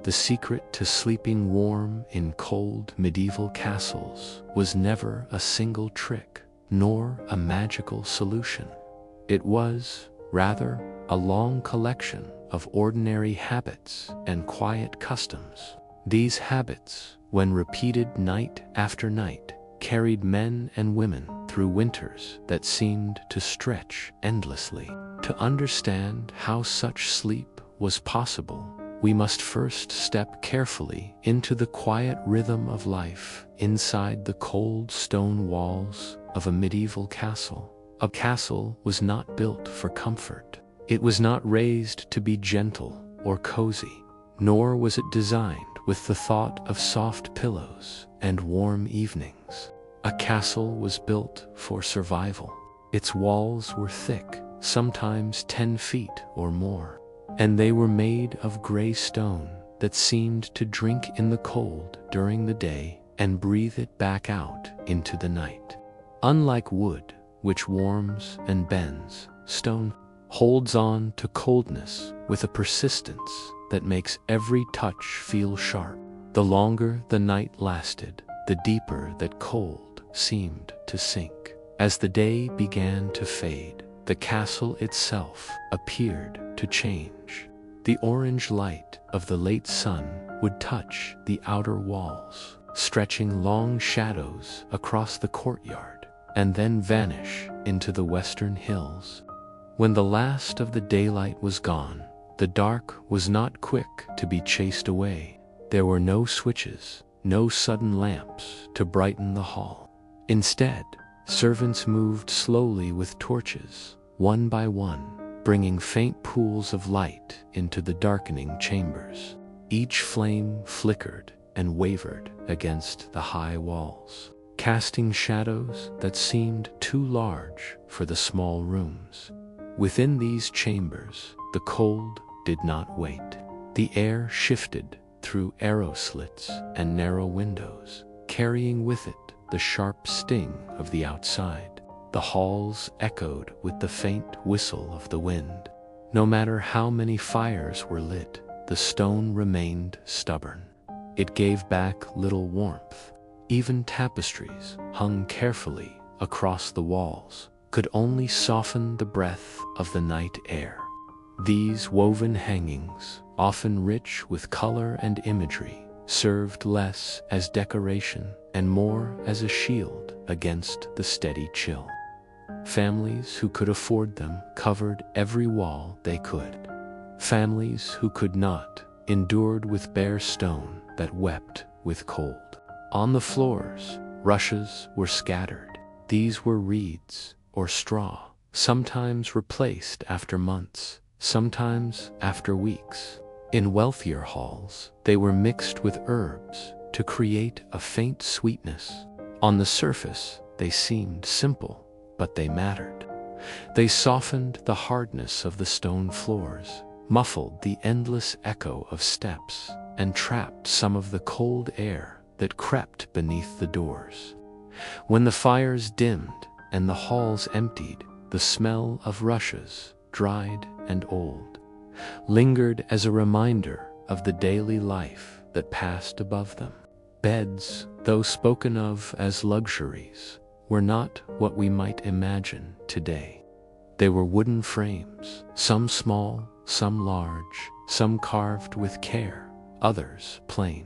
The secret to sleeping warm in cold medieval castles was never a single trick, nor a magical solution. It was, rather, a long collection of ordinary habits and quiet customs. These habits, when repeated night after night, carried men and women through winters that seemed to stretch endlessly. To understand how such sleep was possible, we must first step carefully into the quiet rhythm of life inside the cold stone walls of a medieval castle. A castle was not built for comfort. It was not raised to be gentle or cozy, nor was it designed with the thought of soft pillows and warm evenings. A castle was built for survival. Its walls were thick, sometimes 10 feet or more, and they were made of gray stone that seemed to drink in the cold during the day and breathe it back out into the night. Unlike wood, which warms and bends, stone holds on to coldness with a persistence that makes every touch feel sharp. The longer the night lasted, the deeper that cold seemed to sink. As the day began to fade, the castle itself appeared to change. The orange light of the late sun would touch the outer walls, stretching long shadows across the courtyard, and then vanish into the western hills. When the last of the daylight was gone, the dark was not quick to be chased away. There were no switches, no sudden lamps to brighten the hall. Instead, servants moved slowly with torches, one by one, bringing faint pools of light into the darkening chambers. Each flame flickered and wavered against the high walls, casting shadows that seemed too large for the small rooms. Within these chambers, the cold did not wait. The air shifted through arrow slits and narrow windows, carrying with it the sharp sting of the outside. The halls echoed with the faint whistle of the wind. No matter how many fires were lit, the stone remained stubborn. It gave back little warmth. Even tapestries, hung carefully across the walls, could only soften the breath of the night air. These woven hangings, often rich with color and imagery, served less as decoration and more as a shield against the steady chill. Families who could afford them covered every wall they could. Families who could not endured with bare stone that wept with cold. On the floors, rushes were scattered. These were reeds or straw, sometimes replaced after months, sometimes after weeks. In wealthier halls, they were mixed with herbs to create a faint sweetness. On the surface, they seemed simple, but they mattered. They softened the hardness of the stone floors, muffled the endless echo of steps, and trapped some of the cold air that crept beneath the doors. When the fires dimmed and the halls emptied, the smell of rushes, dried and old, lingered as a reminder of the daily life that passed above them. Beds, though spoken of as luxuries, were not what we might imagine today. They were wooden frames, some small, some large, some carved with care, others plain.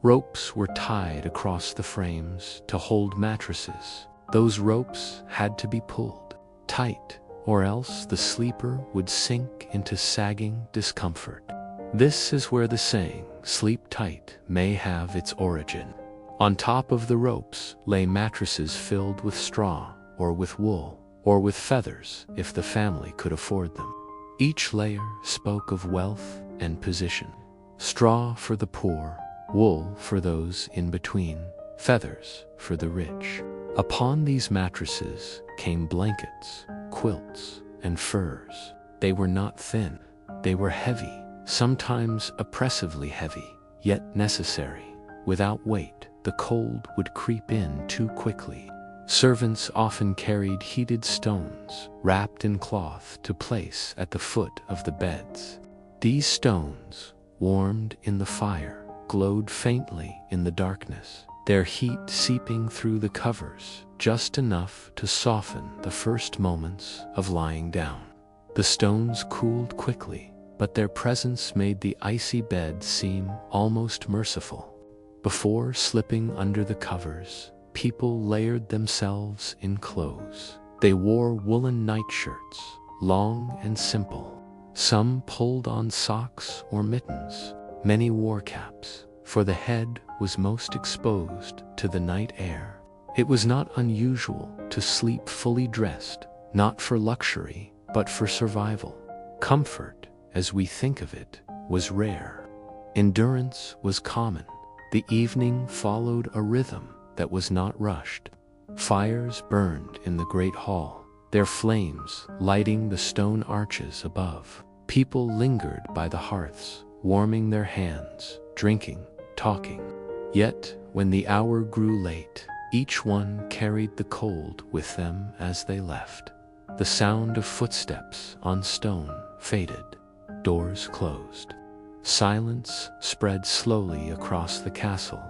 Ropes were tied across the frames to hold mattresses. Those ropes had to be pulled tight, or else the sleeper would sink into sagging discomfort. This is where the saying, "sleep tight," may have its origin. On top of the ropes lay mattresses filled with straw, or with wool, or with feathers if the family could afford them. Each layer spoke of wealth and position. Straw for the poor, wool for those in between, feathers for the rich. Upon these mattresses came blankets, quilts, and furs. They were not thin. They were heavy, sometimes oppressively heavy, yet necessary. Without weight, the cold would creep in too quickly. Servants often carried heated stones, wrapped in cloth, to place at the foot of the beds. These stones, warmed in the fire, glowed faintly in the darkness, their heat seeping through the covers, just enough to soften the first moments of lying down. The stones cooled quickly, but their presence made the icy bed seem almost merciful. Before slipping under the covers, people layered themselves in clothes. They wore woolen nightshirts, long and simple. Some pulled on socks or mittens. Many wore caps, for the head was most exposed to the night air. It was not unusual to sleep fully dressed, not for luxury, but for survival. Comfort, as we think of it, was rare. Endurance was common. The evening followed a rhythm that was not rushed. Fires burned in the great hall, their flames lighting the stone arches above. People lingered by the hearths, warming their hands, drinking, talking. Yet, when the hour grew late, each one carried the cold with them as they left. The sound of footsteps on stone faded. Doors closed. Silence spread slowly across the castle.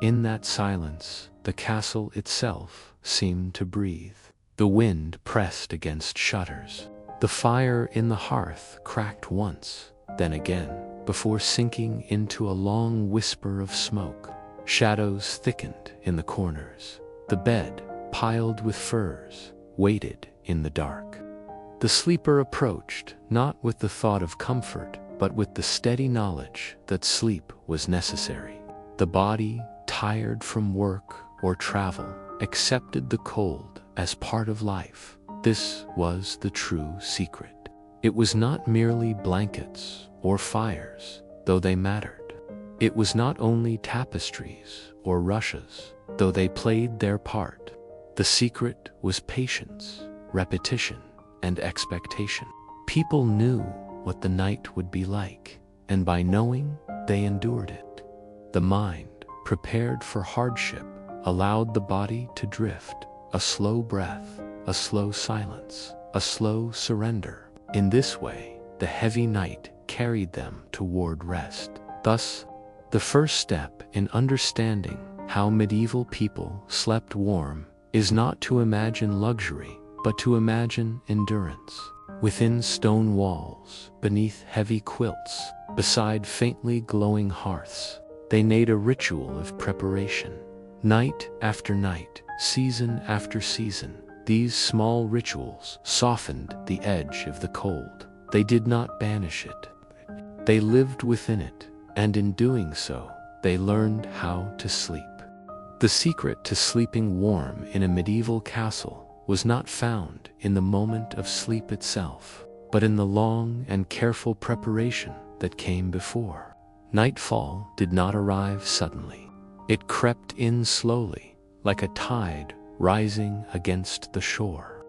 In that silence, the castle itself seemed to breathe. The wind pressed against shutters. The fire in the hearth cracked once, then again, before sinking into a long whisper of smoke. Shadows thickened in the corners. The bed, piled with furs, waited in the dark. The sleeper approached, not with the thought of comfort, but with the steady knowledge that sleep was necessary. The body, tired from work or travel, accepted the cold as part of life. This was the true secret. It was not merely blankets or fires, though they mattered. It was not only tapestries or rushes, though they played their part. The secret was patience, repetition, and expectation. People knew what the night would be like, and by knowing, they endured it. The mind, prepared for hardship, allowed the body to drift, a slow breath, a slow silence, a slow surrender. In this way, the heavy night carried them toward rest. Thus, the first step in understanding how medieval people slept warm is not to imagine luxury, but to imagine endurance. Within stone walls, beneath heavy quilts, beside faintly glowing hearths, they made a ritual of preparation. Night after night, season after season, these small rituals softened the edge of the cold. They did not banish it. They lived within it, and in doing so, they learned how to sleep. The secret to sleeping warm in a medieval castle was not found in the moment of sleep itself, but in the long and careful preparation that came before. Nightfall did not arrive suddenly. It crept in slowly, like a tide rising against the shore.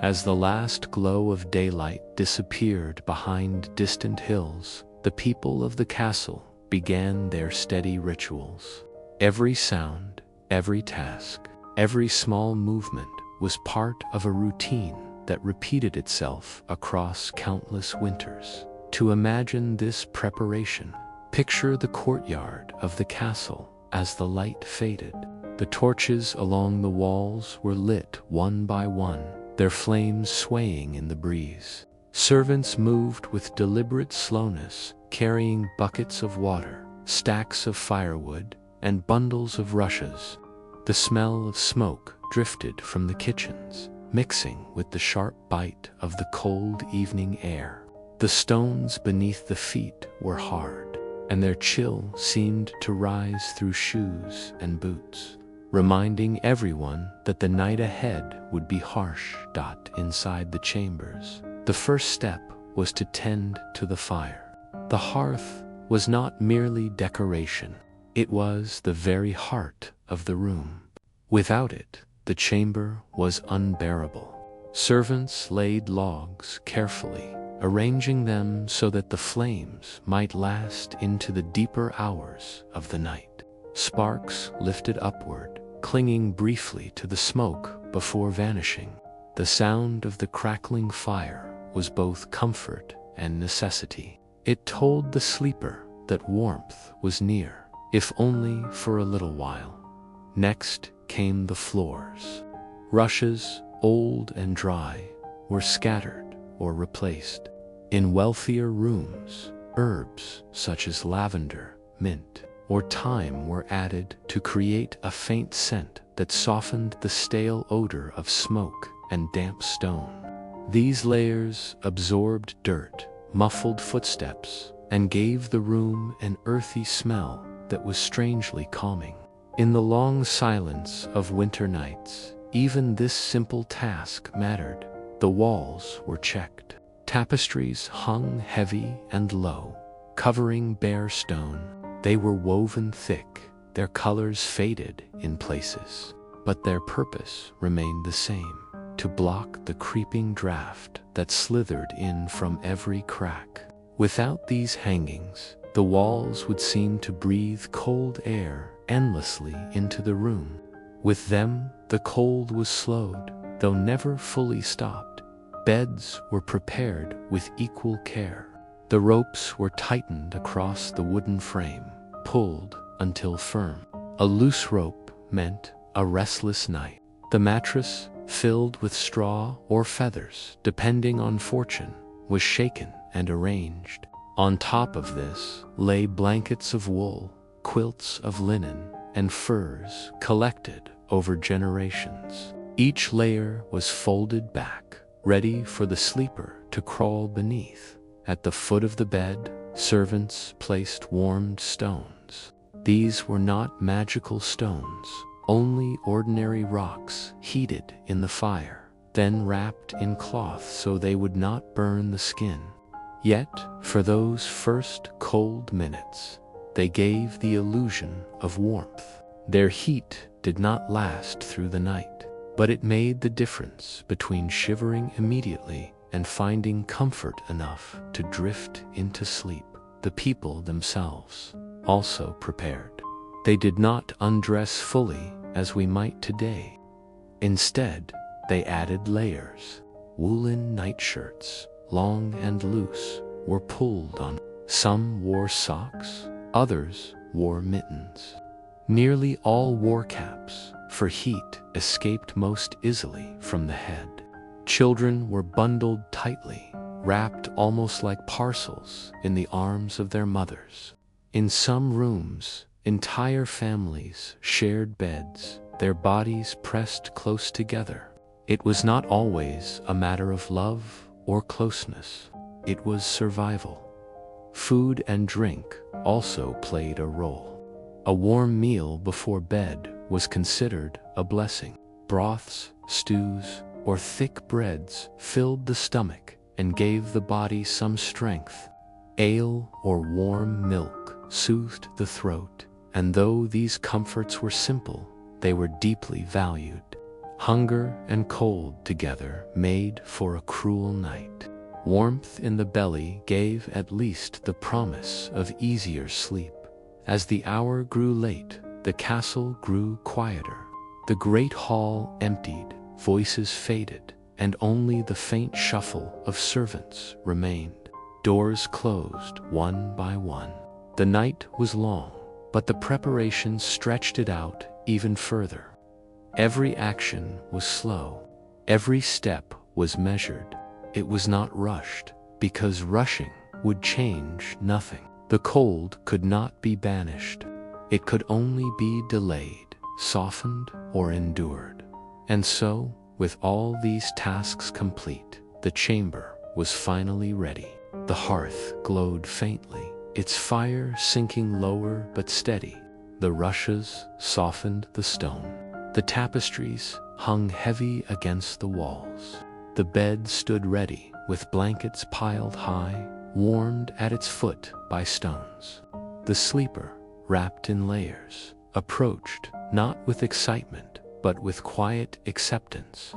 As the last glow of daylight disappeared behind distant hills, the people of the castle began their steady rituals. Every sound, every task, every small movement was part of a routine that repeated itself across countless winters. To imagine this preparation, picture the courtyard of the castle as the light faded. The torches along the walls were lit one by one, their flames swaying in the breeze. Servants moved with deliberate slowness, carrying buckets of water, stacks of firewood, and bundles of rushes. The smell of smoke drifted from the kitchens, mixing with the sharp bite of the cold evening air. The stones beneath the feet were hard, and their chill seemed to rise through shoes and boots, reminding everyone that the night ahead would be harsh. Inside the chambers, the first step was to tend to the fire. The hearth was not merely decoration, it was the very heart of the room. Without it, the chamber was unbearable. Servants laid logs carefully, arranging them so that the flames might last into the deeper hours of the night. Sparks lifted upward, clinging briefly to the smoke before vanishing. The sound of the crackling fire was both comfort and necessity. It told the sleeper that warmth was near, if only for a little while. Next came the floors. Rushes, old and dry, were scattered or replaced. In wealthier rooms, herbs such as lavender, mint, or thyme were added to create a faint scent that softened the stale odor of smoke and damp stone. These layers absorbed dirt, muffled footsteps, and gave the room an earthy smell that was strangely calming. In the long silence of winter nights, even this simple task mattered. The walls were checked. Tapestries hung heavy and low, covering bare stone. They were woven thick, their colors faded in places, but their purpose remained the same: to block the creeping draft that slithered in from every crack. Without these hangings, the walls would seem to breathe cold air endlessly into the room. With them, the cold was slowed, though never fully stopped. Beds were prepared with equal care. The ropes were tightened across the wooden frame, pulled until firm. A loose rope meant a restless night. The mattress, filled with straw or feathers, depending on fortune, was shaken and arranged. On top of this lay blankets of wool, quilts of linen, and furs collected over generations. Each layer was folded back, ready for the sleeper to crawl beneath. At the foot of the bed, servants placed warmed stones. These were not magical stones, only ordinary rocks heated in the fire, then wrapped in cloth so they would not burn the skin. Yet, for those first cold minutes, they gave the illusion of warmth. Their heat did not last through the night, but it made the difference between shivering immediately and finding comfort enough to drift into sleep. The people themselves also prepared. They did not undress fully as we might today. Instead, they added layers. Woolen nightshirts, long and loose, were pulled on. Some wore socks, others wore mittens. Nearly all wore caps, for heat escaped most easily from the head. Children were bundled tightly, wrapped almost like parcels in the arms of their mothers. In some rooms, entire families shared beds, their bodies pressed close together. It was not always a matter of love or closeness. It was survival. Food and drink also played a role. A warm meal before bed was considered a blessing. Broths, stews, or thick breads filled the stomach and gave the body some strength. Ale or warm milk soothed the throat, and though these comforts were simple, they were deeply valued. Hunger and cold together made for a cruel night. Warmth in the belly gave at least the promise of easier sleep. As the hour grew late, the castle grew quieter. The great hall emptied, voices faded, and only the faint shuffle of servants remained. Doors closed one by one. The night was long, but the preparations stretched it out even further. Every action was slow. Every step was measured. It was not rushed, because rushing would change nothing. The cold could not be banished. It could only be delayed, softened, or endured. And so, with all these tasks complete, the chamber was finally ready. The hearth glowed faintly, its fire sinking lower but steady. The rushes softened the stone. The tapestries hung heavy against the walls. The bed stood ready, with blankets piled high, warmed at its foot by stones. The sleeper, wrapped in layers, approached, not with excitement, but with quiet acceptance.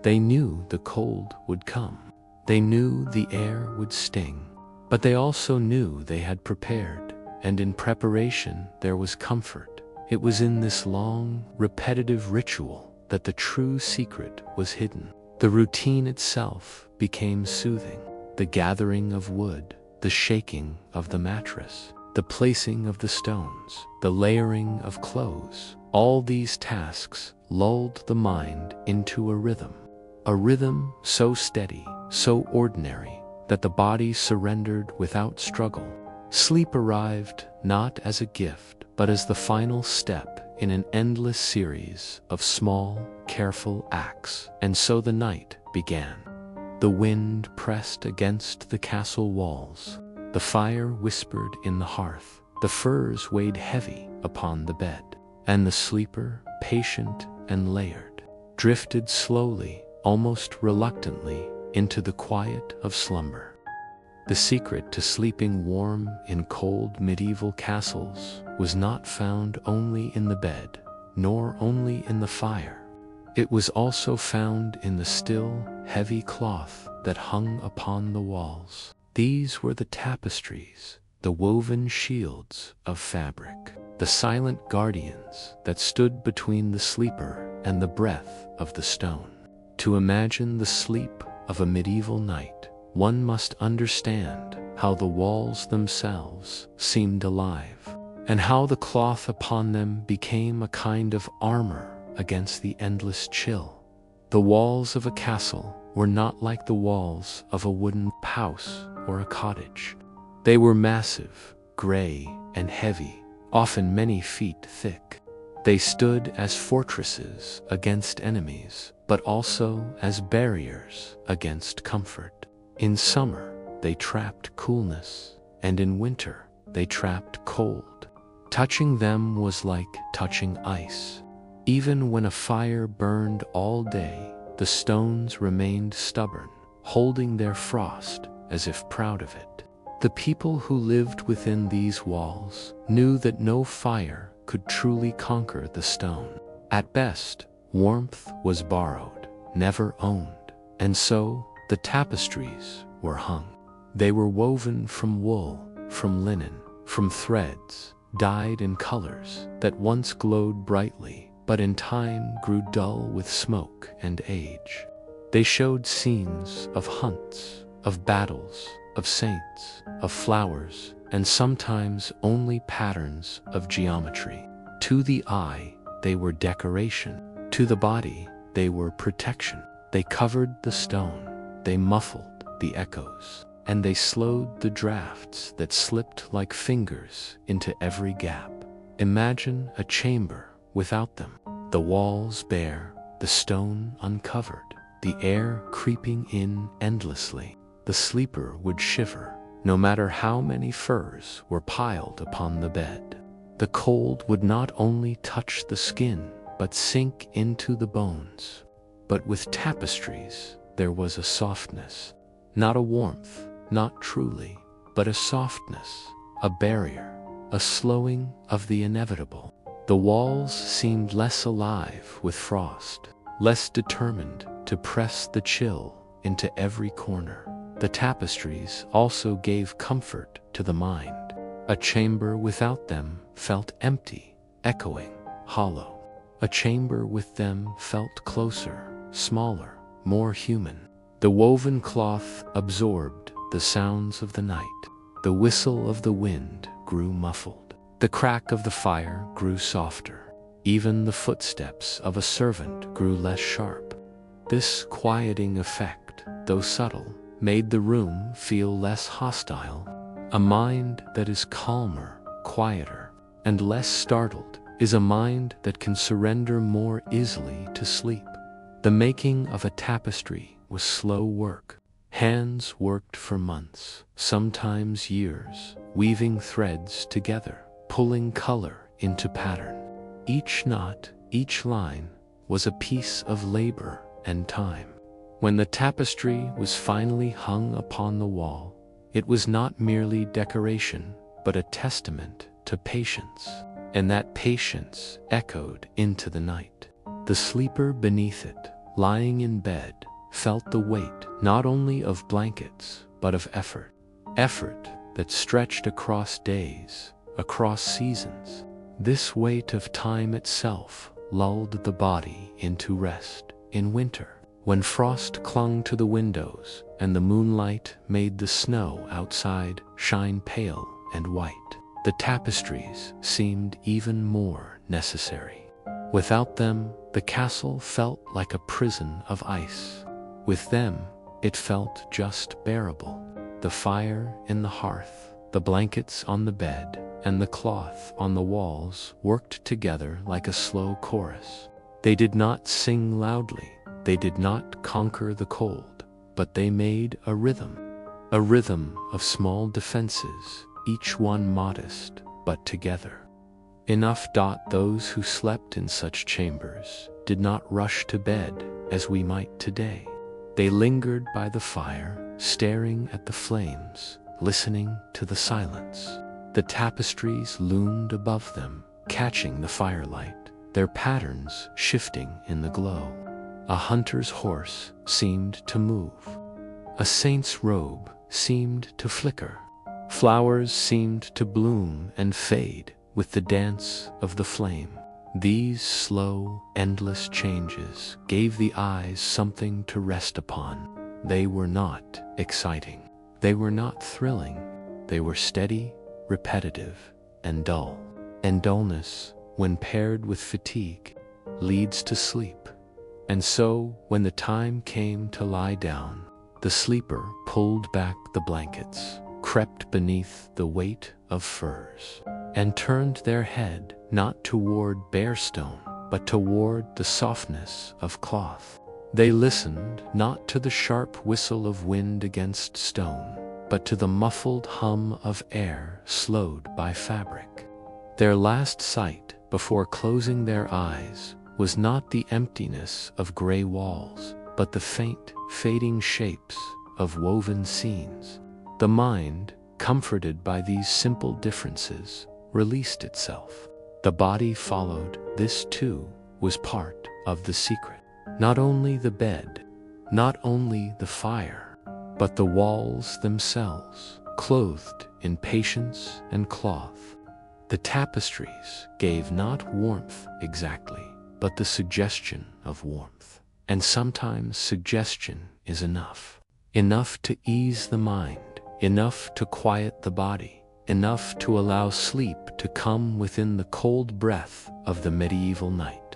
They knew the cold would come. They knew the air would sting. But they also knew they had prepared, and in preparation there was comfort. It was in this long, repetitive ritual that the true secret was hidden. The routine itself became soothing. The gathering of wood, the shaking of the mattress, the placing of the stones, the layering of clothes. All these tasks lulled the mind into a rhythm so steady, so ordinary, that the body surrendered without struggle. Sleep arrived not as a gift, but as the final step in an endless series of small, careful acts. And so the night began. The wind pressed against the castle walls. The fire whispered in the hearth. The furs weighed heavy upon the bed. And the sleeper, patient and layered, drifted slowly, almost reluctantly, into the quiet of slumber. The secret to sleeping warm in cold medieval castles was not found only in the bed, nor only in the fire. It was also found in the still, heavy cloth that hung upon the walls. These were the tapestries, the woven shields of fabric, the silent guardians that stood between the sleeper and the breath of the stone. To imagine the sleep of a medieval night, one must understand how the walls themselves seemed alive, and how the cloth upon them became a kind of armor against the endless chill. The walls of a castle were not like the walls of a wooden house or a cottage. They were massive, gray, and heavy, often many feet thick. They stood as fortresses against enemies, but also as barriers against comfort. In summer, they trapped coolness, and in winter, they trapped cold. Touching them was like touching ice. Even when a fire burned all day, the stones remained stubborn, holding their frost as if proud of it. The people who lived within these walls knew that no fire could truly conquer the stone. At best, warmth was borrowed, never owned, and so the tapestries were hung. They were woven from wool, from linen, from threads, dyed in colors that once glowed brightly, but in time grew dull with smoke and age. They showed scenes of hunts, of battles, of saints, of flowers, and sometimes only patterns of geometry. To the eye, they were decoration. To the body, they were protection. They covered the stone, they muffled the echoes, and they slowed the drafts that slipped like fingers into every gap. Imagine a chamber without them, the walls bare, the stone uncovered, the air creeping in endlessly. The sleeper would shiver, no matter how many furs were piled upon the bed. The cold would not only touch the skin, but sink into the bones. But with tapestries, there was a softness. Not a warmth, not truly, but a softness, a barrier, a slowing of the inevitable. The walls seemed less alive with frost, less determined to press the chill into every corner. The tapestries also gave comfort to the mind. A chamber without them felt empty, echoing, hollow. A chamber with them felt closer, smaller, more human. The woven cloth absorbed the sounds of the night. The whistle of the wind grew muffled. The crack of the fire grew softer. Even the footsteps of a servant grew less sharp. This quieting effect, though subtle, made the room feel less hostile. A mind that is calmer, quieter, and less startled is a mind that can surrender more easily to sleep. The making of a tapestry was slow work. Hands worked for months, sometimes years, weaving threads together, pulling color into pattern. Each knot, each line, was a piece of labor and time. When the tapestry was finally hung upon the wall, it was not merely decoration, but a testament to patience, and that patience echoed into the night. The sleeper beneath it, lying in bed, felt the weight not only of blankets, but of effort. Effort that stretched across days, across seasons. This weight of time itself lulled the body into rest. In winter, when frost clung to the windows and the moonlight made the snow outside shine pale and white, The tapestries seemed even more necessary. Without them, the castle felt like a prison of ice. With them, it felt just bearable. The fire in the hearth, the blankets on the bed, and the cloth on the walls worked together like a slow chorus. They did not sing loudly, they did not conquer the cold, but they made a rhythm of small defenses, each one modest, but together. Enough. Those who slept in such chambers did not rush to bed as we might today. They lingered by the fire, staring at the flames, listening to the silence. The tapestries loomed above them, catching the firelight, their patterns shifting in the glow. A hunter's horse seemed to move. A saint's robe seemed to flicker. Flowers seemed to bloom and fade with the dance of the flame. These slow, endless changes gave the eyes something to rest upon. They were not exciting. They were not thrilling. They were steady, repetitive, and dull. And dullness, when paired with fatigue, leads to sleep. And so, when the time came to lie down, the sleeper pulled back the blankets, crept beneath the weight of furs, and turned their head not toward bare stone, but toward the softness of cloth. They listened not to the sharp whistle of wind against stone, but to the muffled hum of air slowed by fabric. Their last sight, before closing their eyes, was not the emptiness of gray walls, but the faint, fading shapes of woven scenes. The mind, comforted by these simple differences, released itself. The body followed. This too was part of the secret. Not only the bed, not only the fire, but the walls themselves, clothed in patience and cloth. The tapestries gave not warmth exactly, but the suggestion of warmth. And sometimes suggestion is enough. Enough to ease the mind, enough to quiet the body, enough to allow sleep to come within the cold breath of the medieval night.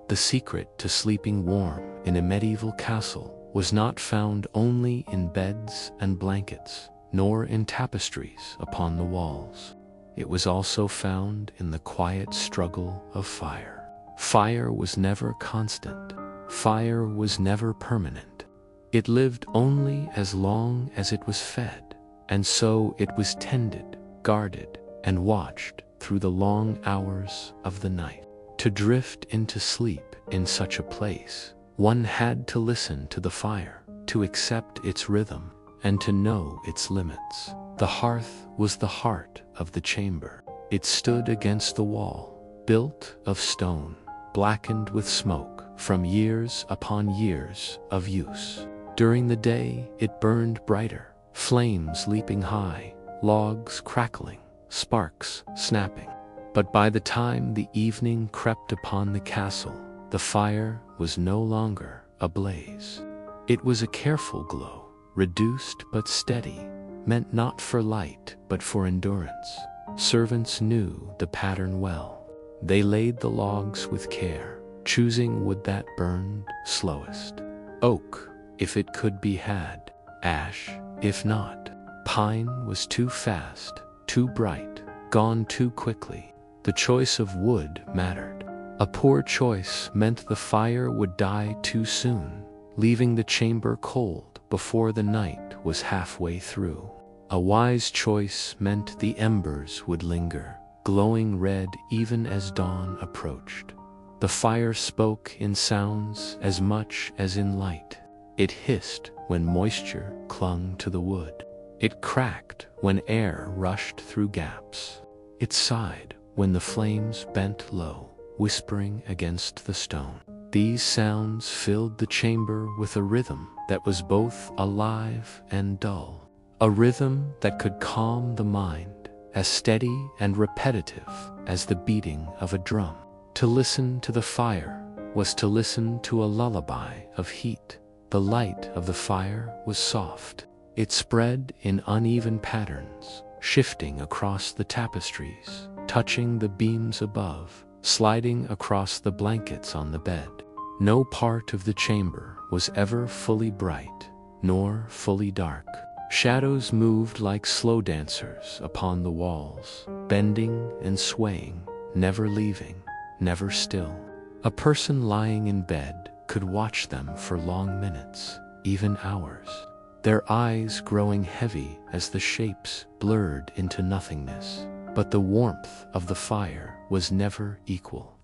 The secret to sleeping warm in a medieval castle was not found only in beds and blankets, nor in tapestries upon the walls. It was also found in the quiet struggle of fire. Fire was never constant. Fire was never permanent. It lived only as long as it was fed, and so it was tended, guarded, and watched through the long hours of the night. To drift into sleep in such a place, one had to listen to the fire, to accept its rhythm, and to know its limits. The hearth was the heart of the chamber. It stood against the wall, built of stone, blackened with smoke from years upon years of use. During the day, it burned brighter, flames leaping high, logs crackling, sparks snapping. But by the time the evening crept upon the castle, the fire was no longer ablaze. It was a careful glow, reduced but steady, meant not for light but for endurance. Servants knew the pattern well. They laid the logs with care, choosing wood that burned slowest. Oak, if it could be had, ash, if not. Pine was too fast, too bright, gone too quickly. The choice of wood mattered. A poor choice meant the fire would die too soon, leaving the chamber cold before the night was halfway through. A wise choice meant the embers would linger, glowing red even as dawn approached. The fire spoke in sounds as much as in light. It hissed when moisture clung to the wood. It cracked when air rushed through gaps. It sighed when the flames bent low, whispering against the stone. These sounds filled the chamber with a rhythm that was both alive and dull. A rhythm that could calm the mind, as steady and repetitive as the beating of a drum. To listen to the fire was to listen to a lullaby of heat. The light of the fire was soft. It spread in uneven patterns, shifting across the tapestries, touching the beams above, sliding across the blankets on the bed. No part of the chamber was ever fully bright, nor fully dark. Shadows moved like slow dancers upon the walls, bending and swaying, never leaving, never still. A person lying in bed could watch them for long minutes, even hours, their eyes growing heavy as the shapes blurred into nothingness. But the warmth of the fire was never equal.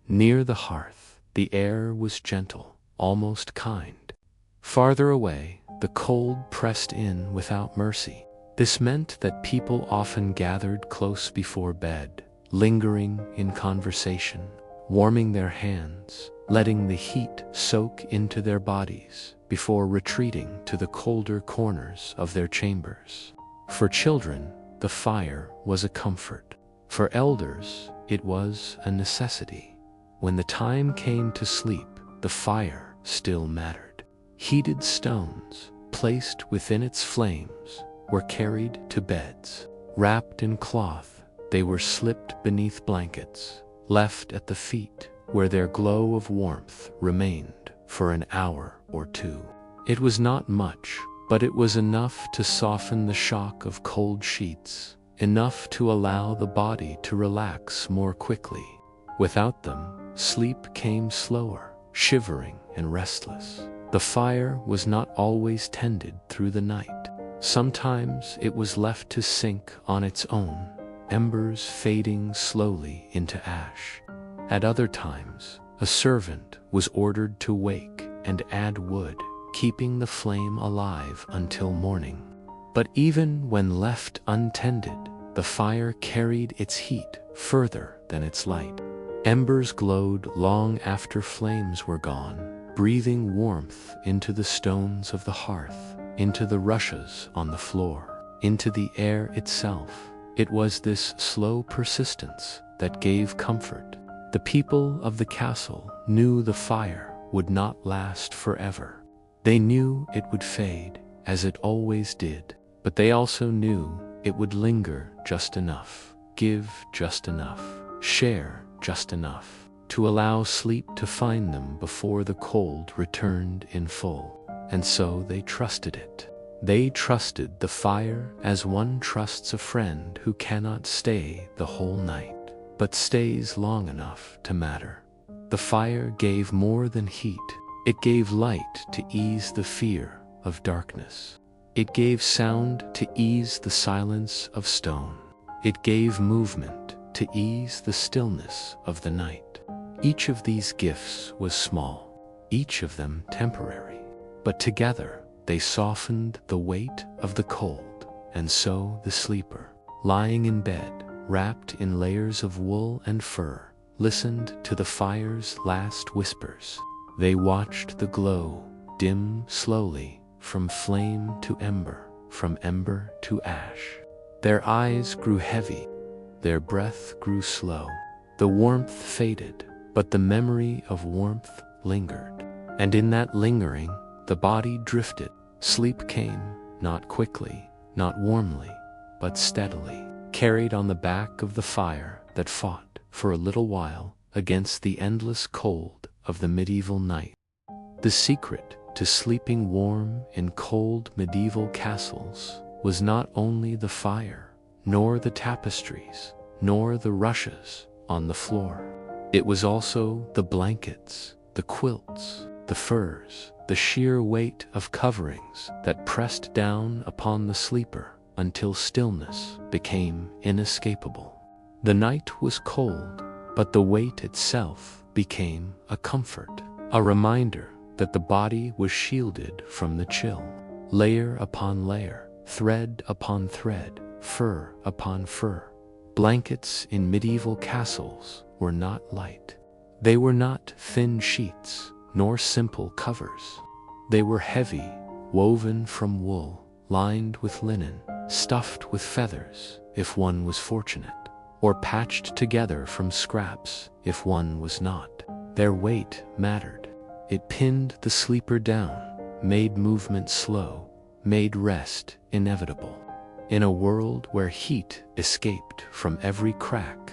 Near the hearth, the air was gentle, almost kind. Farther away, the cold pressed in without mercy. This meant that people often gathered close before bed, lingering in conversation, warming their hands, letting the heat soak into their bodies before retreating to the colder corners of their chambers. For children, the fire was a comfort. For elders, it was a necessity. When the time came to sleep, the fire still mattered. Heated stones, placed within its flames, were carried to beds. Wrapped in cloth, they were slipped beneath blankets, left at the feet, where their glow of warmth remained for an hour or two. It was not much, but it was enough to soften the shock of cold sheets, enough to allow the body to relax more quickly. Without them, sleep came slower, shivering and restless. The fire was not always tended through the night. Sometimes it was left to sink on its own, embers fading slowly into ash. At other times, a servant was ordered to wake and add wood, keeping the flame alive until morning. But even when left untended, the fire carried its heat further than its light. Embers glowed long after flames were gone, breathing warmth into the stones of the hearth, into the rushes on the floor, into the air itself. It was this slow persistence that gave comfort. The people of the castle knew the fire would not last forever. They knew it would fade, as it always did, but they also knew it would linger just enough, give just enough, share just enough, to allow sleep to find them before the cold returned in full. And so they trusted it. They trusted the fire as one trusts a friend who cannot stay the whole night, but stays long enough to matter. The fire gave more than heat. It gave light to ease the fear of darkness. It gave sound to ease the silence of stone. It gave movement to ease the stillness of the night. Each of these gifts was small, each of them temporary, but together they softened the weight of the cold. And so the sleeper, lying in bed, wrapped in layers of wool and fur, listened to the fire's last whispers. They watched the glow dim slowly from flame to ember, from ember to ash. Their eyes grew heavy, their breath grew slow. The warmth faded, but the memory of warmth lingered. And in that lingering, the body drifted. Sleep came, not quickly, not warmly, but steadily, carried on the back of the fire that fought, for a little while, against the endless cold of the medieval night. The secret to sleeping warm in cold medieval castles was not only the fire, nor the tapestries, nor the rushes on the floor. It was also the blankets, the quilts, the furs, the sheer weight of coverings that pressed down upon the sleeper until stillness became inescapable. The night was cold, but the weight itself became a comfort, a reminder that the body was shielded from the chill. Layer upon layer, thread upon thread, fur upon fur. Blankets in medieval castles were not light. They were not thin sheets, nor simple covers. They were heavy, woven from wool, lined with linen, stuffed with feathers, if one was fortunate, or patched together from scraps, if one was not. Their weight mattered. It pinned the sleeper down, made movement slow, made rest inevitable. In a world where heat escaped from every crack,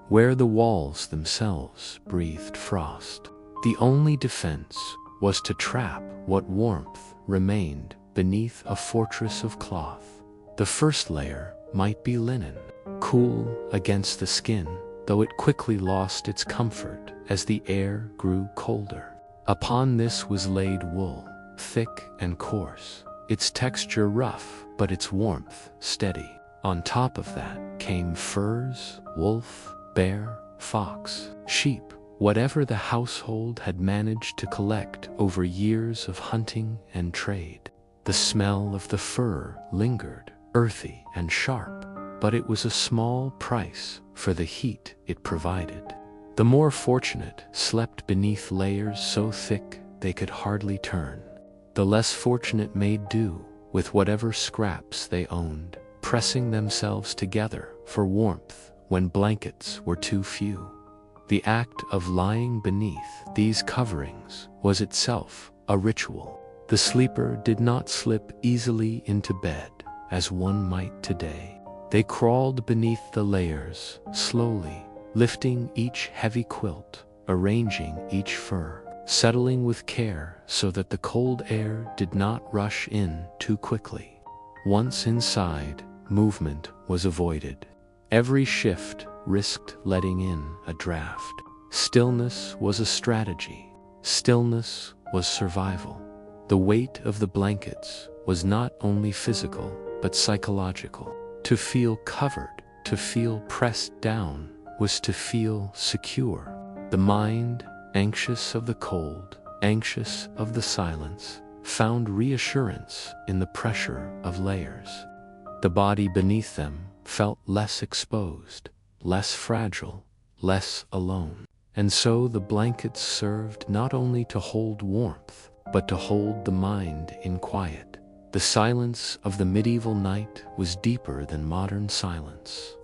where the walls themselves breathed frost, the only defense was to trap what warmth remained beneath a fortress of cloth. The first layer might be linen, cool against the skin, though it quickly lost its comfort as the air grew colder. Upon this was laid wool, thick and coarse, its texture rough, but its warmth steady. On top of that came furs, wolf, bear, fox, sheep, whatever the household had managed to collect over years of hunting and trade. The smell of the fur lingered, earthy and sharp, but it was a small price for the heat it provided. The more fortunate slept beneath layers so thick they could hardly turn. The less fortunate made do with whatever scraps they owned, pressing themselves together for warmth when blankets were too few. The act of lying beneath these coverings was itself a ritual. The sleeper did not slip easily into bed as one might today. They crawled beneath the layers, slowly, lifting each heavy quilt, arranging each fur, settling with care so that the cold air did not rush in too quickly. Once inside, movement was avoided. Every shift risked letting in a draft. Stillness was a strategy. Stillness was survival. The weight of the blankets was not only physical, but psychological. To feel covered, to feel pressed down, was to feel secure. The mind, anxious of the cold, anxious of the silence, found reassurance in the pressure of layers. The body beneath them felt less exposed, less fragile, less alone. And so the blankets served not only to hold warmth, but to hold the mind in quiet. The silence of the medieval night was deeper than modern silence.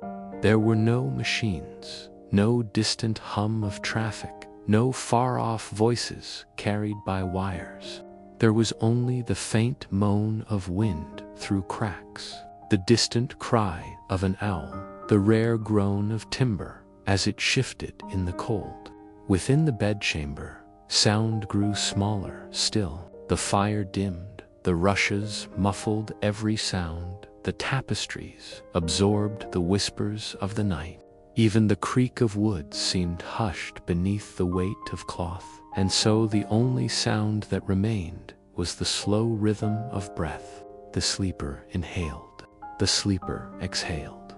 There were no machines, no distant hum of traffic, no far-off voices carried by wires. There was only the faint moan of wind through cracks, the distant cry of an owl, the rare groan of timber as it shifted in the cold. Within the bedchamber, sound grew smaller still. The fire dimmed, the rushes muffled every sound, the tapestries absorbed the whispers of the night. Even the creak of wood seemed hushed beneath the weight of cloth, and so the only sound that remained was the slow rhythm of breath. The sleeper inhaled, the sleeper exhaled.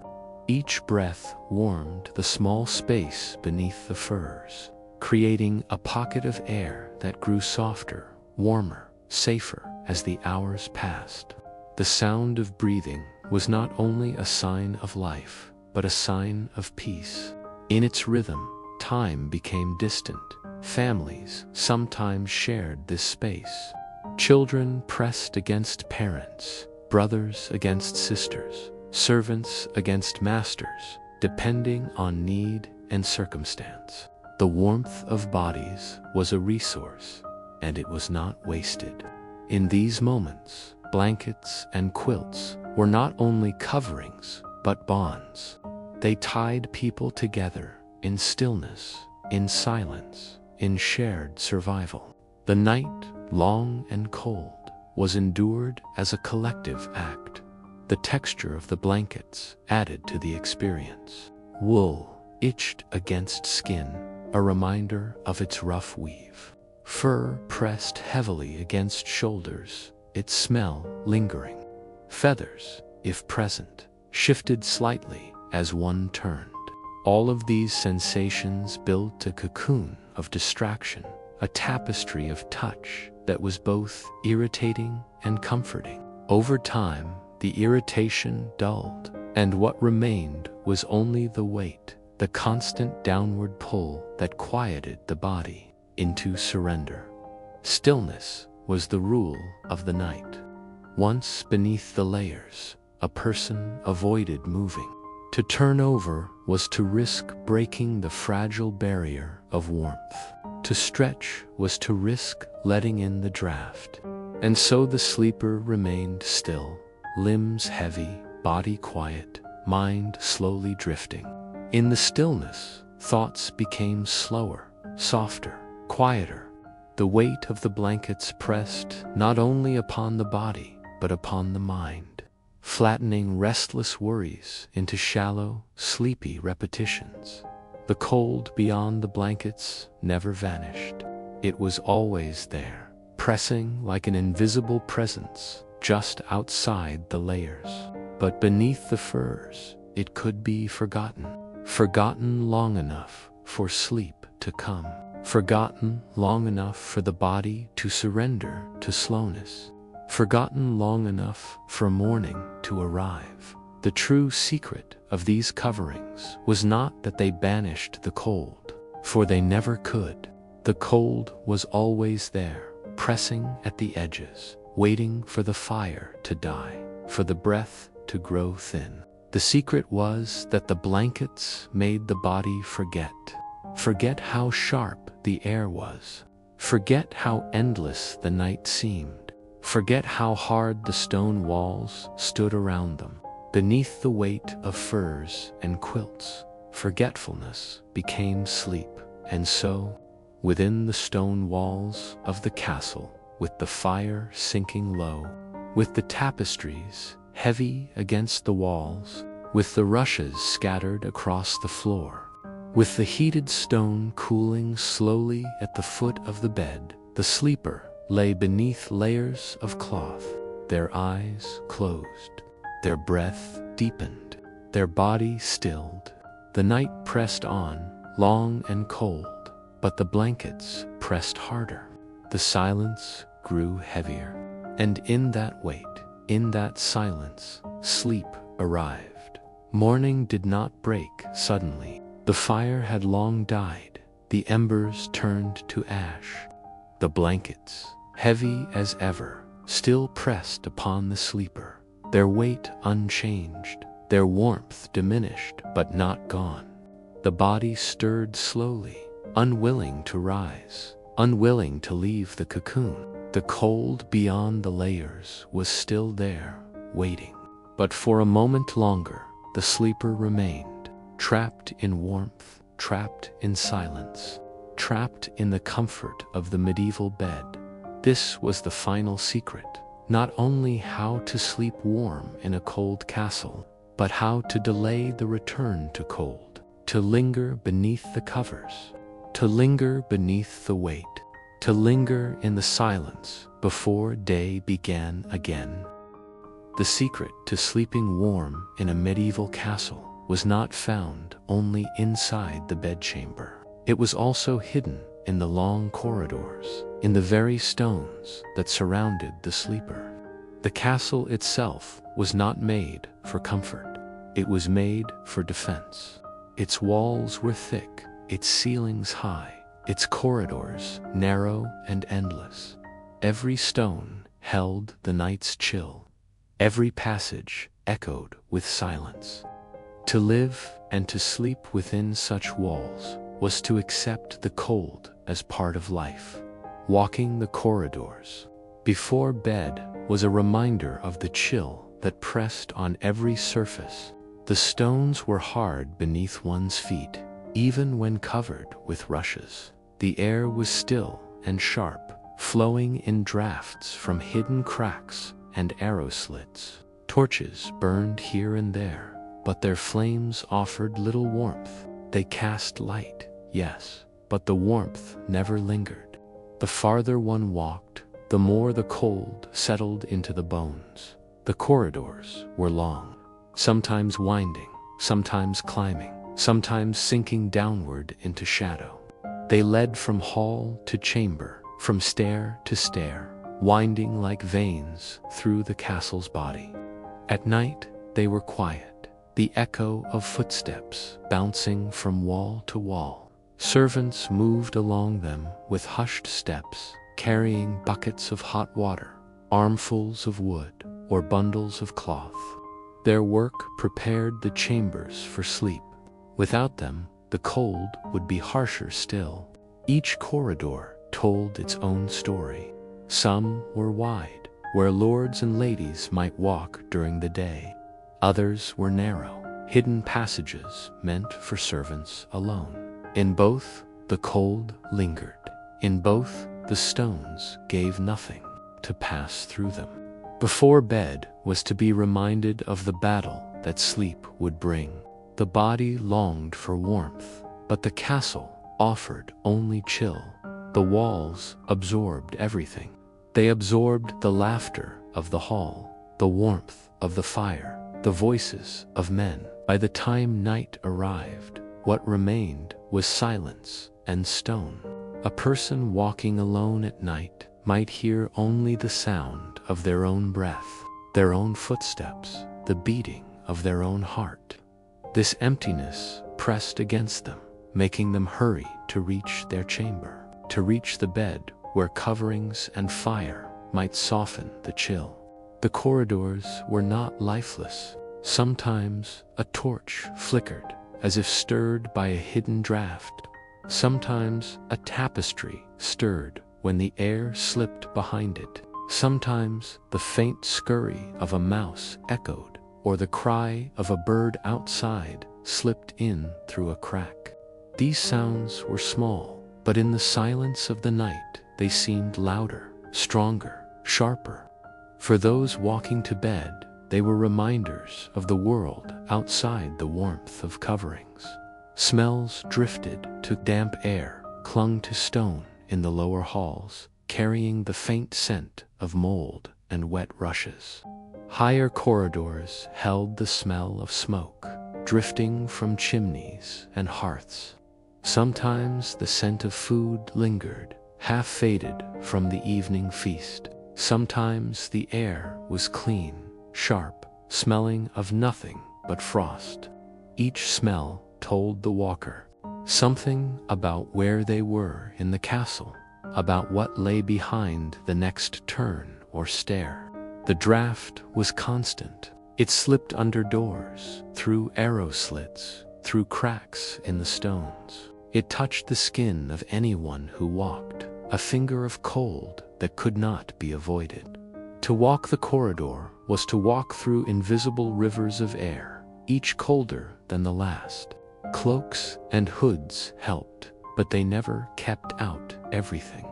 Each breath warmed the small space beneath the furs, creating a pocket of air that grew softer, warmer, safer as the hours passed. The sound of breathing was not only a sign of life, but a sign of peace. In its rhythm, time became distant. Families sometimes shared this space. Children pressed against parents, brothers against sisters, servants against masters, depending on need and circumstance. The warmth of bodies was a resource, and it was not wasted. In these moments, blankets and quilts were not only coverings, but bonds. They tied people together in stillness, in silence, in shared survival. The night, long and cold, was endured as a collective act. The texture of the blankets added to the experience. Wool itched against skin, a reminder of its rough weave. Fur pressed heavily against shoulders, its smell lingering. Feathers, if present, shifted slightly as one turned. All of these sensations built a cocoon of distraction, a tapestry of touch that was both irritating and comforting. Over time, the irritation dulled, and what remained was only the weight, the constant downward pull that quieted the body into surrender. Stillness was the rule of the night. Once beneath the layers, a person avoided moving. To turn over was to risk breaking the fragile barrier of warmth. To stretch was to risk letting in the draft. And so the sleeper remained still, limbs heavy, body quiet, mind slowly drifting. In the stillness, thoughts became slower, softer, quieter. The weight of the blankets pressed not only upon the body, but upon the mind, flattening restless worries into shallow, sleepy repetitions. The cold beyond the blankets never vanished. It was always there, pressing like an invisible presence just outside the layers. But beneath the furs, it could be forgotten. Forgotten long enough for sleep to come. Forgotten long enough for the body to surrender to slowness. Forgotten long enough for morning to arrive. The true secret of these coverings was not that they banished the cold, for they never could. The cold was always there, pressing at the edges, waiting for the fire to die, for the breath to grow thin. The secret was that the blankets made the body forget. Forget how sharp the air was. Forget how endless the night seemed. Forget how hard the stone walls stood around them. Beneath the weight of furs and quilts, forgetfulness became sleep. And so, within the stone walls of the castle, with the fire sinking low, with the tapestries heavy against the walls, with the rushes scattered across the floor, with the heated stone cooling slowly at the foot of the bed, the sleeper lay beneath layers of cloth, their eyes closed, their breath deepened, their body stilled. The night pressed on, long and cold, but the blankets pressed harder. The silence grew heavier, and in that wait, in that silence, sleep arrived. Morning did not break suddenly. The fire had long died. The embers turned to ash. The blankets, heavy as ever, still pressed upon the sleeper, their weight unchanged, their warmth diminished but not gone. The body stirred slowly, unwilling to rise, unwilling to leave the cocoon. The cold beyond the layers was still there, waiting. But for a moment longer, the sleeper remained, trapped in warmth, trapped in silence, trapped in the comfort of the medieval bed. This was the final secret, not only how to sleep warm in a cold castle, but how to delay the return to cold, to linger beneath the covers, to linger beneath the weight, to linger in the silence before day began again. The secret to sleeping warm in a medieval castle was not found only inside the bedchamber. It was also hidden in the long corridors, in the very stones that surrounded the sleeper. The castle itself was not made for comfort. It was made for defense. Its walls were thick, its ceilings high, its corridors narrow and endless. Every stone held the night's chill. Every passage echoed with silence. To live and to sleep within such walls was to accept the cold as part of life. Walking the corridors before bed was a reminder of the chill that pressed on every surface. The stones were hard beneath one's feet, even when covered with rushes. The air was still and sharp, flowing in drafts from hidden cracks and arrow slits. Torches burned here and there, but their flames offered little warmth. They cast light, yes, but the warmth never lingered. The farther one walked, the more the cold settled into the bones. The corridors were long, sometimes winding, sometimes climbing, sometimes sinking downward into shadow. They led from hall to chamber, from stair to stair, winding like veins through the castle's body. At night, they were quiet, the echo of footsteps bouncing from wall to wall. Servants moved along them with hushed steps, carrying buckets of hot water, armfuls of wood, or bundles of cloth. Their work prepared the chambers for sleep. Without them, the cold would be harsher still. Each corridor told its own story. Some were wide, where lords and ladies might walk during the day. Others were narrow, hidden passages meant for servants alone. In both, the cold lingered. In both, the stones gave nothing to pass through them. Before bed was to be reminded of the battle that sleep would bring. The body longed for warmth, but the castle offered only chill. The walls absorbed everything. They absorbed the laughter of the hall, the warmth of the fire, the voices of men. By the time night arrived, what remained was silence and stone. A person walking alone at night might hear only the sound of their own breath, their own footsteps, the beating of their own heart. This emptiness pressed against them, making them hurry to reach their chamber, to reach the bed where coverings and fire might soften the chill. The corridors were not lifeless. Sometimes a torch flickered, as if stirred by a hidden draft. Sometimes a tapestry stirred when the air slipped behind it. Sometimes the faint scurry of a mouse echoed, or the cry of a bird outside slipped in through a crack. These sounds were small, but in the silence of the night they seemed louder, stronger, sharper. For those walking to bed, they were reminders of the world outside the warmth of coverings. Smells drifted to damp air, clung to stone in the lower halls, carrying the faint scent of mold and wet rushes. Higher corridors held the smell of smoke, drifting from chimneys and hearths. Sometimes the scent of food lingered, half faded from the evening feast. Sometimes the air was clean, sharp, smelling of nothing but frost. Each smell told the walker something about where they were in the castle, about what lay behind the next turn or stair. The draft was constant. It slipped under doors, through arrow slits, through cracks in the stones. It touched the skin of anyone who walked, a finger of cold that could not be avoided. To walk the corridor was to walk through invisible rivers of air, each colder than the last. Cloaks and hoods helped, but they never kept out everything.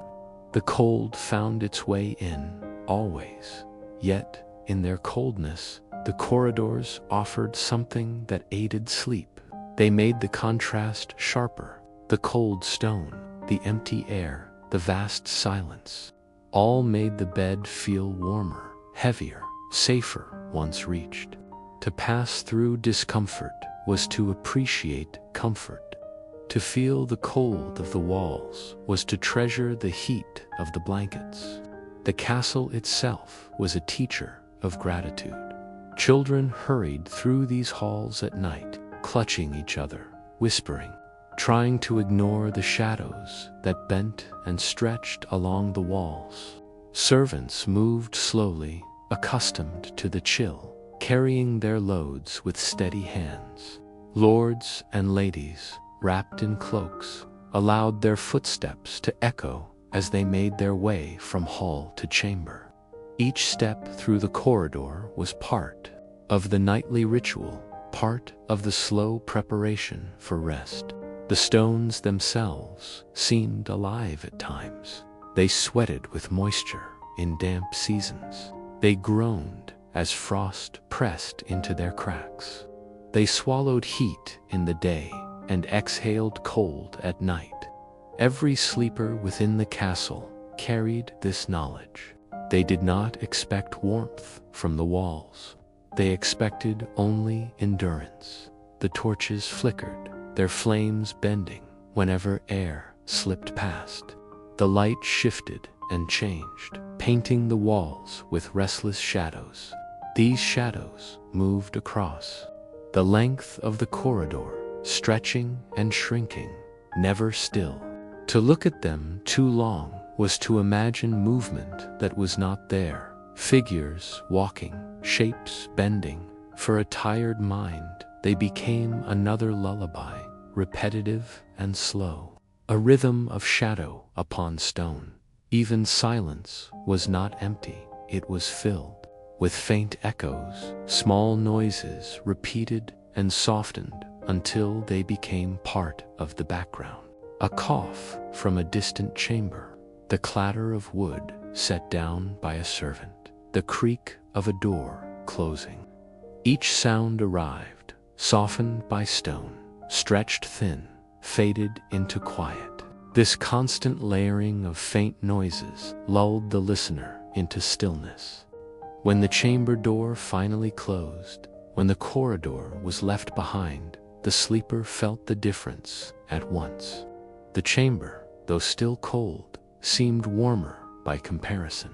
The cold found its way in, always. Yet, in their coldness, the corridors offered something that aided sleep. They made the contrast sharper. The cold stone, the empty air, the vast silence, all made the bed feel warmer, heavier, safer once reached. To pass through discomfort was to appreciate comfort. To feel the cold of the walls was to treasure the heat of the blankets. The castle itself was a teacher of gratitude. Children hurried through these halls at night, clutching each other, whispering, trying to ignore the shadows that bent and stretched along the walls. Servants moved slowly, accustomed to the chill, carrying their loads with steady hands. Lords and ladies, wrapped in cloaks, allowed their footsteps to echo as they made their way from hall to chamber. Each step through the corridor was part of the nightly ritual, part of the slow preparation for rest. The stones themselves seemed alive at times. They sweated with moisture in damp seasons. They groaned as frost pressed into their cracks. They swallowed heat in the day and exhaled cold at night. Every sleeper within the castle carried this knowledge. They did not expect warmth from the walls. They expected only endurance. The torches flickered, their flames bending whenever air slipped past. The light shifted and changed, painting the walls with restless shadows. These shadows moved across the length of the corridor, stretching and shrinking, never still. To look at them too long was to imagine movement that was not there, figures walking, shapes bending. For a tired mind, they became another lullaby, repetitive and slow, a rhythm of shadow upon stone. Even silence was not empty, it was filled with faint echoes, small noises repeated and softened until they became part of the background. A cough from a distant chamber, the clatter of wood set down by a servant, the creak of a door closing. Each sound arrived, softened by stone, stretched thin, faded into quiet. This constant layering of faint noises lulled the listener into stillness. When the chamber door finally closed, when the corridor was left behind, the sleeper felt the difference at once. The chamber, though still cold, seemed warmer by comparison.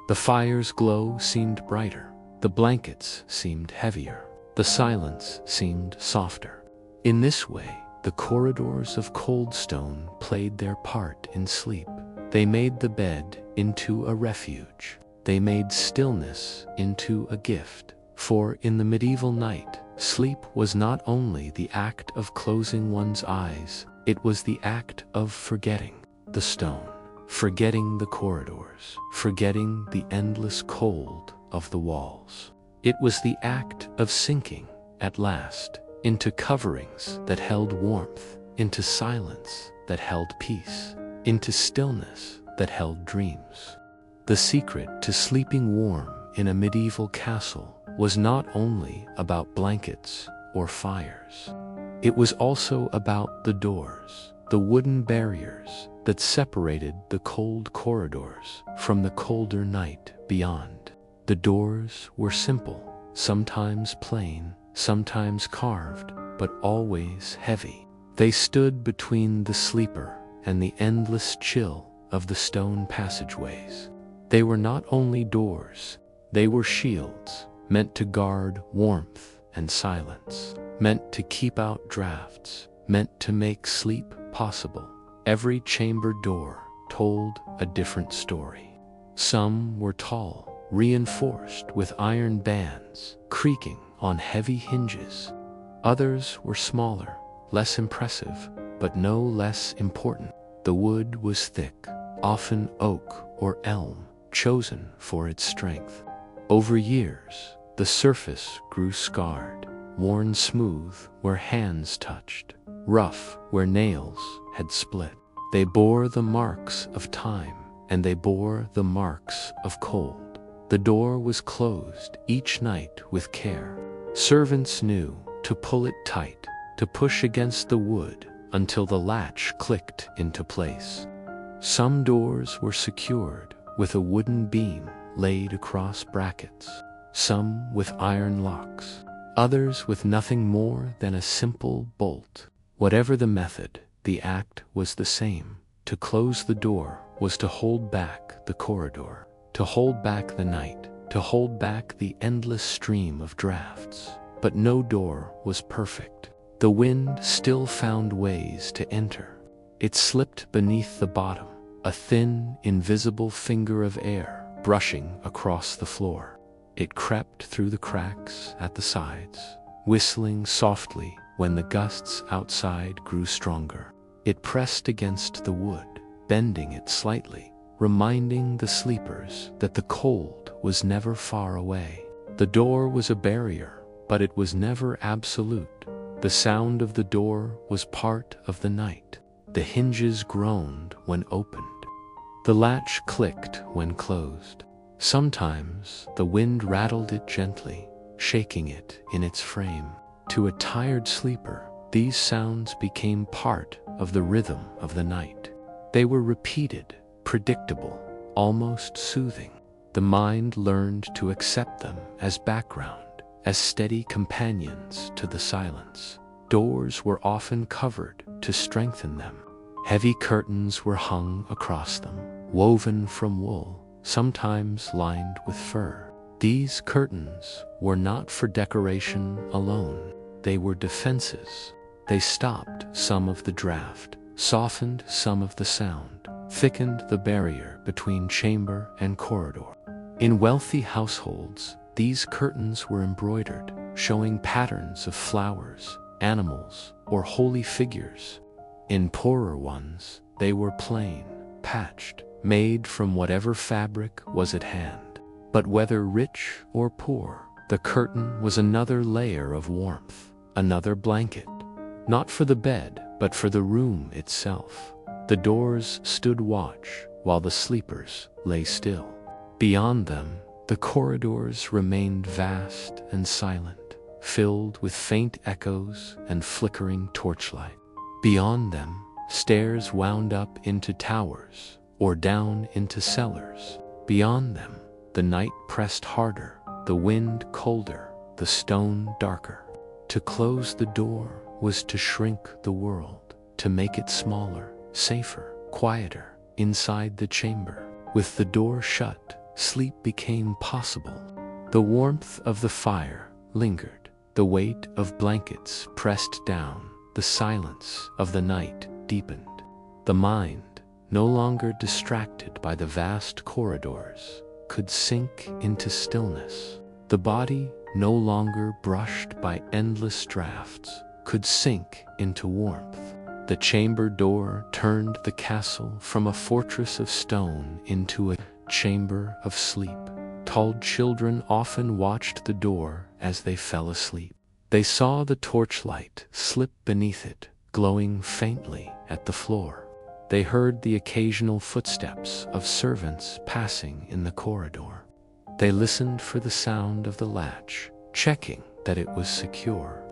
The fire's glow seemed brighter, the blankets seemed heavier, the silence seemed softer. In this way, the corridors of cold stone played their part in sleep. They made the bed into a refuge. They made stillness into a gift. For in the medieval night, sleep was not only the act of closing one's eyes, it was the act of forgetting the stone, forgetting the corridors, forgetting the endless cold of the walls. It was the act of sinking, at last, into coverings that held warmth, into silence that held peace, into stillness that held dreams. The secret to sleeping warm in a medieval castle was not only about blankets or fires. It was also about the doors, the wooden barriers that separated the cold corridors from the colder night beyond. The doors were simple, sometimes plain, sometimes carved, but always heavy. They stood between the sleeper and the endless chill of the stone passageways. They were not only doors, they were shields, meant to guard warmth and silence, meant to keep out drafts, meant to make sleep possible. Every chamber door told a different story. Some were tall, reinforced with iron bands, creaking on heavy hinges. Others were smaller, less impressive, but no less important. The wood was thick, often oak or elm, chosen for its strength. Over years, the surface grew scarred, worn smooth where hands touched, rough where nails had split. They bore the marks of time, and they bore the marks of cold. The door was closed each night with care. Servants knew to pull it tight, to push against the wood until the latch clicked into place. Some doors were secured with a wooden beam laid across brackets, some with iron locks, others with nothing more than a simple bolt. Whatever the method, the act was the same. To close the door was to hold back the corridor, to hold back the night, to hold back the endless stream of drafts. But no door was perfect. The wind still found ways to enter. It slipped beneath the bottom, a thin, invisible finger of air brushing across the floor. It crept through the cracks at the sides, whistling softly when the gusts outside grew stronger. It pressed against the wood, bending it slightly, reminding the sleepers that the cold was never far away. The door was a barrier, but it was never absolute. The sound of the door was part of the night. The hinges groaned when opened. The latch clicked when closed. Sometimes the wind rattled it gently, shaking it in its frame. To a tired sleeper, these sounds became part of the rhythm of the night. They were repeated, predictable, almost soothing. The mind learned to accept them as background, as steady companions to the silence. Doors were often covered to strengthen them. Heavy curtains were hung across them, woven from wool, sometimes lined with fur. These curtains were not for decoration alone. They were defenses. They stopped some of the draft, softened some of the sound, thickened the barrier between chamber and corridor. In wealthy households, these curtains were embroidered, showing patterns of flowers, animals, or holy figures. In poorer ones, they were plain, patched, made from whatever fabric was at hand. But whether rich or poor, the curtain was another layer of warmth, another blanket. Not for the bed, but for the room itself. The doors stood watch, while the sleepers lay still. Beyond them, the corridors remained vast and silent, filled with faint echoes and flickering torchlight. Beyond them, stairs wound up into towers, or down into cellars. Beyond them, the night pressed harder, the wind colder, the stone darker. To close the door was to shrink the world, to make it smaller, safer, quieter, inside the chamber. With the door shut, sleep became possible. The warmth of the fire lingered, the weight of blankets pressed down, the silence of the night deepened. The mind, no longer distracted by the vast corridors, could sink into stillness. The body, no longer brushed by endless drafts, could sink into warmth. The chamber door turned the castle from a fortress of stone into a chamber of sleep. Tall children often watched the door as they fell asleep. They saw the torchlight slip beneath it, glowing faintly at the floor. They heard the occasional footsteps of servants passing in the corridor. They listened for the sound of the latch, checking that it was secure.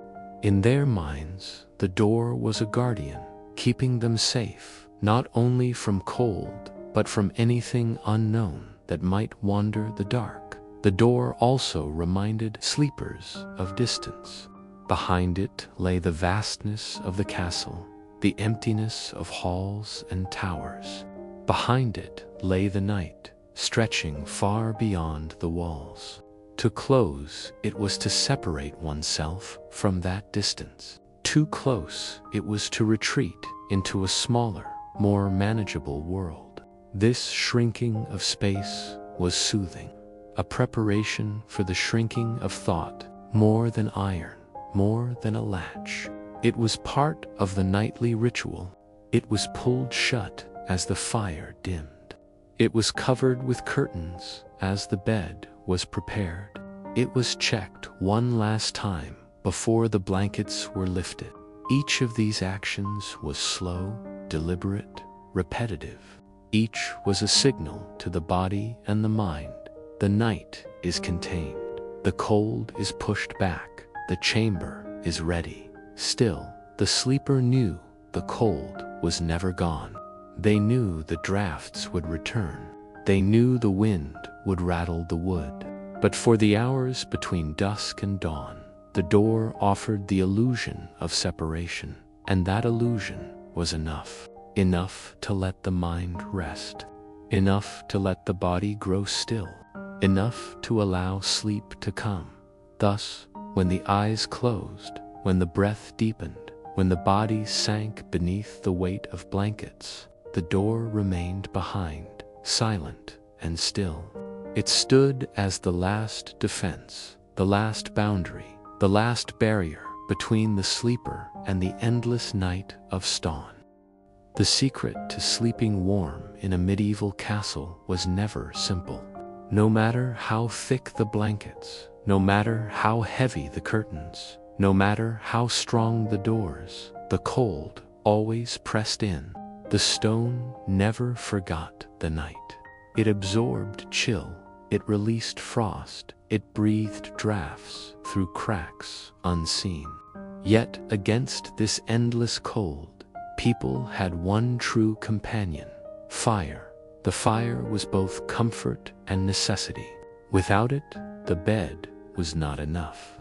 In their minds, the door was a guardian, keeping them safe, not only from cold, but from anything unknown that might wander the dark. The door also reminded sleepers of distance. Behind it lay the vastness of the castle, the emptiness of halls and towers. Behind it lay the night, stretching far beyond the walls. To close it was to separate oneself from that distance. Too close it was to retreat into a smaller, more manageable world. This shrinking of space was soothing, a preparation for the shrinking of thought, more than iron, more than a latch. It was part of the nightly ritual. It was pulled shut as the fire dimmed. It was covered with curtains as the bed was prepared. It was checked one last time before the blankets were lifted. Each of these actions was slow, deliberate, repetitive. Each was a signal to the body and the mind. The night is contained. The cold is pushed back. The chamber is ready. Still, the sleeper knew the cold was never gone. They knew the drafts would return. They knew the wind would rattle the wood. But for the hours between dusk and dawn, the door offered the illusion of separation, and that illusion was enough. Enough to let the mind rest. Enough to let the body grow still. Enough to allow sleep to come. Thus, when the eyes closed, when the breath deepened, when the body sank beneath the weight of blankets, the door remained behind, silent and still. It stood as the last defense, the last boundary, the last barrier between the sleeper and the endless night of stone. The secret to sleeping warm in a medieval castle was never simple. No matter how thick the blankets, no matter how heavy the curtains, no matter how strong the doors, the cold always pressed in. The stone never forgot the night. It absorbed chill, it released frost, it breathed drafts through cracks unseen. Yet against this endless cold, people had one true companion: fire. The fire was both comfort and necessity. Without it, the bed was not enough.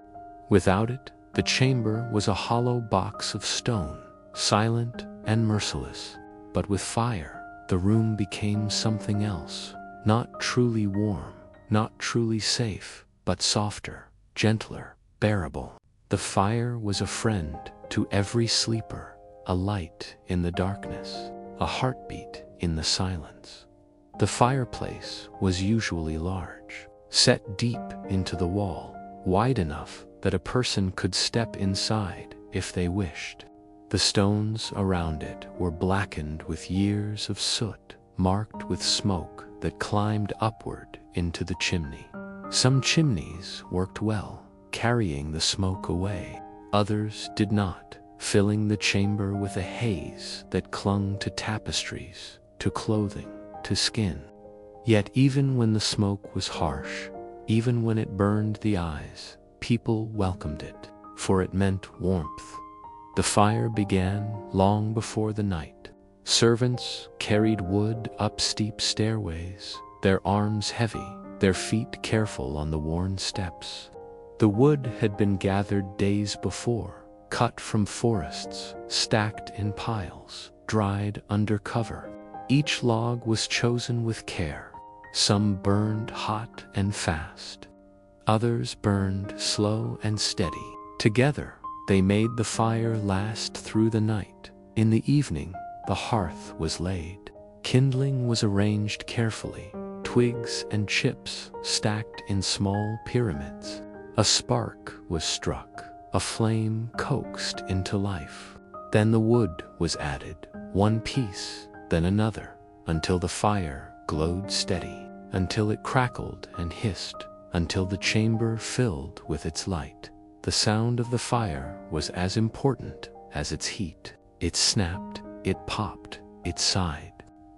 Without it, the chamber was a hollow box of stone, silent and merciless. But with fire, the room became something else, not truly warm, not truly safe, but softer, gentler, bearable. The fire was a friend to every sleeper, a light in the darkness, a heartbeat in the silence. The fireplace was usually large, set deep into the wall, wide enough that a person could step inside if they wished. The stones around it were blackened with years of soot, marked with smoke that climbed upward into the chimney. Some chimneys worked well, carrying the smoke away. Others did not, filling the chamber with a haze that clung to tapestries, to clothing, to skin. Yet even when the smoke was harsh, even when it burned the eyes, people welcomed it, for it meant warmth. The fire began long before the night. Servants carried wood up steep stairways, their arms heavy, their feet careful on the worn steps. The wood had been gathered days before, cut from forests, stacked in piles, dried under cover. Each log was chosen with care. Some burned hot and fast. Others burned slow and steady. Together, they made the fire last through the night. In the evening, the hearth was laid. Kindling was arranged carefully, twigs and chips stacked in small pyramids. A spark was struck, a flame coaxed into life. Then the wood was added, one piece, then another, until the fire glowed steady, until it crackled and hissed, until the chamber filled with its light. The sound of the fire was as important as its heat. It snapped, it popped, it sighed.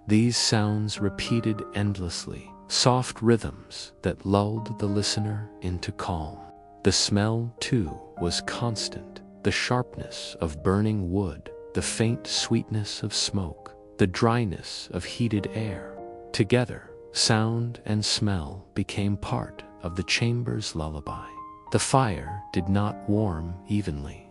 These sounds repeated endlessly, soft rhythms that lulled the listener into calm. The smell, too, was constant, the sharpness of burning wood, the faint sweetness of smoke, the dryness of heated air. Together, sound and smell became part of the chamber's lullaby. The fire did not warm evenly.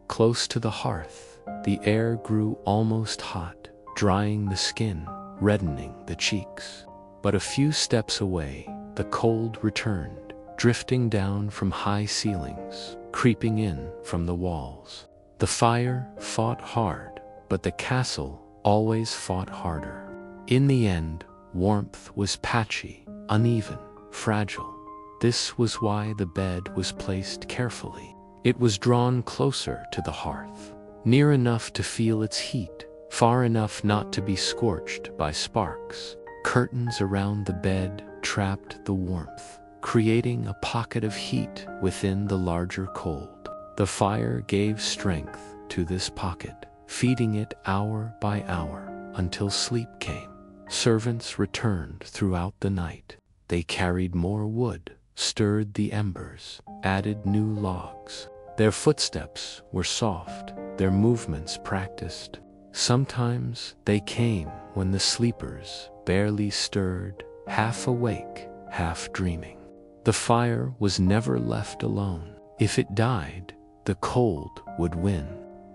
Close to the hearth, the air grew almost hot, drying the skin, reddening the cheeks. But a few steps away, the cold returned, drifting down from high ceilings, creeping in from the walls. The fire fought hard, but the castle always fought harder. In the end, warmth was patchy, uneven, fragile. This was why the bed was placed carefully. It was drawn closer to the hearth, near enough to feel its heat, far enough not to be scorched by sparks. Curtains around the bed trapped the warmth, creating a pocket of heat within the larger cold. The fire gave strength to this pocket, feeding it hour by hour until sleep came. Servants returned throughout the night. They carried more wood, stirred the embers, added new logs. Their footsteps were soft, their movements practiced. Sometimes they came when the sleepers barely stirred, half awake, half dreaming. The fire was never left alone. If it died, the cold would win.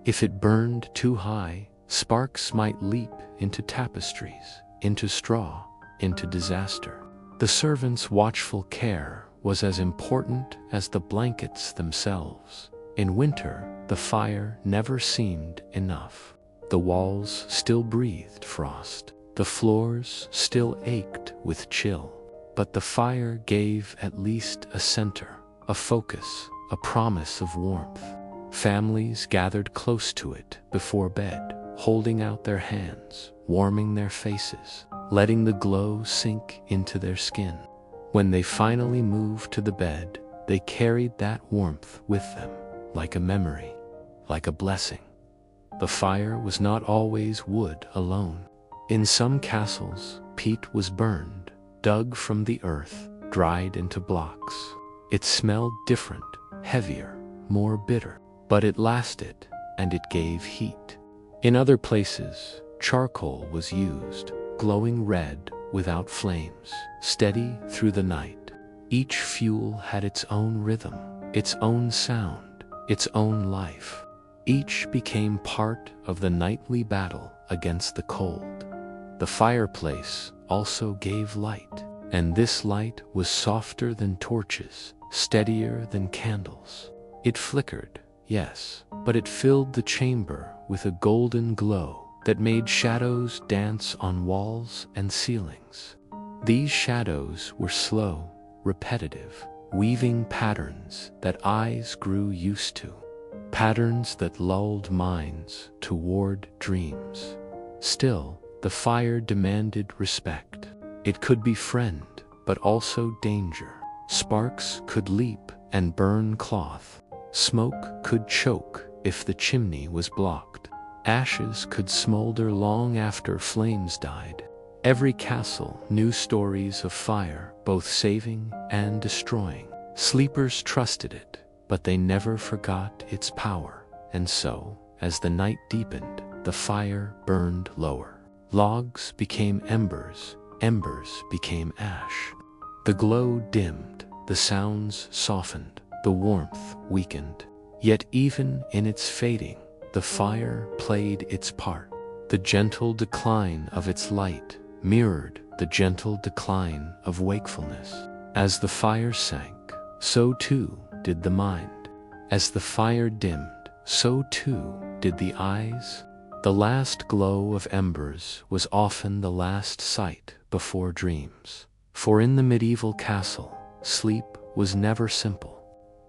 If it burned too high, sparks might leap into tapestries, into straw, into disaster. The servants' watchful care was as important as the blankets themselves. In winter, the fire never seemed enough. The walls still breathed frost. The floors still ached with chill. But the fire gave at least a center, a focus, a promise of warmth. Families gathered close to it before bed, holding out their hands, warming their faces, letting the glow sink into their skin. When they finally moved to the bed, they carried that warmth with them, like a memory, like a blessing. The fire was not always wood alone. In some castles, peat was burned, dug from the earth, dried into blocks. It smelled different, heavier, more bitter, but it lasted, and it gave heat. In other places, charcoal was used, glowing red without flames, steady through the night. Each fuel had its own rhythm, its own sound, its own life. Each became part of the nightly battle against the cold. The fireplace also gave light, and this light was softer than torches, steadier than candles. It flickered, yes, but it filled the chamber with a golden glow that made shadows dance on walls and ceilings. These shadows were slow, repetitive, weaving patterns that eyes grew used to, patterns that lulled minds toward dreams. Still, the fire demanded respect. It could be friend, but also danger. Sparks could leap and burn cloth. Smoke could choke if the chimney was blocked. Ashes could smolder long after flames died. Every castle knew stories of fire, both saving and destroying. Sleepers trusted it, but they never forgot its power. And so, as the night deepened, the fire burned lower. Logs became embers, embers became ash. The glow dimmed, the sounds softened, the warmth weakened. Yet even in its fading, the fire played its part. The gentle decline of its light mirrored the gentle decline of wakefulness. As the fire sank, so too did the mind. As the fire dimmed, so too did the eyes. The last glow of embers was often the last sight before dreams. For in the medieval castle, sleep was never simple.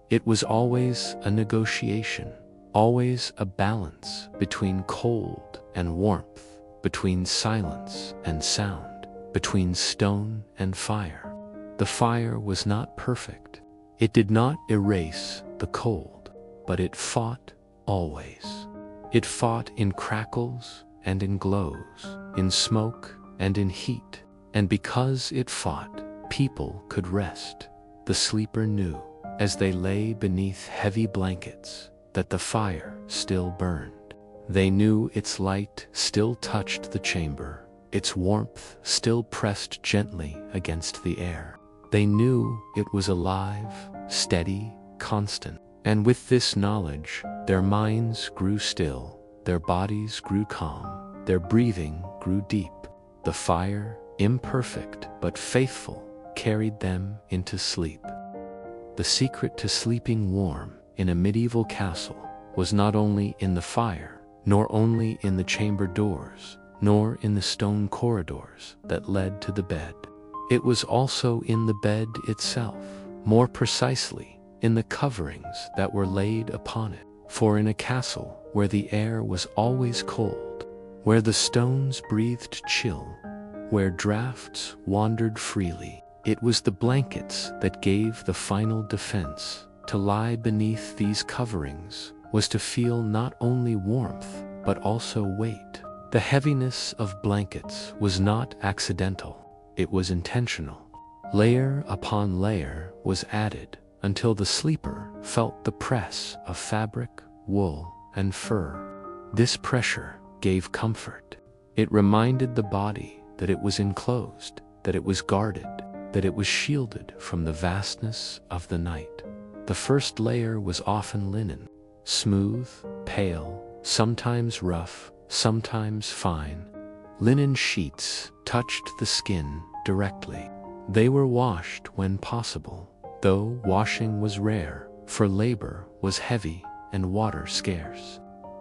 It was always a negotiation, always a balance between cold and warmth, between silence and sound, between stone and fire. The fire was not perfect. It did not erase the cold, but it fought always. It fought in crackles and in glows, in smoke and in heat. And because it fought, people could rest. The sleeper knew, as they lay beneath heavy blankets, that the fire still burned. They knew its light still touched the chamber, its warmth still pressed gently against the air. They knew it was alive, steady, constant. And with this knowledge, their minds grew still, their bodies grew calm, their breathing grew deep. The fire, imperfect but faithful, carried them into sleep. The secret to sleeping warm in a medieval castle was not only in the fire, nor only in the chamber doors, nor in the stone corridors that led to the bed. It was also in the bed itself, more precisely, in the coverings that were laid upon it. For in a castle where the air was always cold, where the stones breathed chill, where drafts wandered freely, it was the blankets that gave the final defense. To lie beneath these coverings was to feel not only warmth, but also weight. The heaviness of blankets was not accidental, it was intentional. Layer upon layer was added until the sleeper felt the press of fabric, wool, and fur. This pressure gave comfort. It reminded the body that it was enclosed, that it was guarded, that it was shielded from the vastness of the night. The first layer was often linen, smooth, pale, sometimes rough, sometimes fine. Linen sheets touched the skin directly. They were washed when possible, though washing was rare, for labor was heavy and water scarce.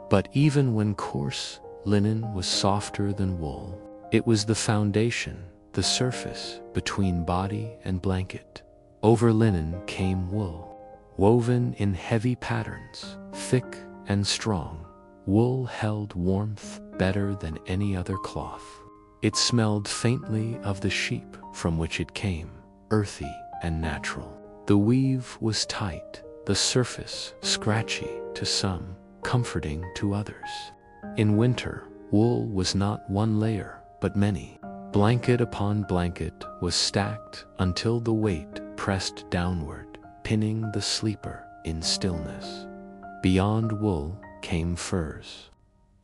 But even when coarse linen was softer than wool, it was the foundation, the surface between body and blanket. Over linen came wool, woven in heavy patterns, thick and strong. Wool held warmth better than any other cloth. It smelled faintly of the sheep from which it came, earthy and natural. The weave was tight, the surface scratchy to some, comforting to others. In winter, wool was not one layer, but many. Blanket upon blanket was stacked until the weight pressed downward, pinning the sleeper in stillness. Beyond wool came furs.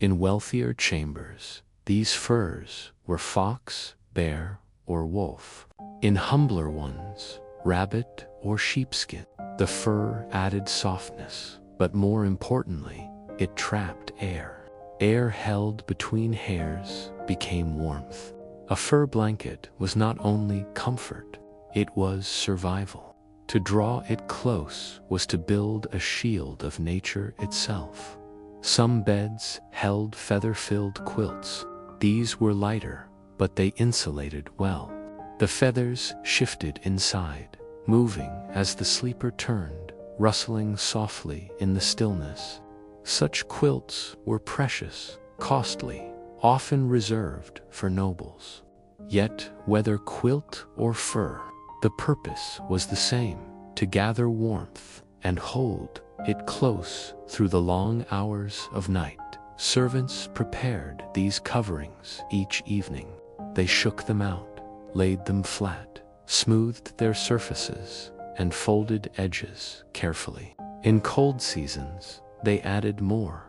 In wealthier chambers, these furs were fox, bear, or wolf. In humbler ones, rabbit or sheepskin. The fur added softness, but more importantly, it trapped air. Air held between hairs became warmth. A fur blanket was not only comfort, it was survival. To draw it close was to build a shield of nature itself. Some beds held feather-filled quilts. These were lighter, but they insulated well. The feathers shifted inside, moving as the sleeper turned, rustling softly in the stillness. Such quilts were precious, costly, often reserved for nobles. Yet, whether quilt or fur, the purpose was the same: to gather warmth and hold it close through the long hours of night. Servants prepared these coverings each evening. They shook them out, laid them flat, smoothed their surfaces, and folded edges carefully. In cold seasons, they added more.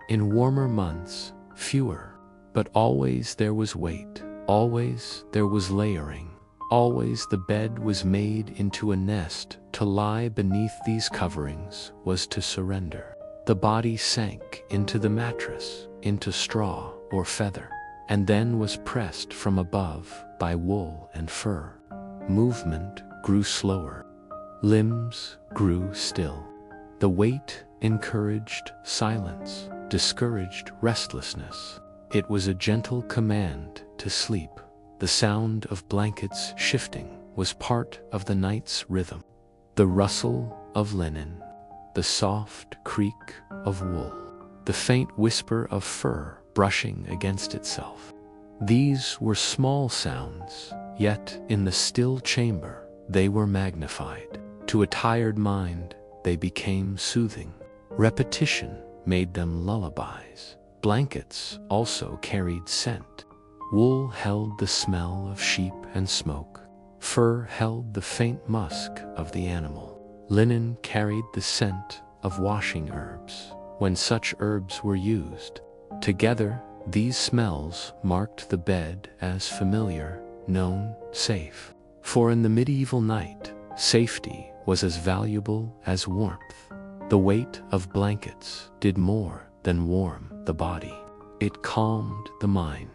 In warmer months, fewer. But always there was weight, always there was layering, always the bed was made into a nest. To lie beneath these coverings was to surrender. The body sank into the mattress, into straw or feather, and then was pressed from above by wool and fur. Movement grew slower. Limbs grew still. The weight encouraged silence, discouraged restlessness. It was a gentle command to sleep. The sound of blankets shifting was part of the night's rhythm. The rustle of linen, the soft creak of wool, the faint whisper of fur brushing against itself. These were small sounds, yet in the still chamber they were magnified. To a tired mind, they became soothing. Repetition made them lullabies. Blankets also carried scent. Wool held the smell of sheep and smoke. Fur held the faint musk of the animal. Linen carried the scent of washing herbs, when such herbs were used. Together, these smells marked the bed as familiar, known, safe. For in the medieval night, safety was as valuable as warmth. The weight of blankets did more than warm the body. It calmed the mind.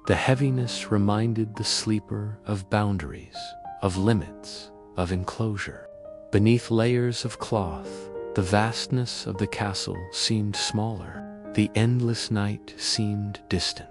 The heaviness reminded the sleeper of boundaries, of limits, of enclosure. Beneath layers of cloth, the vastness of the castle seemed smaller. The endless night seemed distant.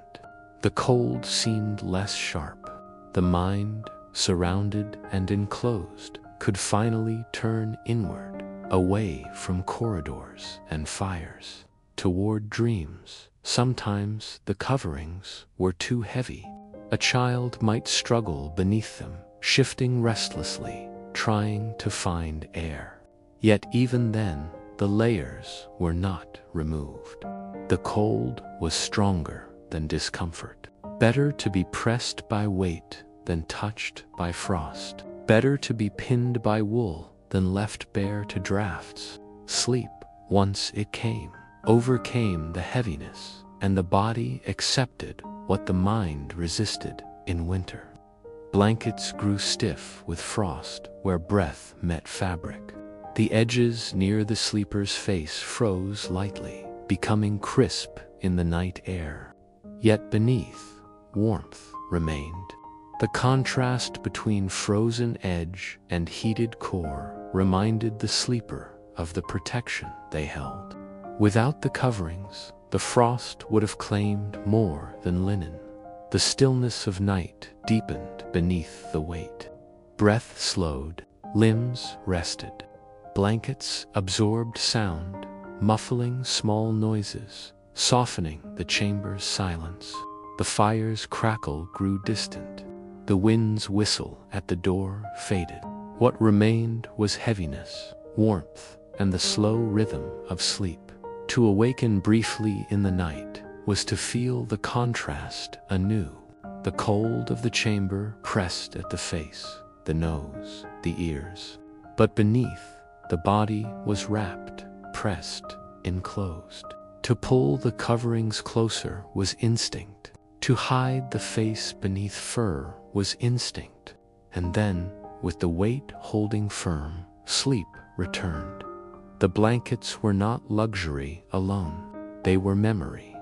The cold seemed less sharp. The mind, surrounded and enclosed, could finally turn inward, away from corridors and fires, toward dreams. Sometimes the coverings were too heavy. A child might struggle beneath them, shifting restlessly, trying to find air. Yet even then, the layers were not removed. The cold was stronger than discomfort. Better to be pressed by weight than touched by frost. Better to be pinned by wool than left bare to drafts. Sleep, once it came, overcame the heaviness, and the body accepted what the mind resisted in winter. Blankets grew stiff with frost where breath met fabric. The edges near the sleeper's face froze lightly, becoming crisp in the night air. Yet beneath, warmth remained. The contrast between frozen edge and heated core reminded the sleeper of the protection they held. Without the coverings, the frost would have claimed more than linen. The stillness of night deepened beneath the weight. Breath slowed, limbs rested. Blankets absorbed sound, muffling small noises, softening the chamber's silence. The fire's crackle grew distant. The wind's whistle at the door faded. What remained was heaviness, warmth, and the slow rhythm of sleep. To awaken briefly in the night was to feel the contrast anew. The cold of the chamber pressed at the face, the nose, the ears. But beneath, the body was wrapped, pressed, enclosed. To pull the coverings closer was instinct. To hide the face beneath fur was instinct. And then, with the weight holding firm, sleep returned. The blankets were not luxury alone. They were memory.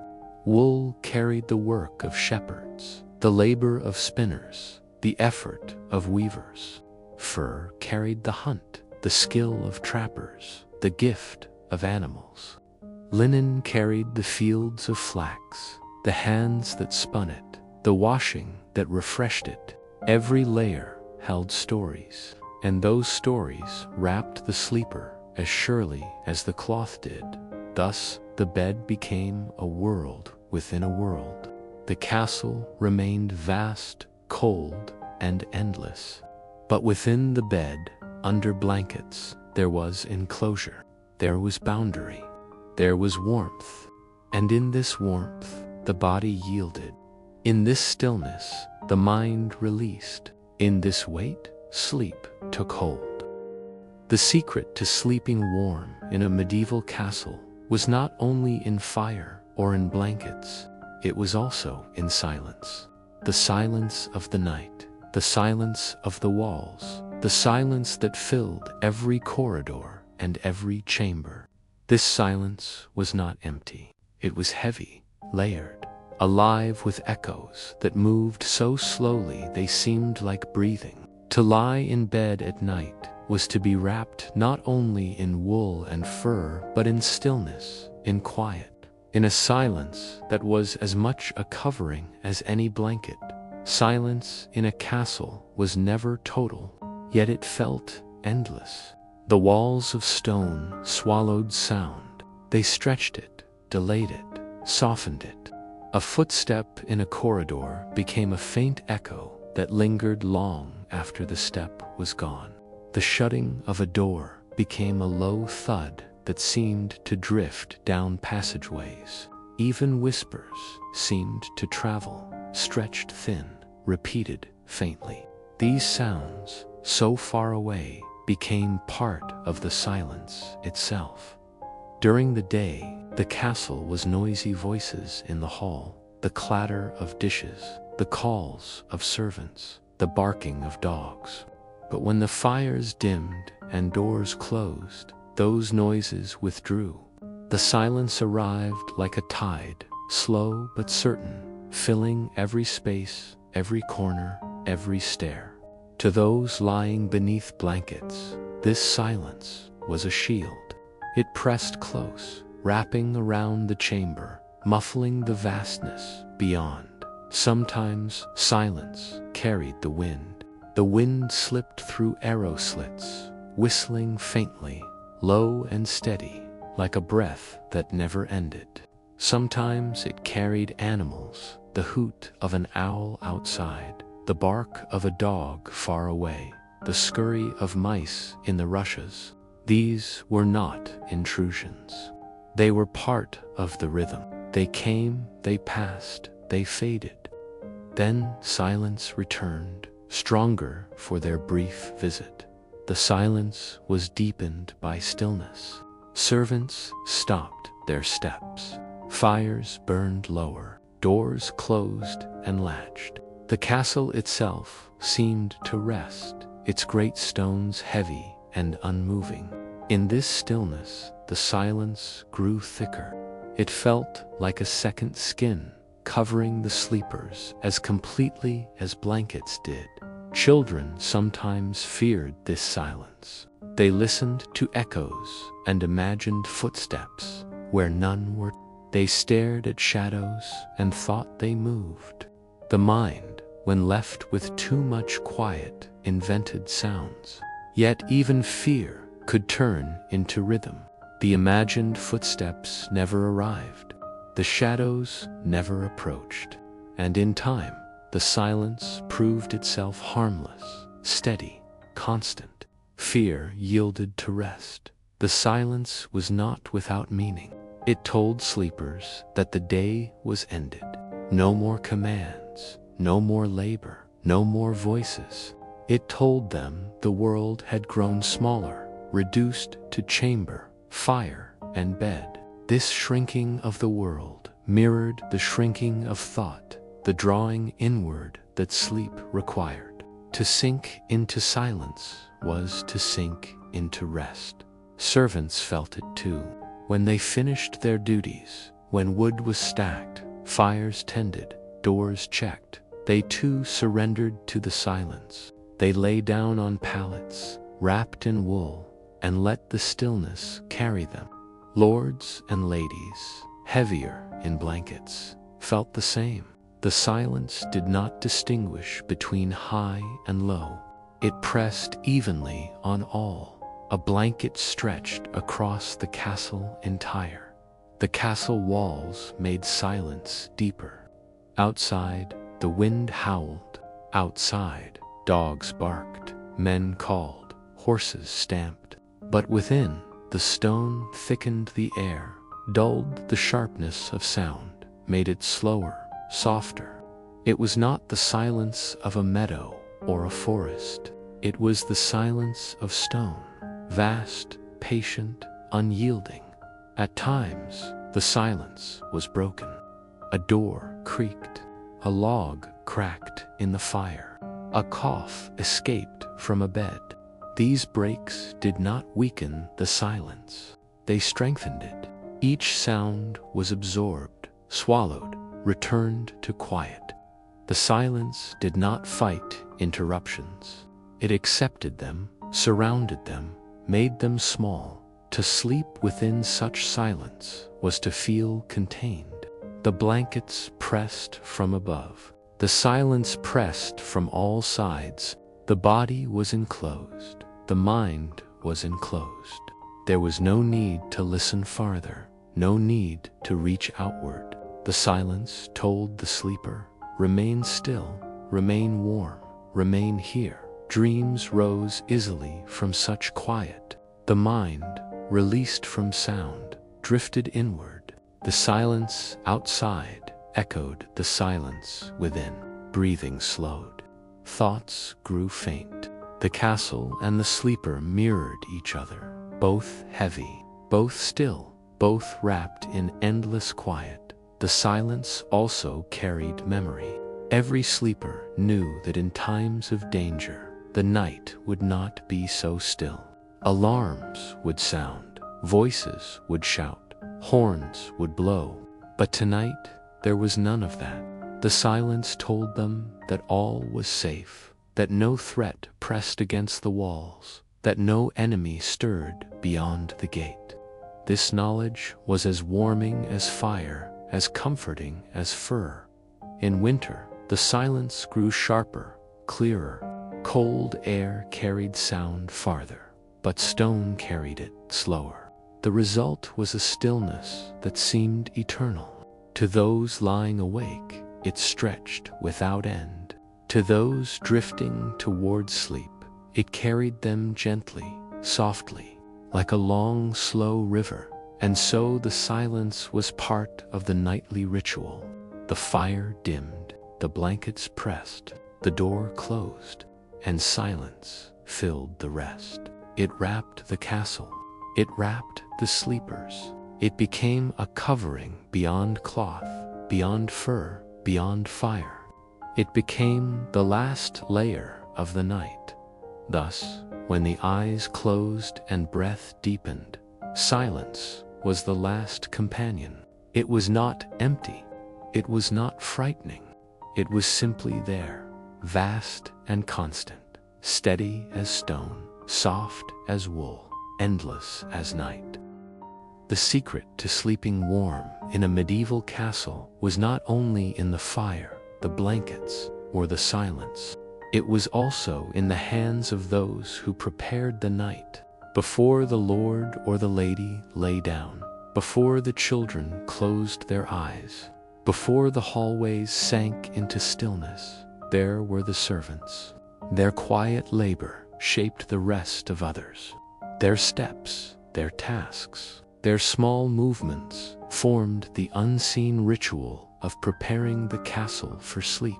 Wool carried the work of shepherds, the labor of spinners, the effort of weavers. Fur carried the hunt, the skill of trappers, the gift of animals. Linen carried the fields of flax, the hands that spun it, the washing that refreshed it. Every layer held stories, and those stories wrapped the sleeper as surely as the cloth did. Thus, the bed became a world within a world. The castle remained vast, cold, cold and endless. But within the bed, under blankets, there was enclosure. There was boundary. There was warmth. And in this warmth, the body yielded. In this stillness, the mind released. In this wait, sleep took hold. The secret to sleeping warm in a medieval castle was not only in fire or in blankets, it was also in silence. The silence of the night, the silence of the walls, the silence that filled every corridor and every chamber. This silence was not empty. It was heavy, layered, alive with echoes that moved so slowly they seemed like breathing. To lie in bed at night was to be wrapped not only in wool and fur, but in stillness, in quiet, in a silence that was as much a covering as any blanket. Silence in a castle was never total, yet it felt endless. The walls of stone swallowed sound. They stretched it, delayed it, softened it. A footstep in a corridor became a faint echo that lingered long after the step was gone. The shutting of a door became a low thud that seemed to drift down passageways. Even whispers seemed to travel, stretched thin, repeated faintly. These sounds, so far away, became part of the silence itself. During the day, the castle was noisy voices in the hall, the clatter of dishes, the calls of servants, the barking of dogs. But when the fires dimmed and doors closed, those noises withdrew. The silence arrived like a tide, slow but certain, filling every space, every corner, every stair. To those lying beneath blankets, this silence was a shield. It pressed close, wrapping around the chamber, muffling the vastness beyond. Sometimes silence carried the wind. The wind slipped through arrow slits, whistling faintly, low and steady, like a breath that never ended. Sometimes it carried animals, the hoot of an owl outside, the bark of a dog far away, the scurry of mice in the rushes. These were not intrusions. They were part of the rhythm. They came, they passed, they faded. Then silence returned, stronger for their brief visit. The silence was deepened by stillness. Servants stopped their steps. Fires burned lower. Doors closed and latched. The castle itself seemed to rest, its great stones heavy and unmoving. In this stillness, the silence grew thicker. It felt like a second skin, covering the sleepers as completely as blankets did. Children sometimes feared this silence. They listened to echoes and imagined footsteps where none were. They stared at shadows and thought they moved. The mind, when left with too much quiet, invented sounds. Yet even fear could turn into rhythm. The imagined footsteps never arrived. The shadows never approached. And in time, the silence proved itself harmless, steady, constant. Fear yielded to rest. The silence was not without meaning. It told sleepers that the day was ended. No more commands, no more labor, no more voices. It told them the world had grown smaller, reduced to chamber, fire, and bed. This shrinking of the world mirrored the shrinking of thought, the drawing inward that sleep required. To sink into silence was to sink into rest. Servants felt it too. When they finished their duties, when wood was stacked, fires tended, doors checked, they too surrendered to the silence. They lay down on pallets, wrapped in wool, and let the stillness carry them. Lords and ladies, heavier in blankets, felt the same. The silence did not distinguish between high and low. It pressed evenly on all. A blanket stretched across the castle entire. The castle walls made silence deeper. Outside, the wind howled. Outside, dogs barked, men called, horses stamped. But within, the stone thickened the air, dulled the sharpness of sound, made it slower, softer. It was not the silence of a meadow or a forest. It was the silence of stone, vast, patient, unyielding. At times, the silence was broken. A door creaked, a log cracked in the fire, a cough escaped from a bed. These breaks did not weaken the silence, they strengthened it. Each sound was absorbed, swallowed, returned to quiet. The silence did not fight interruptions. It accepted them, surrounded them, made them small. To sleep within such silence was to feel contained. The blankets pressed from above. The silence pressed from all sides. The body was enclosed. The mind was enclosed. There was no need to listen farther, no need to reach outward. The silence told the sleeper, remain still, remain warm, remain here. Dreams rose easily from such quiet. The mind, released from sound, drifted inward. The silence outside echoed the silence within. Breathing slowed. Thoughts grew faint. The castle and the sleeper mirrored each other, both heavy, both still, both wrapped in endless quiet. The silence also carried memory. Every sleeper knew that in times of danger, the night would not be so still. Alarms would sound, voices would shout, horns would blow. But tonight, there was none of that. The silence told them that all was safe, that no threat pressed against the walls, that no enemy stirred beyond the gate. This knowledge was as warming as fire, as comforting as fur. In winter, the silence grew sharper, clearer. Cold air carried sound farther, but stone carried it slower. The result was a stillness that seemed eternal. To those lying awake, it stretched without end. To those drifting toward sleep, it carried them gently, softly, like a long, slow river. And so the silence was part of the nightly ritual. The fire dimmed, the blankets pressed, the door closed, and silence filled the rest. It wrapped the castle. It wrapped the sleepers. It became a covering beyond cloth, beyond fur, beyond fire. It became the last layer of the night. Thus, when the eyes closed and breath deepened, silence was the last companion. It was not empty. It was not frightening. It was simply there, vast and constant, steady as stone, soft as wool, endless as night. The secret to sleeping warm in a medieval castle was not only in the fire, the blankets, or the silence. It was also in the hands of those who prepared the night. Before the lord or the lady lay down, before the children closed their eyes, before the hallways sank into stillness, there were the servants. Their quiet labor shaped the rest of others. Their steps, their tasks, their small movements formed the unseen ritual of preparing the castle for sleep.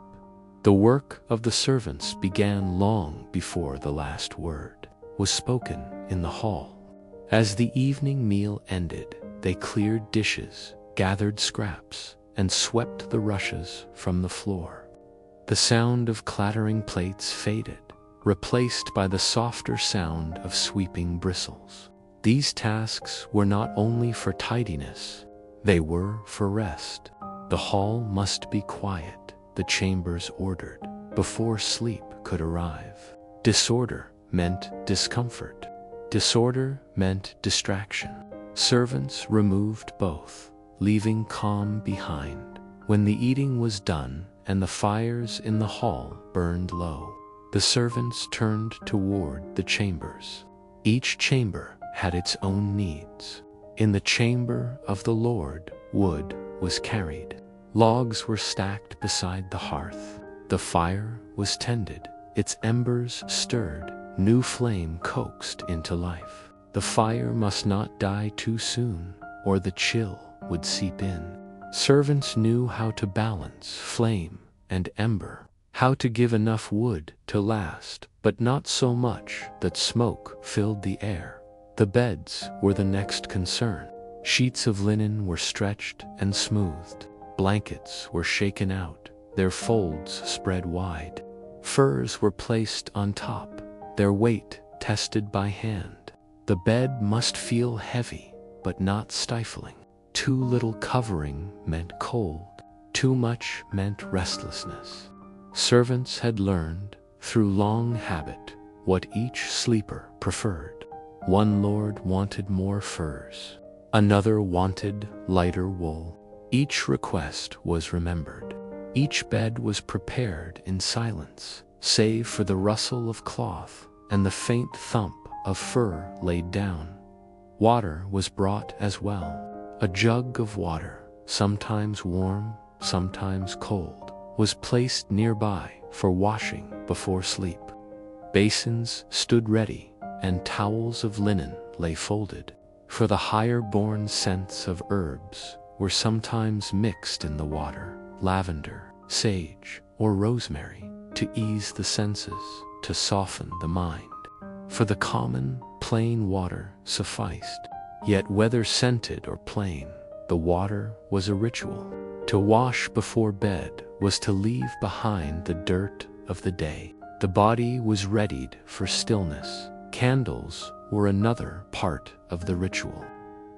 The work of the servants began long before the last word was spoken in the hall. As the evening meal ended, they cleared dishes, gathered scraps, and swept the rushes from the floor. The sound of clattering plates faded, replaced by the softer sound of sweeping bristles. These tasks were not only for tidiness, they were for rest. The hall must be quiet, the chambers ordered, before sleep could arrive. Disorder meant discomfort. Disorder meant distraction. Servants removed both, leaving calm behind. When the eating was done and the fires in the hall burned low, the servants turned toward the chambers. Each chamber had its own needs. In the chamber of the Lord, wood was carried. Logs were stacked beside the hearth. The The fire was tended, its embers stirred, new flame coaxed into life. The fire must not die too soon, or the chill would seep in. Servants knew how to balance flame and ember, how to give enough wood to last, but not so much that smoke filled the air. The beds were the next concern. Sheets of linen were stretched and smoothed. Blankets were shaken out, their folds spread wide. Furs were placed on top, their weight tested by hand. The bed must feel heavy, but not stifling. Too little covering meant cold, too much meant restlessness. Servants had learned, through long habit, what each sleeper preferred. One lord wanted more furs, another wanted lighter wool. Each request was remembered. Each bed was prepared in silence, save for the rustle of cloth and the faint thump of fur laid down. Water was brought as well. A jug of water, sometimes warm, sometimes cold, was placed nearby for washing before sleep. Basins stood ready, and towels of linen lay folded, for the higher-born scents of herbs were sometimes mixed in the water, lavender, sage, or rosemary, to ease the senses, to soften the mind. For the common, plain water sufficed. Yet whether scented or plain, the water was a ritual. To wash before bed was to leave behind the dirt of the day. The body was readied for stillness. Candles were another part of the ritual.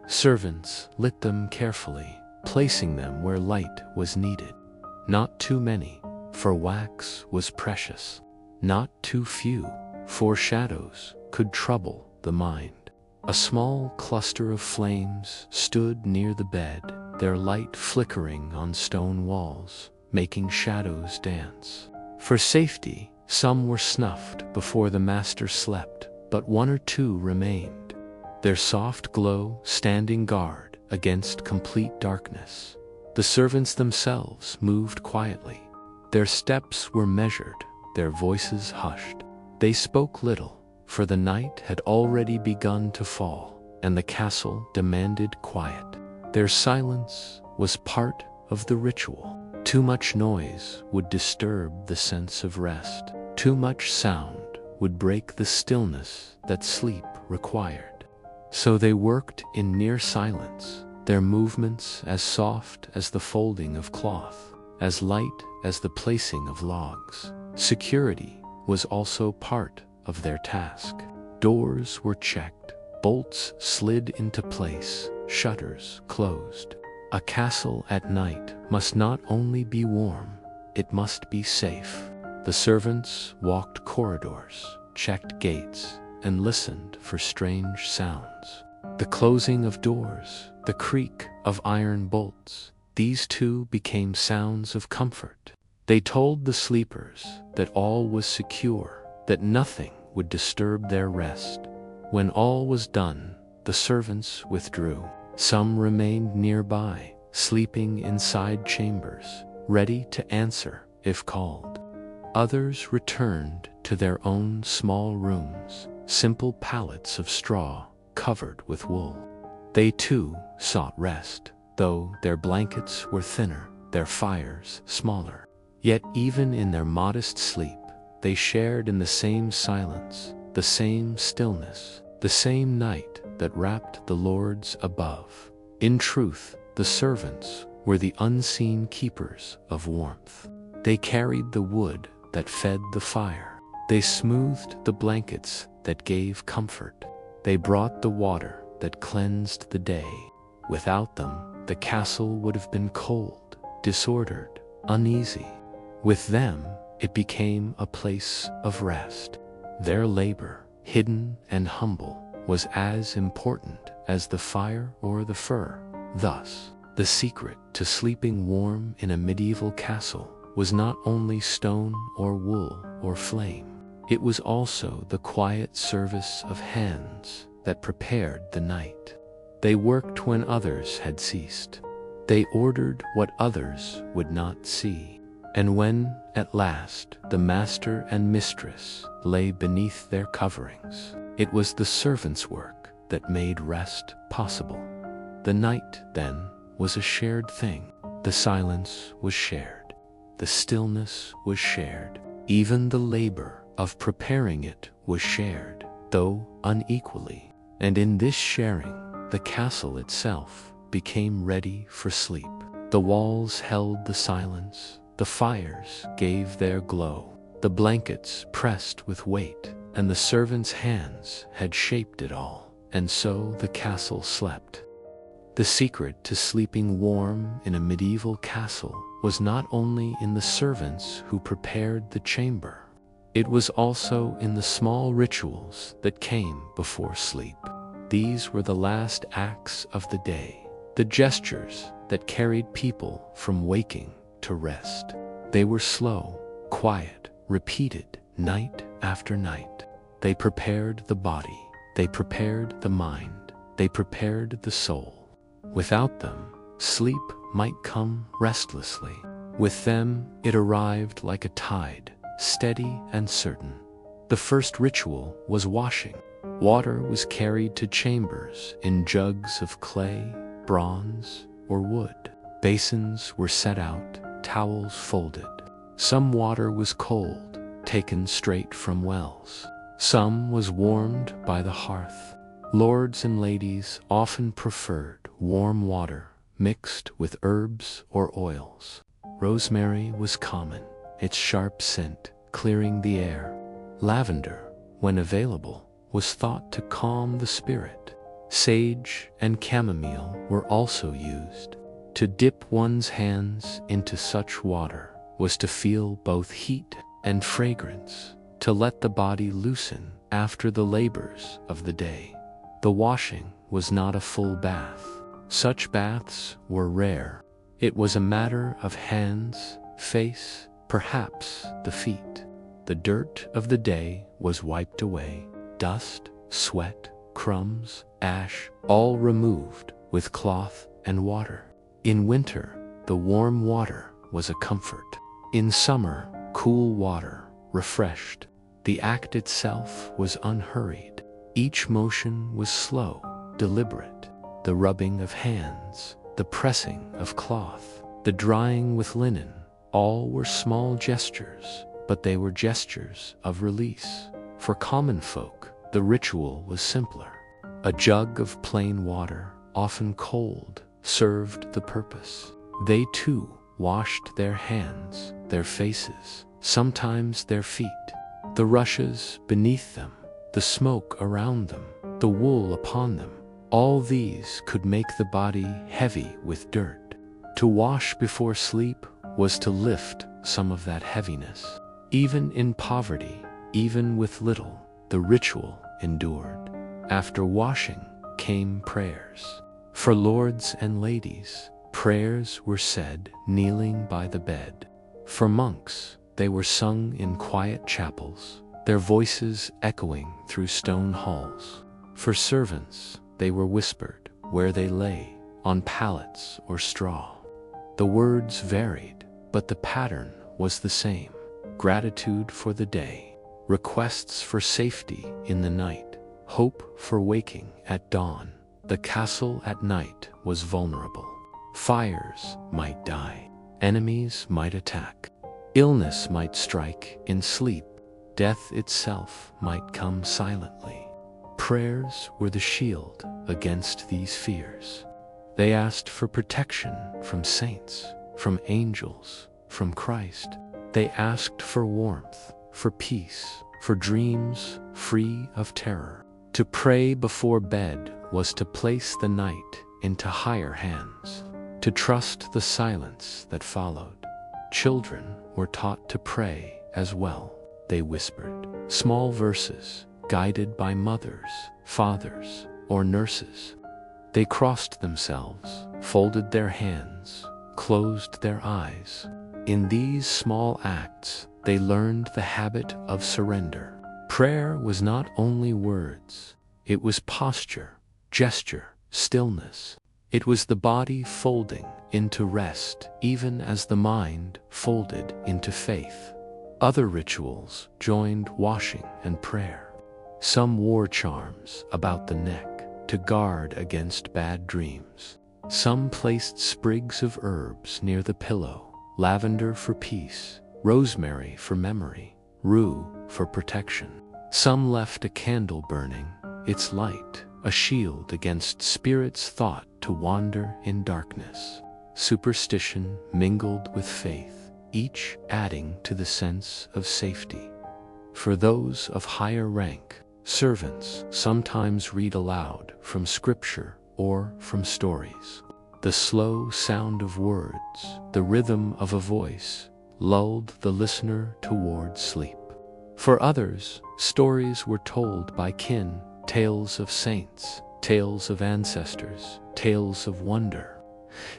Servants lit them carefully, placing them where light was needed. Not too many, for wax was precious. Not too few, for shadows could trouble the mind. A small cluster of flames stood near the bed, their light flickering on stone walls, making shadows dance. For safety, some were snuffed before the master slept, but one or two remained, their soft glow standing guard against complete darkness. The servants themselves moved quietly. Their steps were measured, their voices hushed. They spoke little, for the night had already begun to fall, and the castle demanded quiet. Their silence was part of the ritual. Too much noise would disturb the sense of rest. Too much sound would break the stillness that sleep required. So they worked in near silence, their movements as soft as the folding of cloth, as light as the placing of logs. Security was also part of their task. Doors were checked, bolts slid into place, shutters closed. A castle at night must not only be warm, it must be safe. The servants walked corridors, checked gates, and listened for strange sounds. The closing of doors, the creak of iron bolts, these too became sounds of comfort. They told the sleepers that all was secure, that nothing would disturb their rest. When all was done, the servants withdrew. Some remained nearby, sleeping in side chambers, ready to answer if called. Others returned to their own small rooms, simple pallets of straw covered with wool. They too sought rest, though their blankets were thinner, their fires smaller. Yet even in their modest sleep, they shared in the same silence, the same stillness, the same night that wrapped the lords above. In truth, the servants were the unseen keepers of warmth. They carried the wood that fed the fire. They smoothed the blankets that gave comfort. They brought the water that cleansed the day. Without them, the castle would have been cold, disordered, uneasy. With them, it became a place of rest. Their labor, hidden and humble, was as important as the fire or the fur. Thus, the secret to sleeping warm in a medieval castle was not only stone or wool or flame. It was also the quiet service of hands that prepared the night. They worked when others had ceased. They ordered what others would not see. And when, at last, the master and mistress lay beneath their coverings, it was the servant's work that made rest possible. The night, then, was a shared thing. The silence was shared. The stillness was shared. Even the labor of preparing it was shared, though unequally. And in this sharing, the castle itself became ready for sleep. The walls held the silence. The fires gave their glow. The blankets pressed with weight, and the servants' hands had shaped it all. And so the castle slept. The secret to sleeping warm in a medieval castle was not only in the servants who prepared the chamber. It was also in the small rituals that came before sleep. These were the last acts of the day, the gestures that carried people from waking to rest. They were slow, quiet, repeated night after night. They prepared the body, they prepared the mind, they prepared the soul. Without them, sleep might come restlessly. With them, it arrived like a tide, steady and certain. The first ritual was washing. Water was carried to chambers in jugs of clay, bronze, or wood. Basins were set out, towels folded. Some water was cold, taken straight from wells. Some was warmed by the hearth. Lords and ladies often preferred warm water mixed with herbs or oils. Rosemary was common, its sharp scent clearing the air. Lavender, when available, was thought to calm the spirit. Sage and chamomile were also used. To dip one's hands into such water was to feel both heat and fragrance, to let the body loosen after the labors of the day. The washing was not a full bath. Such baths were rare. It was a matter of hands, face, perhaps the feet. The dirt of the day was wiped away. Dust, sweat, crumbs, ash, all removed with cloth and water. In winter, the warm water was a comfort. In summer, cool water refreshed. The act itself was unhurried. Each motion was slow, deliberate. The rubbing of hands, the pressing of cloth, the drying with linen, all were small gestures, but they were gestures of release. For common folk, the ritual was simpler. A jug of plain water, often cold, served the purpose. They too washed their hands, their faces, sometimes their feet. The rushes beneath them, the smoke around them, the wool upon them, all these could make the body heavy with dirt. To wash before sleep was to lift some of that heaviness. Even in poverty, even with little, the ritual endured. After washing came prayers. For lords and ladies, prayers were said kneeling by the bed. For monks, they were sung in quiet chapels, their voices echoing through stone halls. For servants, they were whispered where they lay, on pallets or straw. The words varied, but the pattern was the same. Gratitude for the day, requests for safety in the night, hope for waking at dawn. The castle at night was vulnerable. Fires might die, enemies might attack, illness might strike in sleep, death itself might come silently. Prayers were the shield against these fears. They asked for protection from saints, from angels, from Christ. They asked for warmth, for peace, for dreams free of terror. To pray before bed was to place the night into higher hands, to trust the silence that followed. Children were taught to pray as well. They whispered small verses, guided by mothers, fathers, or nurses. They crossed themselves, folded their hands, closed their eyes. In these small acts, they learned the habit of surrender. Prayer was not only words, it was posture, gesture, stillness. It was the body folding into rest, even as the mind folded into faith. Other rituals joined washing and prayer. Some wore charms about the neck to guard against bad dreams. Some placed sprigs of herbs near the pillow, lavender for peace, rosemary for memory, rue for protection. Some left a candle burning, its light a shield against spirits thought to wander in darkness. Superstition mingled with faith, each adding to the sense of safety. For those of higher rank, servants sometimes read aloud from scripture or from stories. The slow sound of words, the rhythm of a voice, lulled the listener toward sleep. For others, stories were told by kin, tales of saints, tales of ancestors, tales of wonder.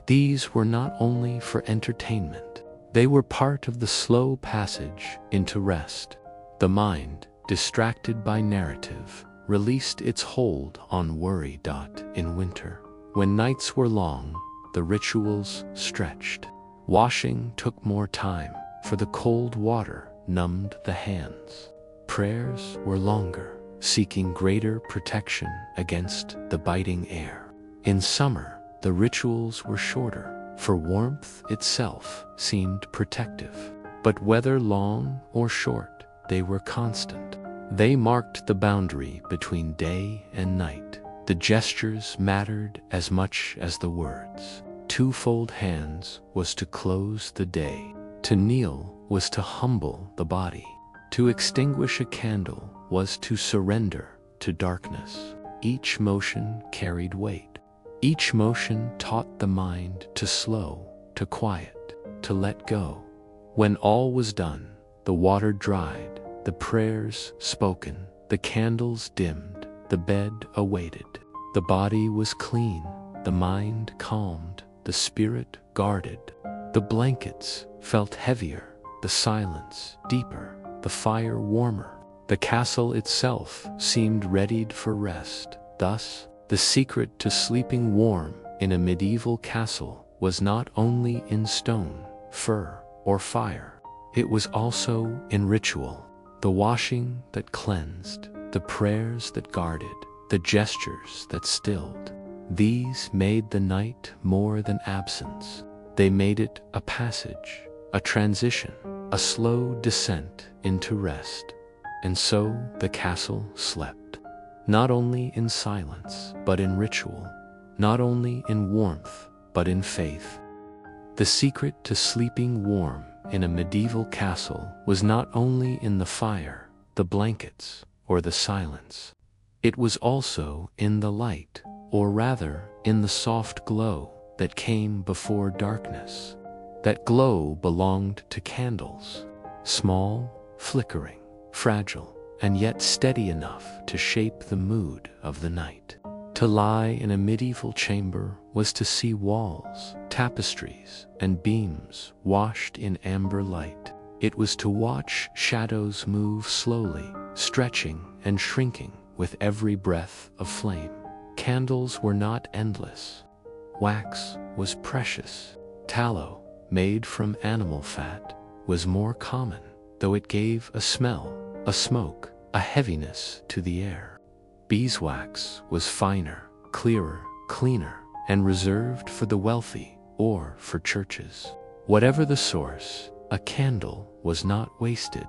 These were not only for entertainment, they were part of the slow passage into rest. The mind, distracted by narrative, released its hold on worry. In winter, when nights were long, the rituals stretched. Washing took more time, for the cold water numbed the hands. Prayers were longer, seeking greater protection against the biting air. In summer, the rituals were shorter, for warmth itself seemed protective. But whether long or short, they were constant. They marked the boundary between day and night. The gestures mattered as much as the words. To fold hands was to close the day. To kneel was to humble the body. To extinguish a candle was to surrender to darkness. Each motion carried weight. Each motion taught the mind to slow, to quiet, to let go. When all was done, the water dried, the prayers spoken, the candles dimmed, the bed awaited. The body was clean, the mind calmed, the spirit guarded. The blankets felt heavier, the silence deeper, the fire warmer. The castle itself seemed readied for rest. Thus, the secret to sleeping warm in a medieval castle was not only in stone, fur, or fire. It was also in ritual. The washing that cleansed, the prayers that guarded, the gestures that stilled. These made the night more than absence. They made it a passage, a transition, a slow descent into rest. And so the castle slept, not only in silence, but in ritual, not only in warmth, but in faith. The secret to sleeping warm in a medieval castle was not only in the fire, the blankets, or the silence. It was also in the light, or rather, in the soft glow that came before darkness. That glow belonged to candles, small, flickering, fragile, and yet steady enough to shape the mood of the night. To lie in a medieval chamber was to see walls, tapestries, and beams washed in amber light. It was to watch shadows move slowly, stretching and shrinking with every breath of flame. Candles were not endless. Wax was precious. Tallow, made from animal fat, was more common, though it gave a smell, a smoke, a heaviness to the air. Beeswax was finer, clearer, cleaner, and reserved for the wealthy or for churches. Whatever the source, a candle was not wasted.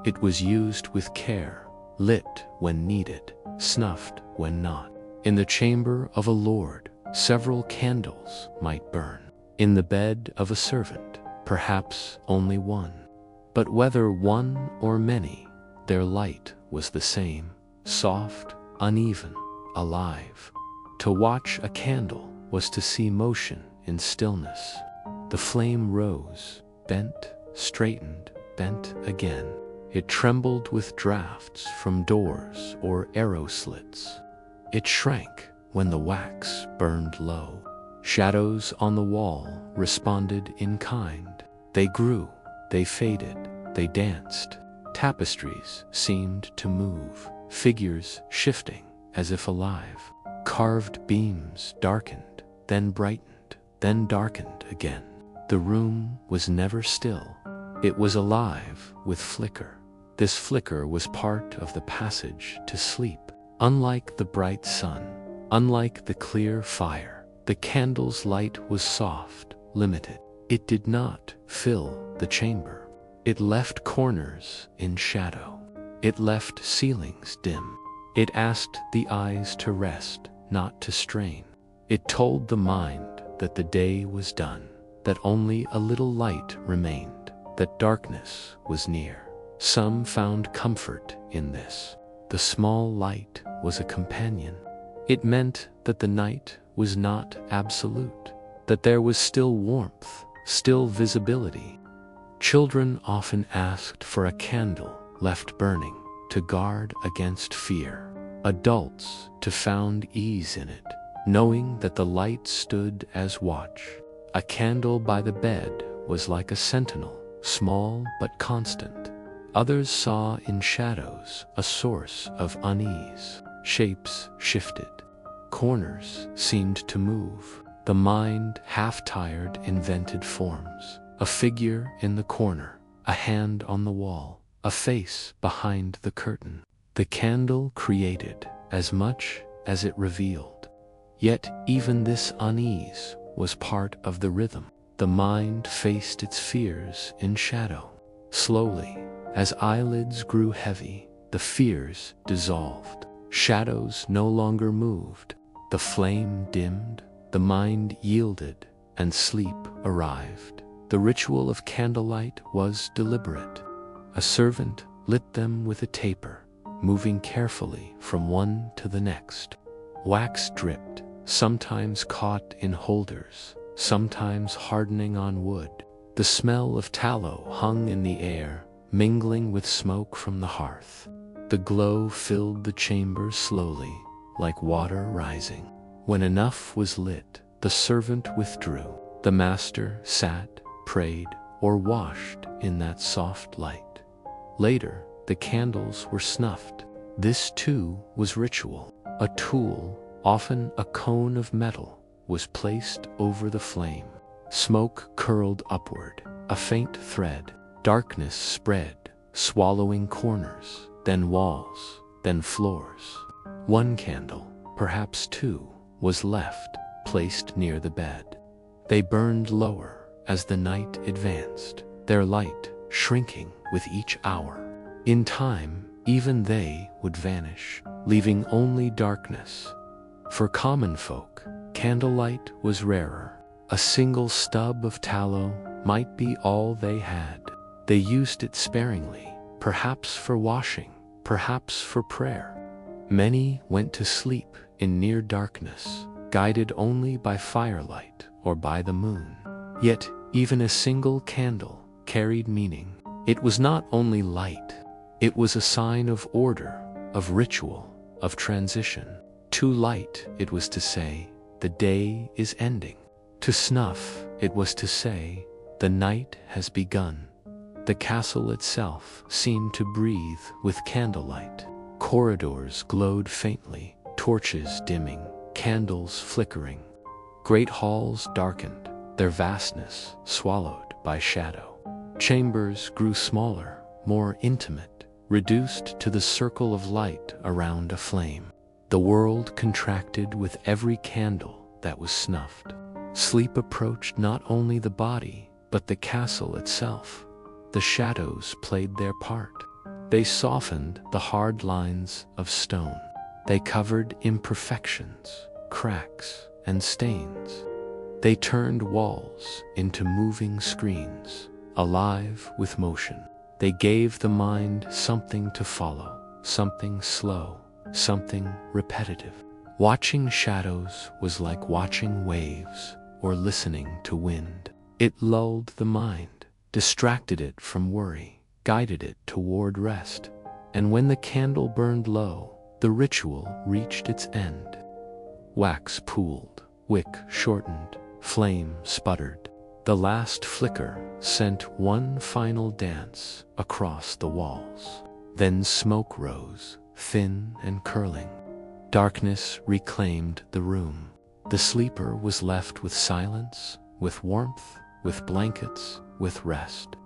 It was used with care, lit when needed, snuffed when not. In the chamber of a lord, several candles might burn. In the bed of a servant, perhaps only one. But whether one or many, their light was the same, soft, uneven, alive. To watch a candle was to see motion in stillness. The flame rose, bent, straightened, bent again. It trembled with drafts from doors or arrow slits. It shrank when the wax burned low. Shadows on the wall responded in kind. They grew, they faded, they danced. Tapestries seemed to move, figures shifting as if alive. Carved beams darkened, then brightened, then darkened again. The room was never still. It was alive with flicker. This flicker was part of the passage to sleep. Unlike the bright sun, unlike the clear fire, the candle's light was soft, limited. It did not fill the chamber. It left corners in shadow. It left ceilings dim. It asked the eyes to rest, not to strain. It told the mind that the day was done, that only a little light remained, that darkness was near. Some found comfort in this. The small light was a companion. It meant that the night was not absolute, that there was still warmth, still visibility. Children often asked for a candle left burning to guard against fear. Adults to found ease in it, knowing that the light stood as watch. A candle by the bed was like a sentinel, small but constant. Others saw in shadows a source of unease. Shapes shifted. Corners seemed to move. The mind, half-tired, invented forms. A figure in the corner, a hand on the wall, a face behind the curtain. The candle created as much as it revealed. Yet even this unease was part of the rhythm. The mind faced its fears in shadow. Slowly, as eyelids grew heavy, the fears dissolved. Shadows no longer moved. The flame dimmed, the mind yielded, and sleep arrived. The ritual of candlelight was deliberate. A servant lit them with a taper, moving carefully from one to the next. Wax dripped, sometimes caught in holders, sometimes hardening on wood. The smell of tallow hung in the air, mingling with smoke from the hearth. The glow filled the chamber slowly, like water rising. When enough was lit, the servant withdrew. The master sat, prayed, or washed in that soft light. Later, the candles were snuffed. This too was ritual. A tool, often a cone of metal, was placed over the flame. Smoke curled upward, a faint thread. Darkness spread, swallowing corners, then walls, then floors. One candle, perhaps two, was left, placed near the bed. They burned lower as the night advanced, their light shrinking with each hour. In time, even they would vanish, leaving only darkness. For common folk, candlelight was rarer. A single stub of tallow might be all they had. They used it sparingly, perhaps for washing, perhaps for prayer. Many went to sleep in near darkness, guided only by firelight or by the moon. Yet even a single candle carried meaning. It was not only light, it was a sign of order, of ritual, of transition. Too light, it was to say, the day is ending. To snuff, it was to say, the night has begun. The castle itself seemed to breathe with candlelight. Corridors glowed faintly, torches dimming, candles flickering. Great halls darkened, their vastness swallowed by shadow. Chambers grew smaller, more intimate, reduced to the circle of light around a flame. The world contracted with every candle that was snuffed. Sleep approached not only the body, but the castle itself. The shadows played their part. They softened the hard lines of stone. They covered imperfections, cracks, and stains. They turned walls into moving screens, alive with motion. They gave the mind something to follow, something slow, something repetitive. Watching shadows was like watching waves or listening to wind. It lulled the mind, distracted it from worry, guided it toward rest. And when the candle burned low, the ritual reached its end. Wax pooled, wick shortened, flame sputtered. The last flicker sent one final dance across the walls. Then smoke rose, thin and curling. Darkness reclaimed the room. The sleeper was left with silence, with warmth, with blankets, with rest.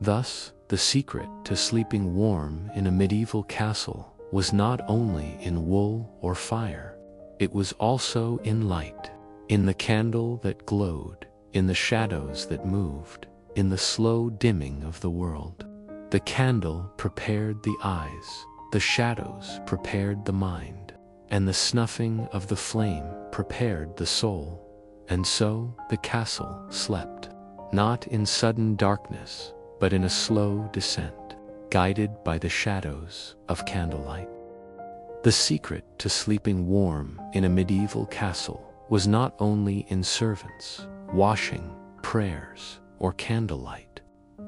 Thus, the secret to sleeping warm in a medieval castle was not only in wool or fire, it was also in light, in the candle that glowed, in the shadows that moved, in the slow dimming of the world. The candle prepared the eyes, the shadows prepared the mind, and the snuffing of the flame prepared the soul. And so the castle slept, not in sudden darkness, but in a slow descent, guided by the shadows of candlelight. The secret to sleeping warm in a medieval castle was not only in servants, washing, prayers, or candlelight.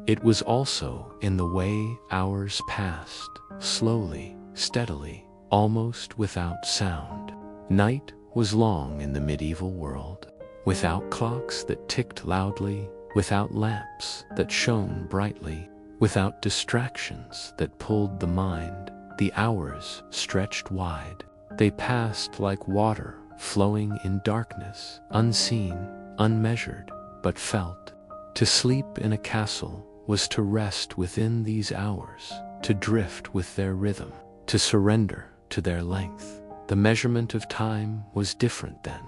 It was also in the way hours passed, slowly, steadily, almost without sound. Night was long in the medieval world, without clocks that ticked loudly, without lamps that shone brightly, without distractions that pulled the mind. The hours stretched wide. They passed like water flowing in darkness, unseen, unmeasured, but felt. To sleep in a castle was to rest within these hours, to drift with their rhythm, to surrender to their length. The measurement of time was different then.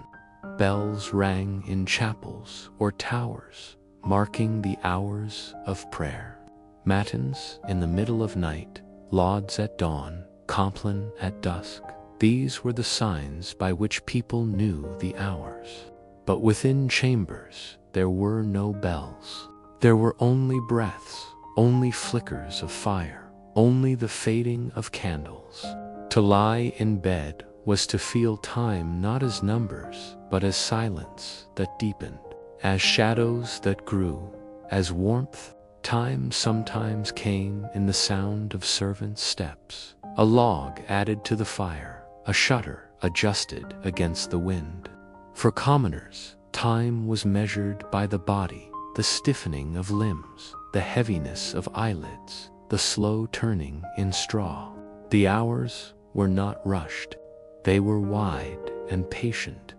Bells rang in chapels or towers, marking the hours of prayer. Matins in the middle of night, lauds at dawn, compline at dusk. These were the signs by which people knew the hours. But within chambers there were no bells. There were only breaths, only flickers of fire, only the fading of candles. To lie in bed was to feel time not as numbers, but as silence that deepened, as shadows that grew, as warmth. Time sometimes came in the sound of servants' steps, a log added to the fire, a shutter adjusted against the wind. For commoners, time was measured by the body, the stiffening of limbs, the heaviness of eyelids, the slow turning in straw. The hours were not rushed. They were wide and patient.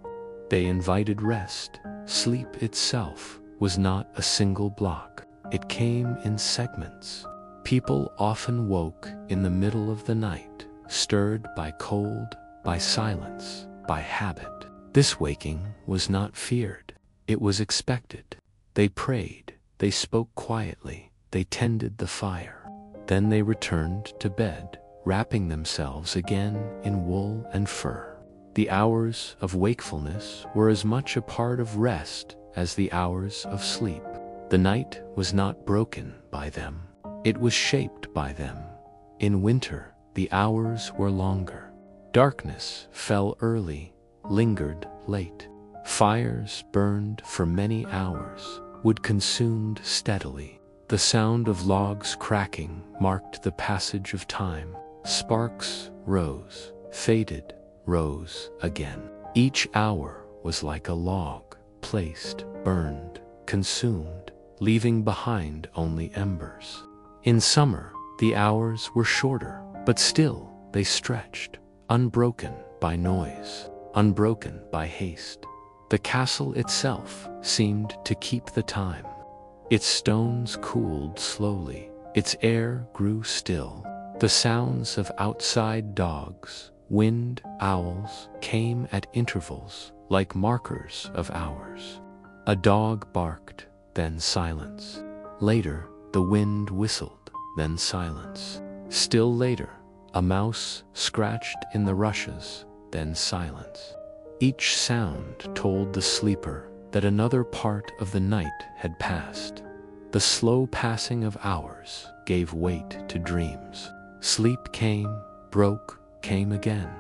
They invited rest. Sleep itself was not a single block. It came in segments. People often woke in the middle of the night, stirred by cold, by silence, by habit. This waking was not feared. It was expected. They prayed, they spoke quietly, they tended the fire. Then they returned to bed, wrapping themselves again in wool and fur. The hours of wakefulness were as much a part of rest as the hours of sleep. The night was not broken by them. It was shaped by them. In winter, the hours were longer. Darkness fell early, lingered late. Fires burned for many hours, wood consumed steadily. The sound of logs cracking marked the passage of time. Sparks rose, faded, rose again. Each hour was like a log, placed, burned, consumed, leaving behind only embers. In summer, the hours were shorter, but still they stretched, unbroken by noise, unbroken by haste. The castle itself seemed to keep the time. Its stones cooled slowly, its air grew still. The sounds of outside dogs, wind, owls came at intervals like markers of hours. A dog barked, then silence. Later, the wind whistled, then silence. Still later, a mouse scratched in the rushes, then silence. Each sound told the sleeper that another part of the night had passed. The slow passing of hours gave weight to dreams. Sleep came, broke, came again.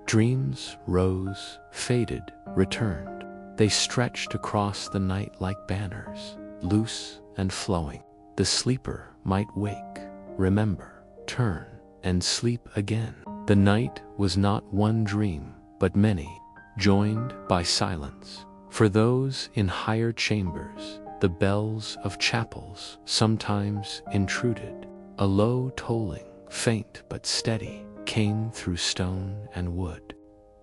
Dreams rose, faded, returned. They stretched across the night like banners, loose and flowing. The sleeper might wake, remember, turn, and sleep again. The night was not one dream, but many, joined by silence. For those in higher chambers, the bells of chapels sometimes intruded. A low tolling, faint but steady, came through stone and wood.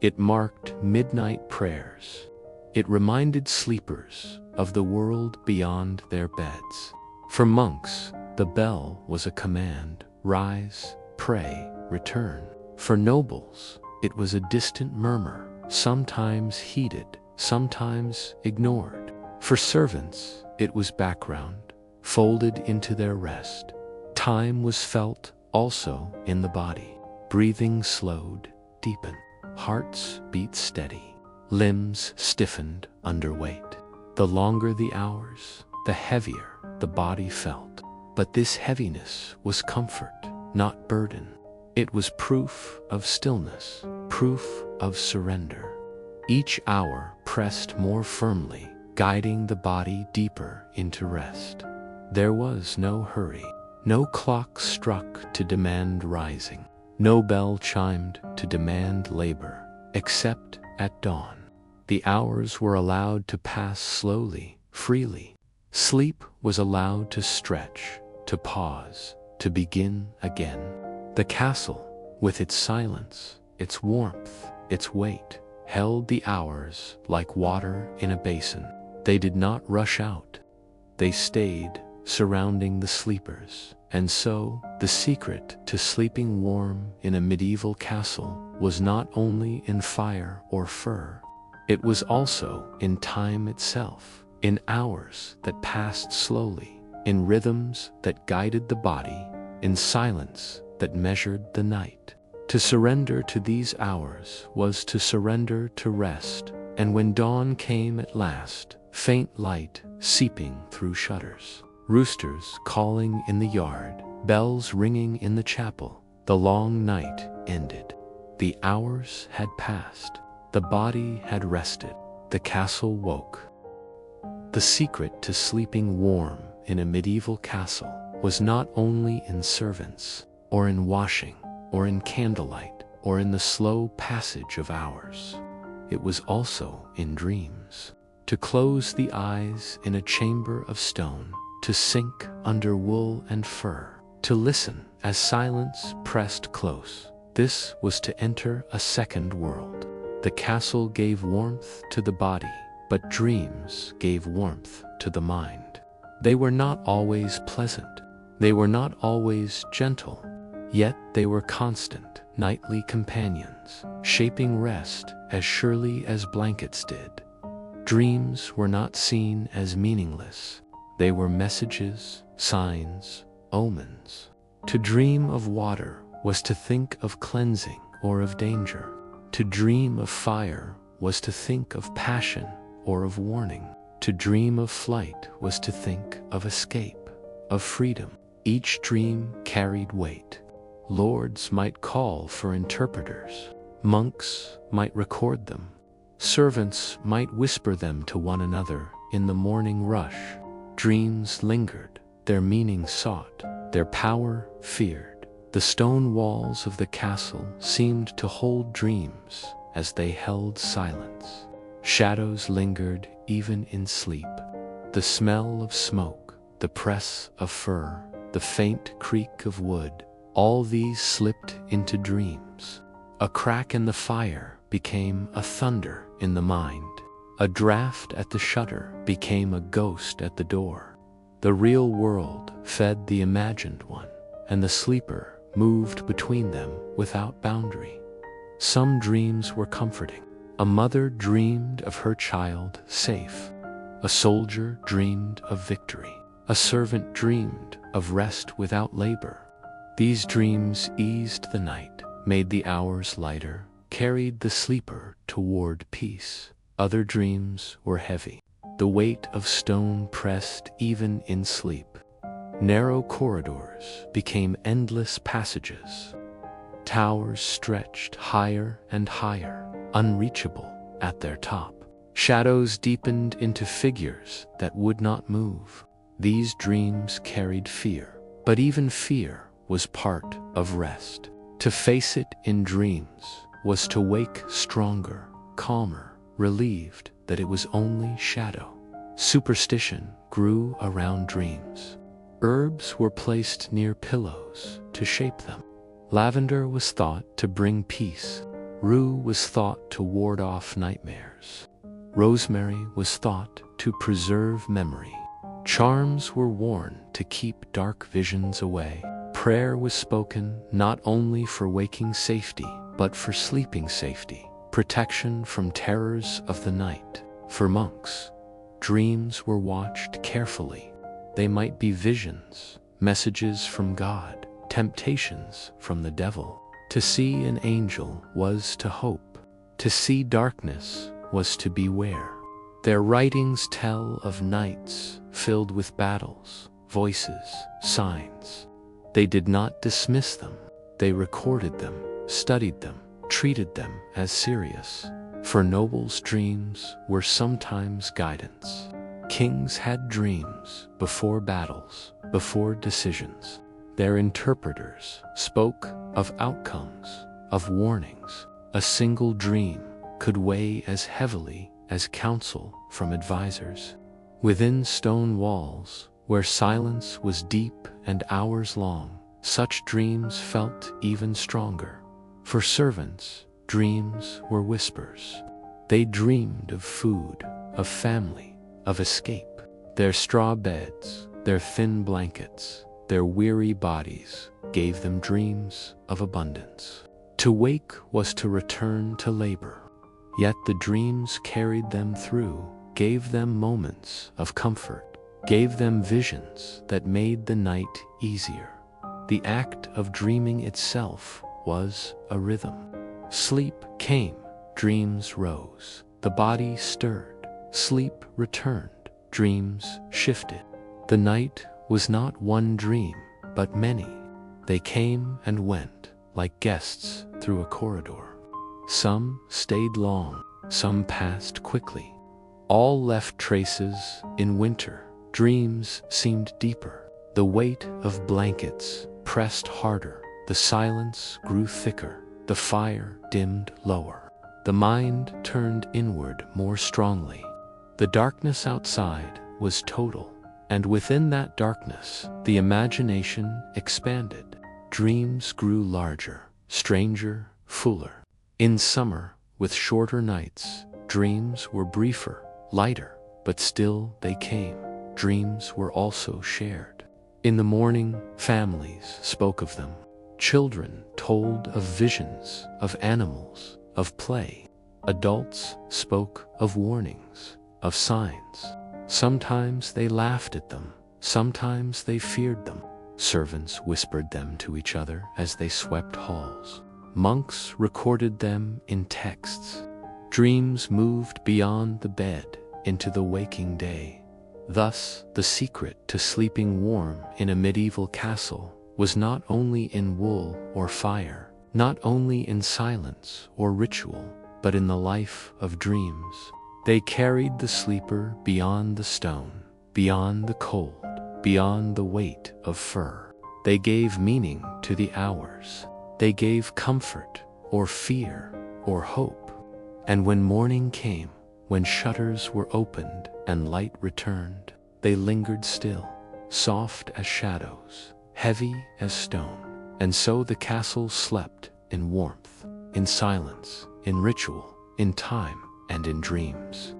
It marked midnight prayers. It reminded sleepers of the world beyond their beds. For monks, the bell was a command: rise, pray, return. For nobles, it was a distant murmur, sometimes heeded, sometimes ignored. For servants, it was background, folded into their rest. Time was felt also in the body. Breathing slowed, deepened. Hearts beat steady. Limbs stiffened under weight. The longer the hours, the heavier the body felt. But this heaviness was comfort, not burden. It was proof of stillness, proof of surrender. Each hour pressed more firmly, guiding the body deeper into rest. There was no hurry. No clock struck to demand rising. No bell chimed to demand labor, except at dawn. The hours were allowed to pass slowly, freely. Sleep was allowed to stretch, to pause, to begin again. The castle, with its silence, its warmth, its weight, held the hours like water in a basin. They did not rush out. They stayed, surrounding the sleepers. And so, the secret to sleeping warm in a medieval castle was not only in fire or fur. It was also in time itself, in hours that passed slowly, in rhythms that guided the body, in silence that measured the night. To surrender to these hours was to surrender to rest, and when dawn came at last, faint light seeping through shutters, roosters calling in the yard, bells ringing in the chapel, the long night ended. The hours had passed. The body had rested. The castle woke. The secret to sleeping warm in a medieval castle was not only in servants, or in washing, or in candlelight, or in the slow passage of hours. It was also in dreams. To close the eyes in a chamber of stone, to sink under wool and fur, to listen as silence pressed close. This was to enter a second world. The castle gave warmth to the body, but dreams gave warmth to the mind. They were not always pleasant. They were not always gentle. Yet they were constant, nightly companions, shaping rest as surely as blankets did. Dreams were not seen as meaningless. They were messages, signs, omens. To dream of water was to think of cleansing or of danger. To dream of fire was to think of passion or of warning. To dream of flight was to think of escape, of freedom. Each dream carried weight. Lords might call for interpreters. Monks might record them. Servants might whisper them to one another in the morning rush. Dreams lingered, their meaning sought, their power feared. The stone walls of the castle seemed to hold dreams as they held silence. Shadows lingered even in sleep. The smell of smoke, the press of fur, the faint creak of wood, all these slipped into dreams. A crack in the fire became a thunder in the mind. A draft at the shutter became a ghost at the door. The real world fed the imagined one, and the sleeper moved between them without boundary. Some dreams were comforting. A mother dreamed of her child safe. A soldier dreamed of victory. A servant dreamed of rest without labor. These dreams eased the night, made the hours lighter, carried the sleeper toward peace. Other dreams were heavy. The weight of stone pressed even in sleep. Narrow corridors became endless passages. Towers stretched higher and higher, unreachable at their top. Shadows deepened into figures that would not move. These dreams carried fear, but even fear was part of rest. To face it in dreams was to wake stronger, calmer, relieved that it was only shadow. Superstition grew around dreams. Herbs were placed near pillows to shape them. Lavender was thought to bring peace. Rue was thought to ward off nightmares. Rosemary was thought to preserve memory. Charms were worn to keep dark visions away. Prayer was spoken not only for waking safety, but for sleeping safety, protection from terrors of the night. For monks, dreams were watched carefully. They might be visions, messages from God, temptations from the devil. To see an angel was to hope. To see darkness was to beware. Their writings tell of nights filled with battles, voices, signs. They did not dismiss them. They recorded them, studied them, treated them as serious. For nobles, dreams were sometimes guidance. Kings had dreams before battles, before decisions. Their interpreters spoke of outcomes, of warnings. A single dream could weigh as heavily as counsel from advisors. Within stone walls, where silence was deep and hours long, such dreams felt even stronger. For servants, dreams were whispers. They dreamed of food, of family, of escape. Their straw beds, their thin blankets, their weary bodies gave them dreams of abundance. To wake was to return to labor. Yet the dreams carried them through, gave them moments of comfort, gave them visions that made the night easier. The act of dreaming itself was a rhythm. Sleep came, dreams rose. The body stirred, sleep returned, dreams shifted. The night was not one dream, but many. They came and went, like guests through a corridor. Some stayed long, some passed quickly. All left traces in winter. Dreams seemed deeper. The weight of blankets pressed harder. The silence grew thicker. The fire dimmed lower. The mind turned inward more strongly. The darkness outside was total, and within that darkness, the imagination expanded. Dreams grew larger, stranger, fuller. In summer, with shorter nights, dreams were briefer, lighter, but still they came. Dreams were also shared. In the morning, families spoke of them. Children told of visions, of animals, of play. Adults spoke of warnings, of signs. Sometimes they laughed at them, sometimes they feared them. Servants whispered them to each other as they swept halls. Monks recorded them in texts. Dreams moved beyond the bed into the waking day. Thus, the secret to sleeping warm in a medieval castle was not only in wool or fire, not only in silence or ritual, but in the life of dreams. They carried the sleeper beyond the stone, beyond the cold, beyond the weight of fur. They gave meaning to the hours. They gave comfort, or fear, or hope. And when morning came, when shutters were opened and light returned, they lingered still, soft as shadows, heavy as stone. And so the castle slept in warmth, in silence, in ritual, in time, and in dreams.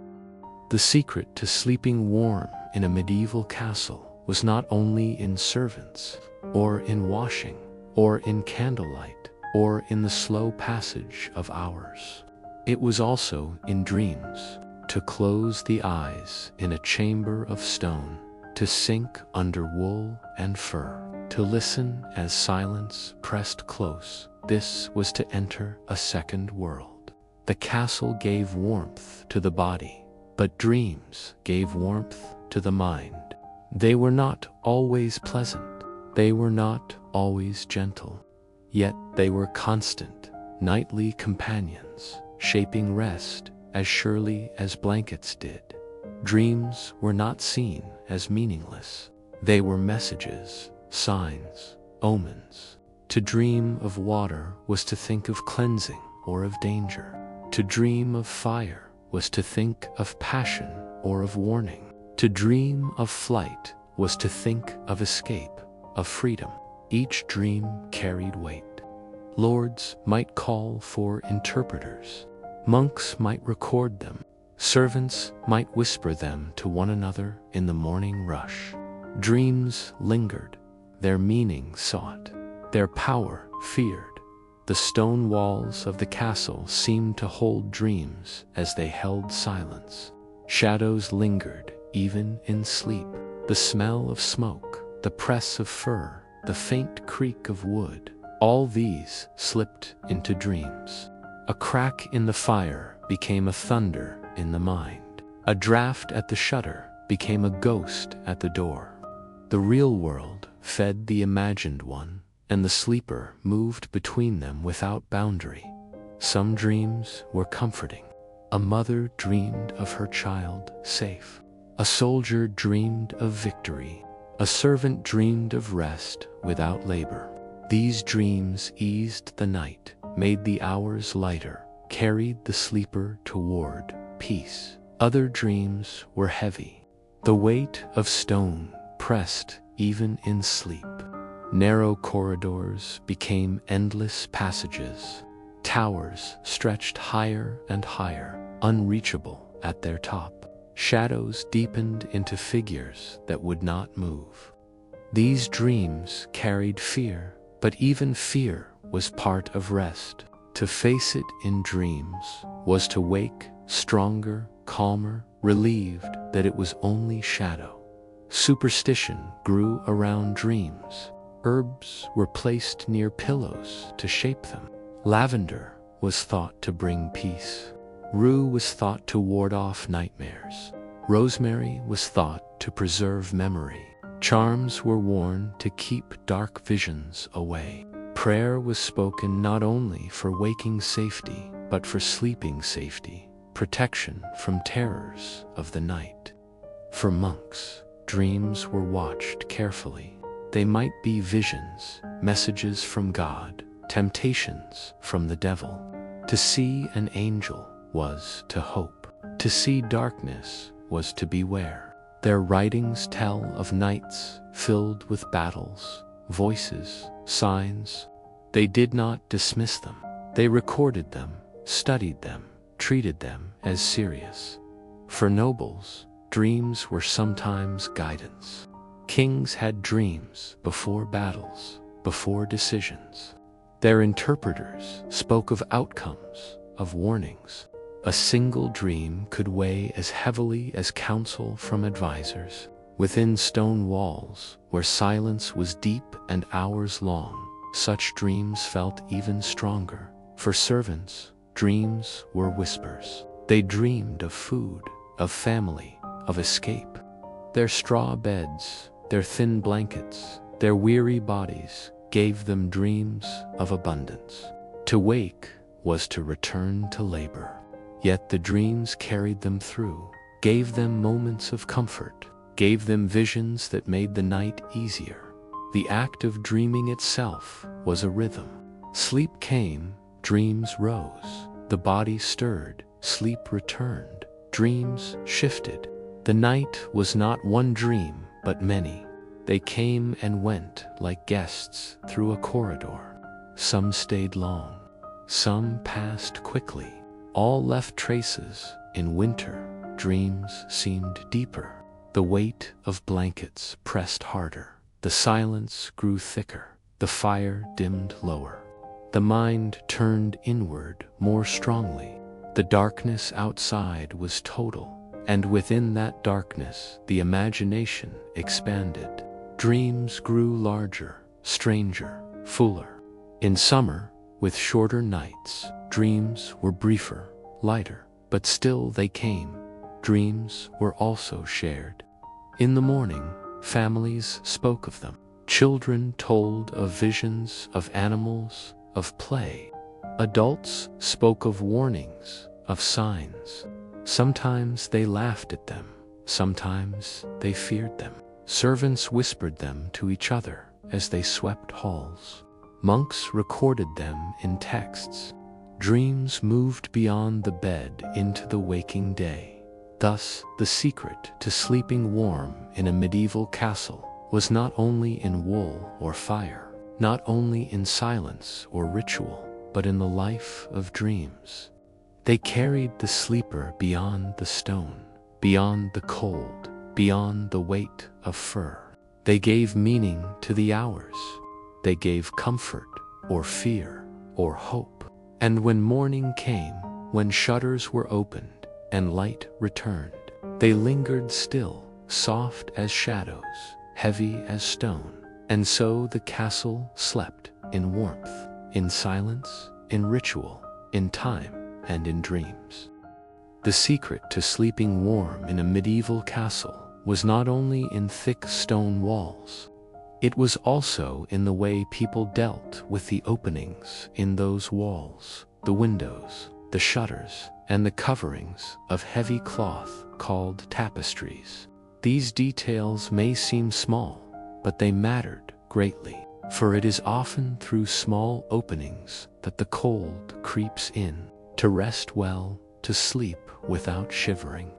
The secret to sleeping warm in a medieval castle was not only in servants, or in washing, or in candlelight, or in the slow passage of hours. It was also in dreams, to close the eyes in a chamber of stone, to sink under wool and fur, to listen as silence pressed close. This was to enter a second world. The castle gave warmth to the body, but dreams gave warmth to the mind. They were not always pleasant. They were not always gentle. Yet they were constant, nightly companions, shaping rest as surely as blankets did. Dreams were not seen as meaningless. They were messages, signs, omens. To dream of water was to think of cleansing or of danger. To dream of fire was to think of passion or of warning. To dream of flight was to think of escape, of freedom. Each dream carried weight. Lords might call for interpreters. Monks might record them. Servants might whisper them to one another in the morning rush. Dreams lingered, their meaning sought, their power feared. The stone walls of the castle seemed to hold dreams as they held silence. Shadows lingered even in sleep. The smell of smoke, the press of fur, the faint creak of wood, all these slipped into dreams. A crack in the fire became a thunder in the mind. A draft at the shutter became a ghost at the door. The real world fed the imagined one, and the sleeper moved between them without boundary. Some dreams were comforting. A mother dreamed of her child safe. A soldier dreamed of victory. A servant dreamed of rest without labor. These dreams eased the night, made the hours lighter, carried the sleeper toward peace. Other dreams were heavy. The weight of stone pressed even in sleep. Narrow corridors became endless passages. Towers stretched higher and higher, unreachable at their top. Shadows deepened into figures that would not move. These dreams carried fear, but even fear was part of rest. To face it in dreams was to wake stronger, calmer, relieved that it was only shadow. Superstition grew around dreams. Herbs were placed near pillows to shape them. Lavender was thought to bring peace. Rue was thought to ward off nightmares. Rosemary was thought to preserve memory. Charms were worn to keep dark visions away. Prayer was spoken not only for waking safety, but for sleeping safety, protection from terrors of the night. For monks, dreams were watched carefully. They might be visions, messages from God, temptations from the devil. To see an angel was to hope. To see darkness was to beware. Their writings tell of nights filled with battles, voices, signs. They did not dismiss them. They recorded them, studied them, treated them as serious. For nobles, dreams were sometimes guidance. Kings had dreams before battles, before decisions. Their interpreters spoke of outcomes, of warnings. A single dream could weigh as heavily as counsel from advisors. Within stone walls, where silence was deep and hours long, such dreams felt even stronger. For servants, dreams were whispers. They dreamed of food, of family, of escape. Their straw beds, their thin blankets, their weary bodies gave them dreams of abundance. To wake was to return to labor. Yet the dreams carried them through, gave them moments of comfort, gave them visions that made the night easier. The act of dreaming itself was a rhythm. Sleep came, dreams rose. The body stirred, sleep returned, dreams shifted. The night was not one dream, but many. They came and went like guests through a corridor. Some stayed long, some passed quickly. All left traces. In winter, dreams seemed deeper. The weight of blankets pressed harder. The silence grew thicker. The fire dimmed lower. The mind turned inward more strongly. The darkness outside was total, and within that darkness, the imagination expanded. Dreams grew larger, stranger, fuller. In summer, with shorter nights, dreams were briefer, lighter, but still they came. Dreams were also shared. In the morning, families spoke of them. Children told of visions of animals, of play. Adults spoke of warnings, of signs. Sometimes they laughed at them, sometimes they feared them. Servants whispered them to each other as they swept halls. Monks recorded them in texts. Dreams moved beyond the bed into the waking day. Thus, the secret to sleeping warm in a medieval castle was not only in wool or fire, not only in silence or ritual, but in the life of dreams. They carried the sleeper beyond the stone, beyond the cold, beyond the weight of fur. They gave meaning to the hours. They gave comfort, or fear, or hope. And when morning came, when shutters were opened and light returned, they lingered still, soft as shadows, heavy as stone. And so the castle slept in warmth, in silence, in ritual, in time, and in dreams. The secret to sleeping warm in a medieval castle was not only in thick stone walls. It was also in the way people dealt with the openings in those walls, the windows, the shutters, and the coverings of heavy cloth called tapestries. These details may seem small, but they mattered greatly, for it is often through small openings that the cold creeps in, to rest well, to sleep without shivering.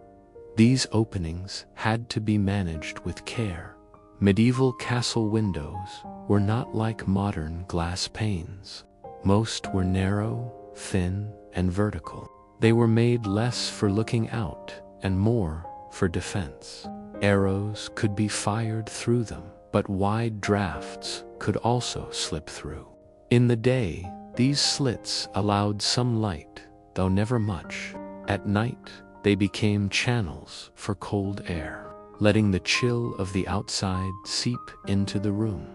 These openings had to be managed with care. Medieval castle windows were not like modern glass panes. Most were narrow, thin, and vertical. They were made less for looking out and more for defense. Arrows could be fired through them, but wide drafts could also slip through. In the day, these slits allowed some light, though never much. At night, they became channels for cold air, letting the chill of the outside seep into the room.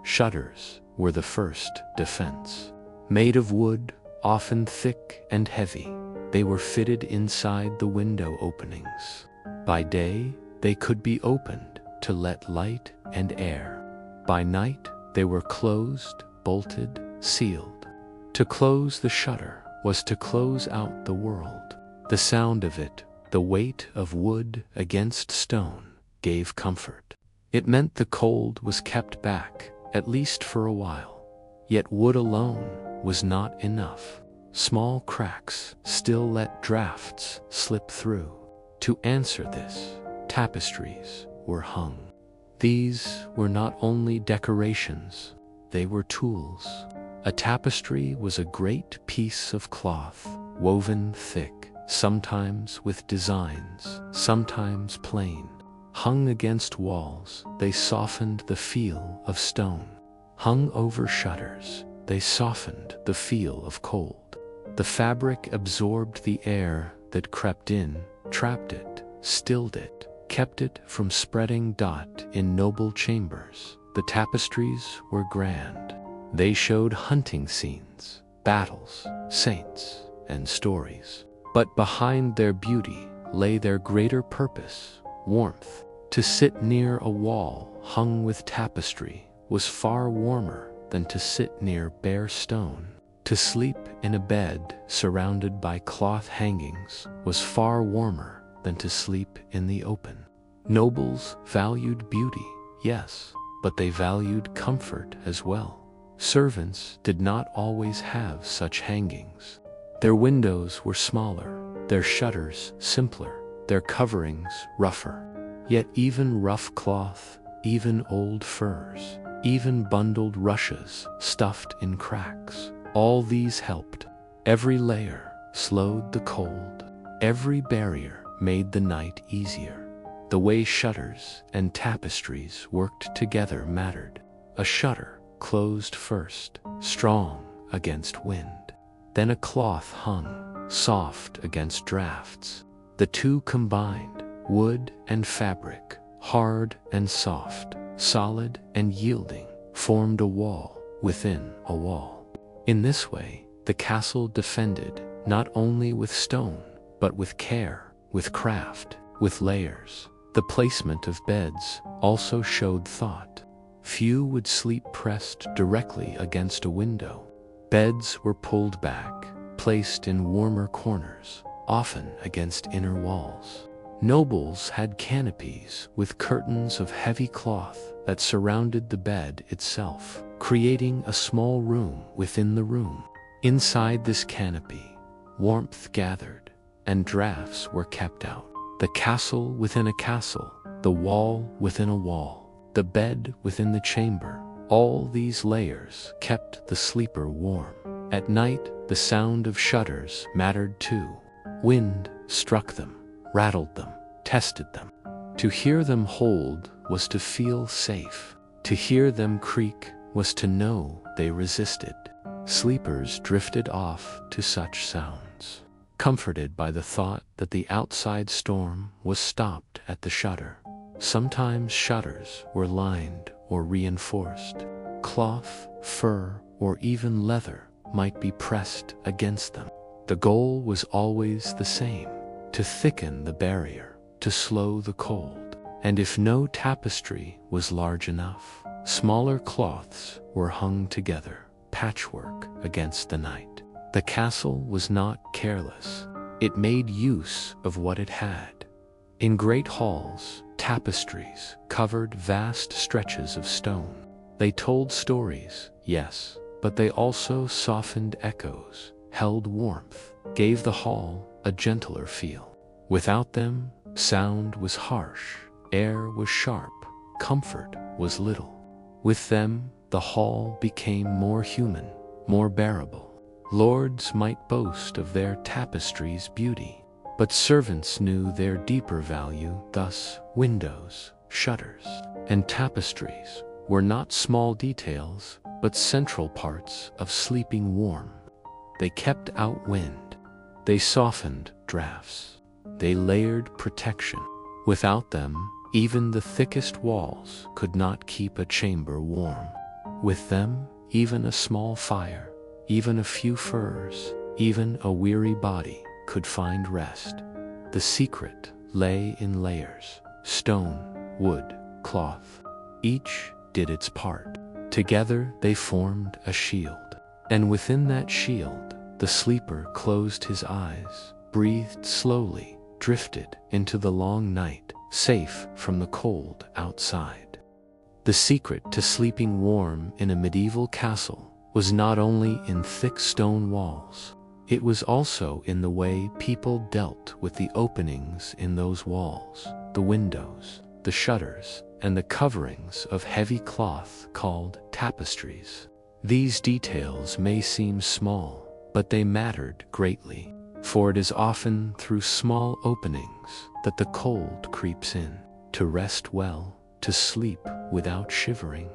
Shutters were the first defense. Made of wood, often thick and heavy, they were fitted inside the window openings. By day, they could be opened to let light and air. By night, they were closed, bolted, sealed. To close the shutter was to close out the world. The sound of it, the weight of wood against stone, gave comfort. It meant the cold was kept back, at least for a while. Yet wood alone was not enough. Small cracks still let drafts slip through. To answer this, tapestries were hung. These were not only decorations, they were tools. A tapestry was a great piece of cloth, woven thick, sometimes with designs, sometimes plain. Hung against walls, they softened the feel of stone. Hung over shutters, they softened the feel of cold. The fabric absorbed the air that crept in, trapped it, stilled it, kept it from spreading in noble chambers. The tapestries were grand. They showed hunting scenes, battles, saints, and stories. But behind their beauty lay their greater purpose, warmth. To sit near a wall hung with tapestry was far warmer than to sit near bare stone. To sleep in a bed surrounded by cloth hangings was far warmer than to sleep in the open. Nobles valued beauty, yes, but they valued comfort as well. Servants did not always have such hangings. Their windows were smaller, their shutters simpler, their coverings rougher. Yet even rough cloth, even old furs, even bundled rushes stuffed in cracks, all these helped. Every layer slowed the cold. Every barrier made the night easier. The way shutters and tapestries worked together mattered. A shutter closed first, strong against wind. Then a cloth hung, soft against drafts. The two combined, wood and fabric, hard and soft, solid and yielding, formed a wall within a wall. In this way, the castle defended not only with stone, but with care, with craft, with layers. The placement of beds also showed thought. Few would sleep pressed directly against a window. Beds were pulled back, placed in warmer corners, often against inner walls. Nobles had canopies with curtains of heavy cloth that surrounded the bed itself, creating a small room within the room. Inside this canopy, warmth gathered, and drafts were kept out. The castle within a castle, the wall within a wall, the bed within the chamber, all these layers kept the sleeper warm. At night, the sound of shutters mattered too. Wind struck them, rattled them, tested them. To hear them hold was to feel safe. To hear them creak was to know they resisted. Sleepers drifted off to such sounds, comforted by the thought that the outside storm was stopped at the shutter. Sometimes shutters were lined or reinforced. Cloth, fur, or even leather might be pressed against them. The goal was always the same: to thicken the barrier, to slow the cold. And if no tapestry was large enough, smaller cloths were hung together, patchwork against the night. The castle was not careless. It made use of what it had. In great halls, tapestries covered vast stretches of stone. They told stories, yes, but they also softened echoes, held warmth, gave the hall a gentler feel. Without them, sound was harsh, air was sharp, comfort was little. With them, the hall became more human, more bearable. Lords might boast of their tapestry's beauty, but servants knew their deeper value. Thus, windows, shutters, and tapestries were not small details, but central parts of sleeping warm. They kept out wind. They softened drafts. They layered protection. Without them, even the thickest walls could not keep a chamber warm. With them, even a small fire, even a few furs, even a weary body could find rest. The secret lay in layers: stone, wood, cloth. Each did its part. Together they formed a shield. And within that shield, the sleeper closed his eyes, breathed slowly, drifted into the long night, safe from the cold outside. The secret to sleeping warm in a medieval castle was not only in thick stone walls. It was also in the way people dealt with the openings in those walls, the windows, the shutters, and the coverings of heavy cloth called tapestries. These details may seem small, but they mattered greatly, for it is often through small openings that the cold creeps in. To rest well, to sleep without shivering.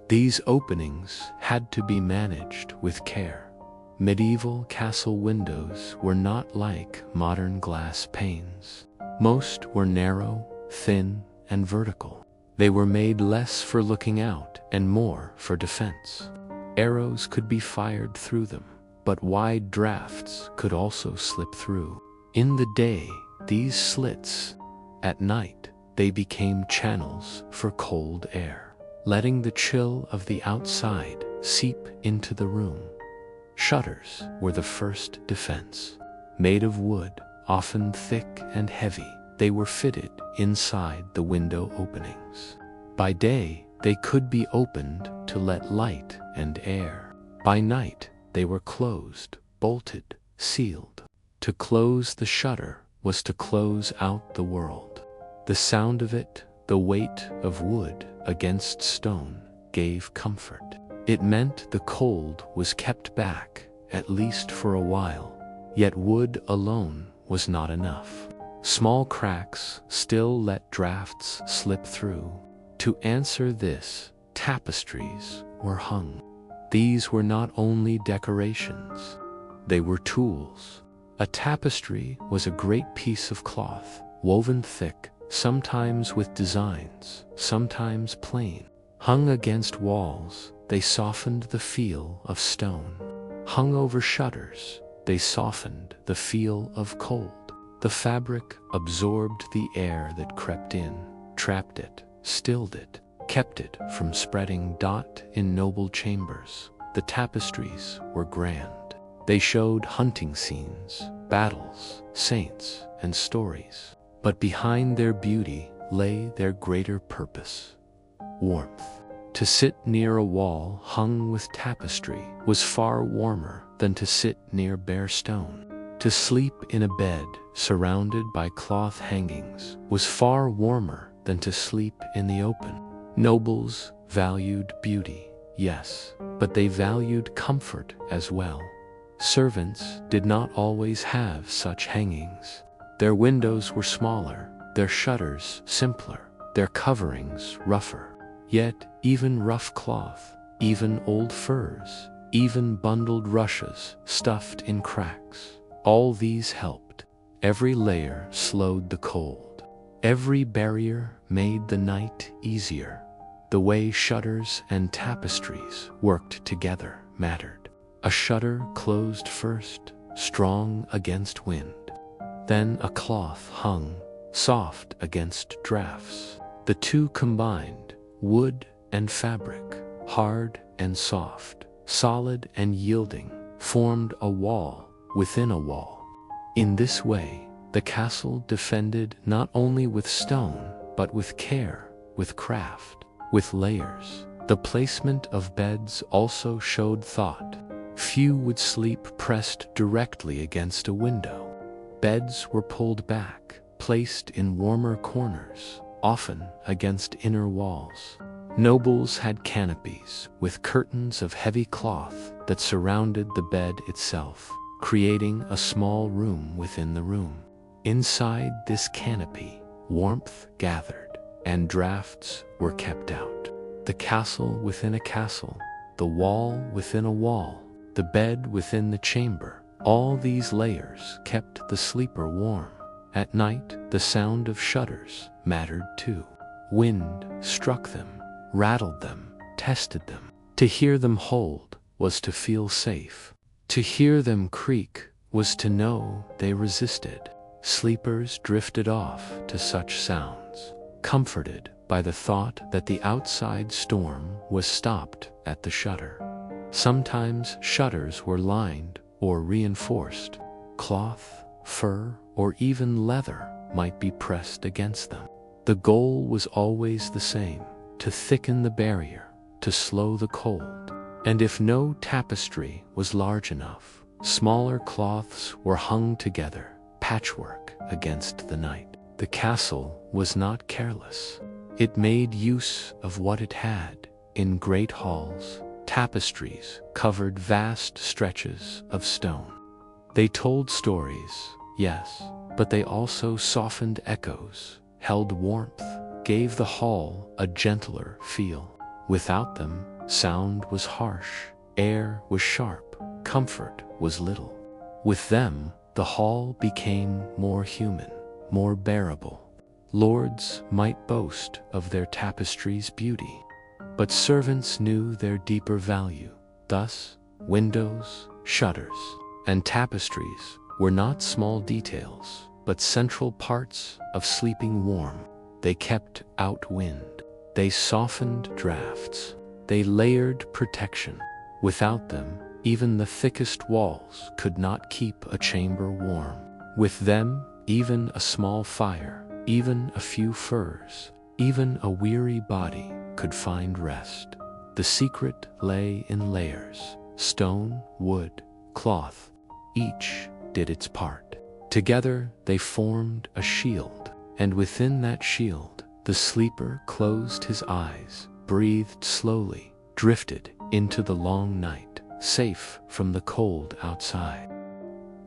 These openings had to be managed with care. Medieval castle windows were not like modern glass panes. Most were narrow, thin, and vertical. They were made less for looking out and more for defense. Arrows could be fired through them, but wide drafts could also slip through. In the day, these slits. At night, they became channels for cold air, letting the chill of the outside seep into the room. Shutters were the first defense. Made of wood, often thick and heavy, they were fitted inside the window openings. By day, they could be opened to let light and air. By night, they were closed, bolted, sealed. To close the shutter was to close out the world. The sound of it, the weight of wood against stone, gave comfort. It meant the cold was kept back, at least for a while. Yet wood alone was not enough. Small cracks still let drafts slip through. To answer this, tapestries were hung. These were not only decorations, they were tools. A tapestry was a great piece of cloth, woven thick, sometimes with designs, sometimes plain. Hung against walls, they softened the feel of stone. Hung over shutters, they softened the feel of cold. The fabric absorbed the air that crept in, trapped it, stilled it, kept it from spreading. In noble chambers, the tapestries were grand. They showed hunting scenes, battles, saints, and stories. But behind their beauty lay their greater purpose: warmth. To sit near a wall hung with tapestry was far warmer than to sit near bare stone. To sleep in a bed surrounded by cloth hangings was far warmer than to sleep in the open. Nobles valued beauty, yes, but they valued comfort as well. Servants did not always have such hangings. Their windows were smaller, their shutters simpler, their coverings rougher. Yet even rough cloth, even old furs, even bundled rushes stuffed in cracks, all these helped. Every layer slowed the cold. Every barrier made the night easier. The way shutters and tapestries worked together mattered. A shutter closed first, strong against wind. Then a cloth hung, soft against drafts. The two combined, wood and fabric, hard and soft, solid and yielding, formed a wall within a wall. In this way, the castle defended not only with stone, but with care, with craft, with layers. The placement of beds also showed thought. Few would sleep pressed directly against a window. Beds were pulled back, placed in warmer corners, often against inner walls. Nobles had canopies with curtains of heavy cloth that surrounded the bed itself, creating a small room within the room. Inside this canopy, warmth gathered, and drafts were kept out. The castle within a castle, the wall within a wall, the bed within the chamber, all these layers kept the sleeper warm. At night, the sound of shutters mattered too. Wind struck them, rattled them, tested them. To hear them hold was to feel safe. To hear them creak was to know they resisted. Sleepers drifted off to such sounds, comforted by the thought that the outside storm was stopped at the shutter. Sometimes shutters were lined or reinforced. Cloth, fur, or even leather might be pressed against them. The goal was always the same: to thicken the barrier, to slow the cold. And if no tapestry was large enough, smaller cloths were hung together, patchwork against the night. The castle was not careless. It made use of what it had. In great halls, tapestries covered vast stretches of stone. They told stories, yes, but they also softened echoes, held warmth, gave the hall a gentler feel. Without them, sound was harsh, air was sharp, comfort was little. With them, the hall became more human, more bearable. Lords might boast of their tapestry's beauty, but servants knew their deeper value. Thus, windows, shutters, and tapestries were not small details, but central parts of sleeping warm. They kept out wind. They softened drafts. They layered protection. Without them, even the thickest walls could not keep a chamber warm. With them, even a small fire, even a few furs, even a weary body could find rest. The secret lay in layers: stone, wood, cloth. Each did its part. Together they formed a shield, and within that shield, the sleeper closed his eyes, breathed slowly, drifted into the long night, safe from the cold outside.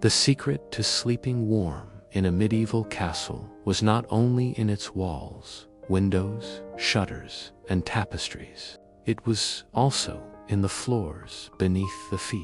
The secret to sleeping warm in a medieval castle was not only in its walls, windows, shutters, and tapestries. It was also in the floors beneath the feet.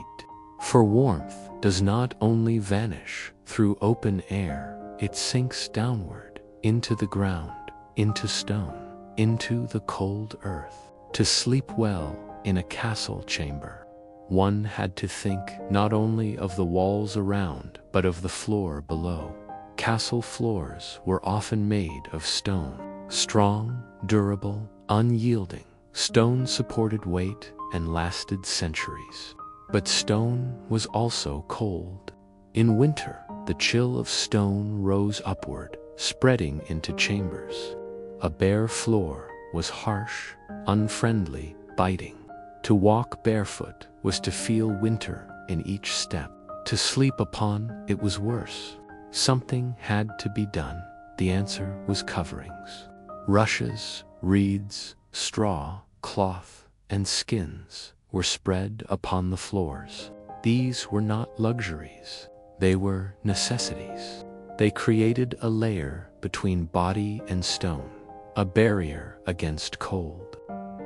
For warmth does not only vanish through open air, it sinks downward into the ground, into stone, into the cold earth. To sleep well in a castle chamber, one had to think not only of the walls around, but of the floor below. Castle floors were often made of stone. Strong, durable, unyielding. Stone supported weight and lasted centuries. But stone was also cold. In winter, the chill of stone rose upward, spreading into chambers. A bare floor was harsh, unfriendly, biting. To walk barefoot was to feel winter in each step. To sleep upon it was worse. Something had to be done. The answer was coverings. Rushes, reeds, straw, cloth, and skins were spread upon the floors. These were not luxuries, they were necessities. They created a layer between body and stone, a barrier against cold.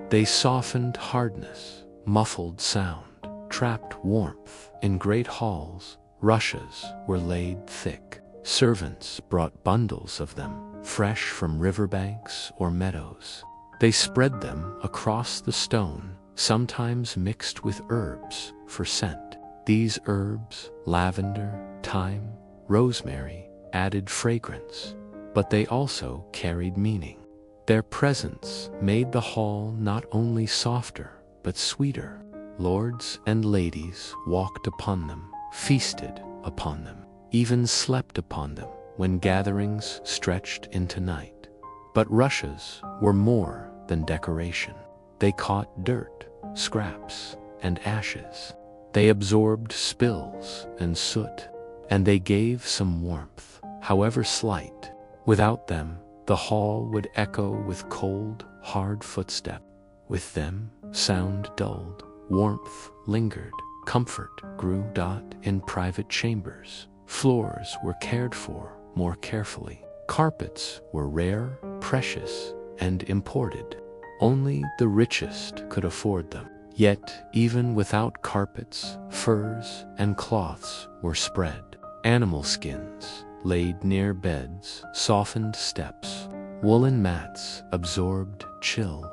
They softened hardness, muffled sound, trapped warmth. In great halls, rushes were laid thick. Servants brought bundles of them, fresh from riverbanks or meadows. They spread them across the stone, sometimes mixed with herbs for scent. These herbs, lavender, thyme, rosemary, added fragrance, but they also carried meaning. Their presence made the hall not only softer, but sweeter. Lords and ladies walked upon them, feasted upon them, even slept upon them when gatherings stretched into night. But rushes were more than decoration. They caught dirt, scraps, and ashes. They absorbed spills and soot, and they gave some warmth, however slight. Without them, the hall would echo with cold, hard footsteps. With them, sound dulled, warmth lingered, comfort grew. In private chambers, floors were cared for more carefully. Carpets were rare, precious, and imported. Only the richest could afford them. Yet, even without carpets, furs and cloths were spread. Animal skins laid near beds softened steps. Woolen mats absorbed chill.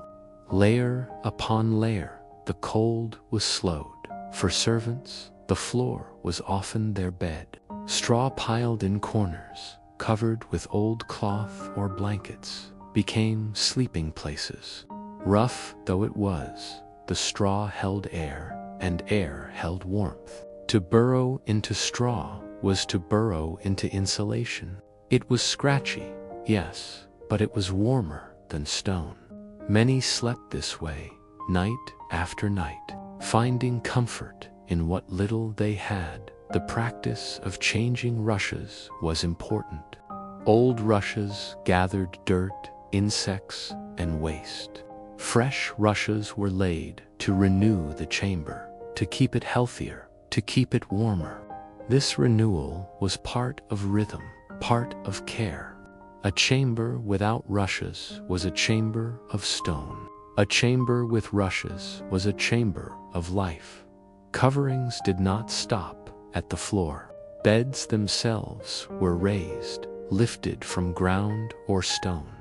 Layer upon layer, the cold was slowed. For servants, the floor was often their bed. Straw piled in corners, covered with old cloth or blankets, became sleeping places. Rough though it was, the straw held air, and air held warmth. To burrow into straw was to burrow into insulation. It was scratchy, yes, but it was warmer than stone. Many slept this way, night after night, finding comfort in what little they had. The practice of changing rushes was important. Old rushes gathered dirt, insects, and waste. Fresh rushes were laid to renew the chamber, to keep it healthier, to keep it warmer. This renewal was part of rhythm, part of care. A chamber without rushes was a chamber of stone. A chamber with rushes was a chamber of life. Coverings did not stop at the floor. Beds themselves were raised, lifted from ground or stone.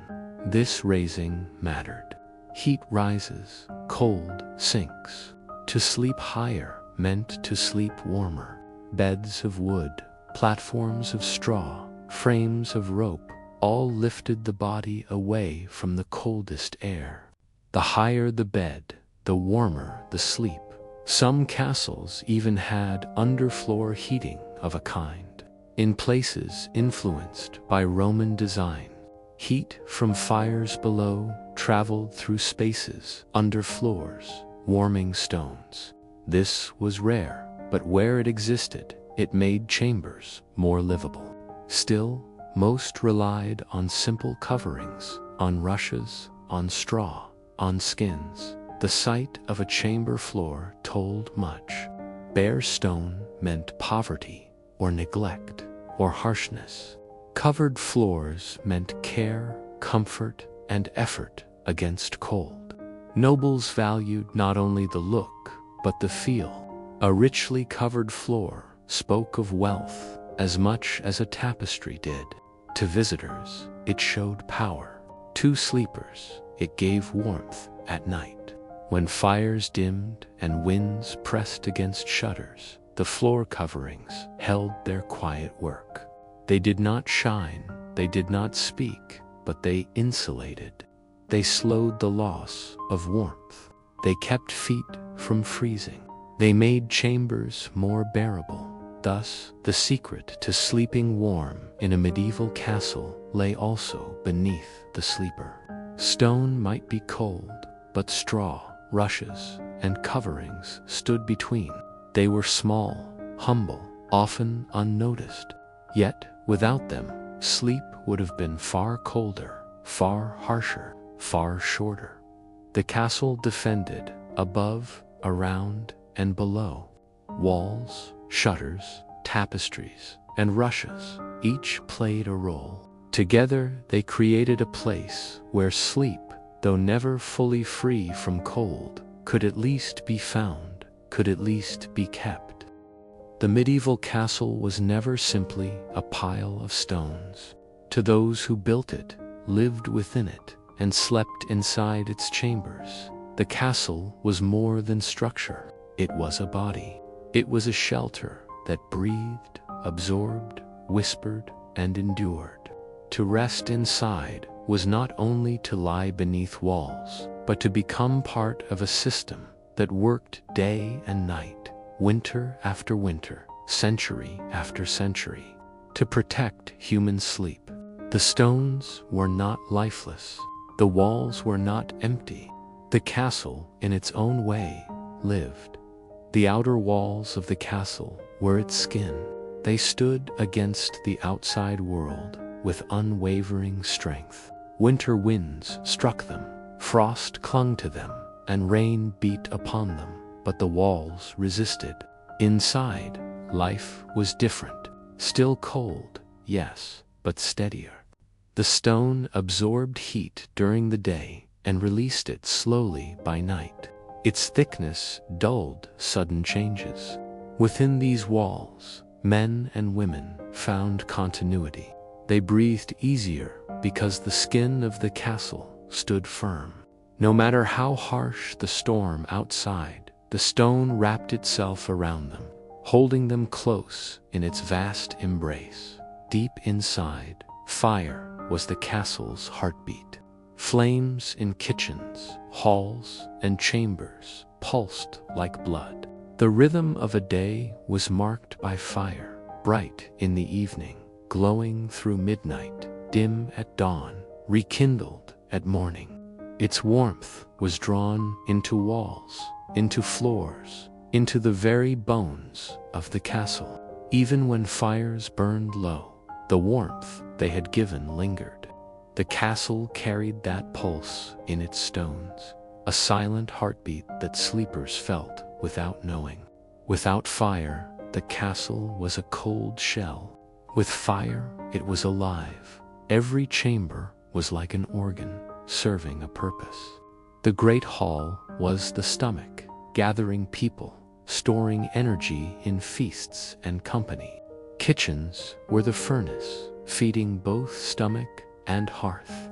This raising mattered. Heat rises, cold sinks. To sleep higher meant to sleep warmer. Beds of wood, platforms of straw, frames of rope, all lifted the body away from the coldest air. The higher the bed, the warmer the sleep. Some castles even had underfloor heating of a kind. In places influenced by Roman design, heat from fires below traveled through spaces under floors, warming stones. This was rare, but where it existed, it made chambers more livable. Still, most relied on simple coverings, on rushes, on straw, on skins. The sight of a chamber floor told much. Bare stone meant poverty, or neglect, or harshness. Covered floors meant care, comfort, and effort against cold. Nobles valued not only the look, but the feel. A richly covered floor spoke of wealth as much as a tapestry did. To visitors, it showed power. To sleepers, it gave warmth at night. When fires dimmed and winds pressed against shutters, the floor coverings held their quiet work. They did not shine, they did not speak, but they insulated. They slowed the loss of warmth. They kept feet from freezing. They made chambers more bearable. Thus, the secret to sleeping warm in a medieval castle lay also beneath the sleeper. Stone might be cold, but straw, rushes, and coverings stood between. They were small, humble, often unnoticed. Yet, without them, sleep would have been far colder, far harsher, far shorter. The castle defended above, around, and below. walls, shutters, tapestries, and rushes, each played a role. Together they created a place where sleep, though never fully free from cold, could at least be found, could at least be kept. The medieval castle was never simply a pile of stones. To those who built it, lived within it, and slept inside its chambers, the castle was more than structure. It was a body. It was a shelter that breathed, absorbed, whispered, and endured. To rest inside was not only to lie beneath walls, but to become part of a system that worked day and night, winter after winter, century after century, to protect human sleep. The stones were not lifeless. The walls were not empty. The castle, in its own way, lived. The outer walls of the castle were its skin. They stood against the outside world with unwavering strength. Winter winds struck them, frost clung to them, and rain beat upon them, but the walls resisted. Inside, life was different. Still cold, yes, but steadier. The stone absorbed heat during the day and released it slowly by night. Its thickness dulled sudden changes. Within these walls, men and women found continuity. They breathed easier because the skin of the castle stood firm. No matter how harsh the storm outside, the stone wrapped itself around them, holding them close in its vast embrace. Deep inside, fire was the castle's heartbeat. Flames in kitchens, halls, and chambers pulsed like blood. The rhythm of a day was marked by fire, bright in the evening, glowing through midnight, dim at dawn, rekindled at morning. Its warmth was drawn into walls, into floors, into the very bones of the castle. Even when fires burned low, the warmth they had given lingered. The castle carried that pulse in its stones, a silent heartbeat that sleepers felt without knowing. Without fire, the castle was a cold shell. With fire, it was alive. Every chamber was like an organ, serving a purpose. The great hall was the stomach, gathering people, storing energy in feasts and company. Kitchens were the furnace, feeding both stomach and hearth.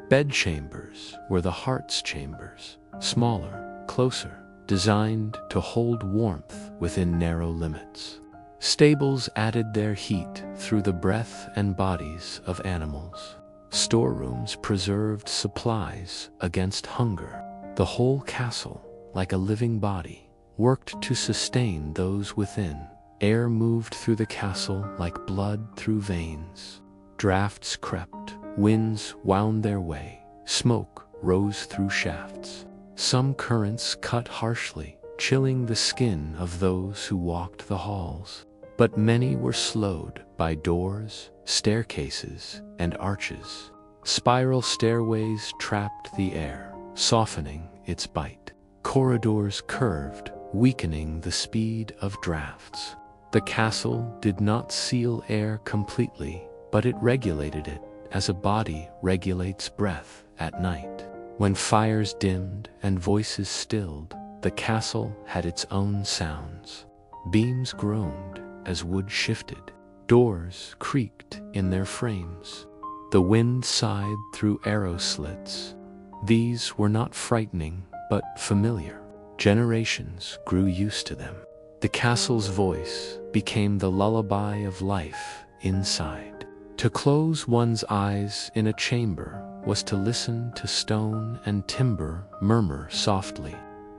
Bedchambers were the heart's chambers, smaller, closer, designed to hold warmth within narrow limits. Stables added their heat through the breath and bodies of animals. Storerooms preserved supplies against hunger. The whole castle, like a living body, worked to sustain those within. Air moved through the castle like blood through veins. Drafts crept, winds wound their way, smoke rose through shafts. Some currents cut harshly, chilling the skin of those who walked the halls. But many were slowed by doors, staircases, and arches. Spiral stairways trapped the air, softening its bite. Corridors curved, weakening the speed of drafts. The castle did not seal air completely, but it regulated it as a body regulates breath at night. When fires dimmed and voices stilled, the castle had its own sounds. Beams groaned as wood shifted. Doors creaked in their frames. The wind sighed through arrow slits. These were not frightening, but familiar. Generations grew used to them. The castle's voice became the lullaby of life inside. To close one's eyes in a chamber was to listen to stone and timber murmur softly.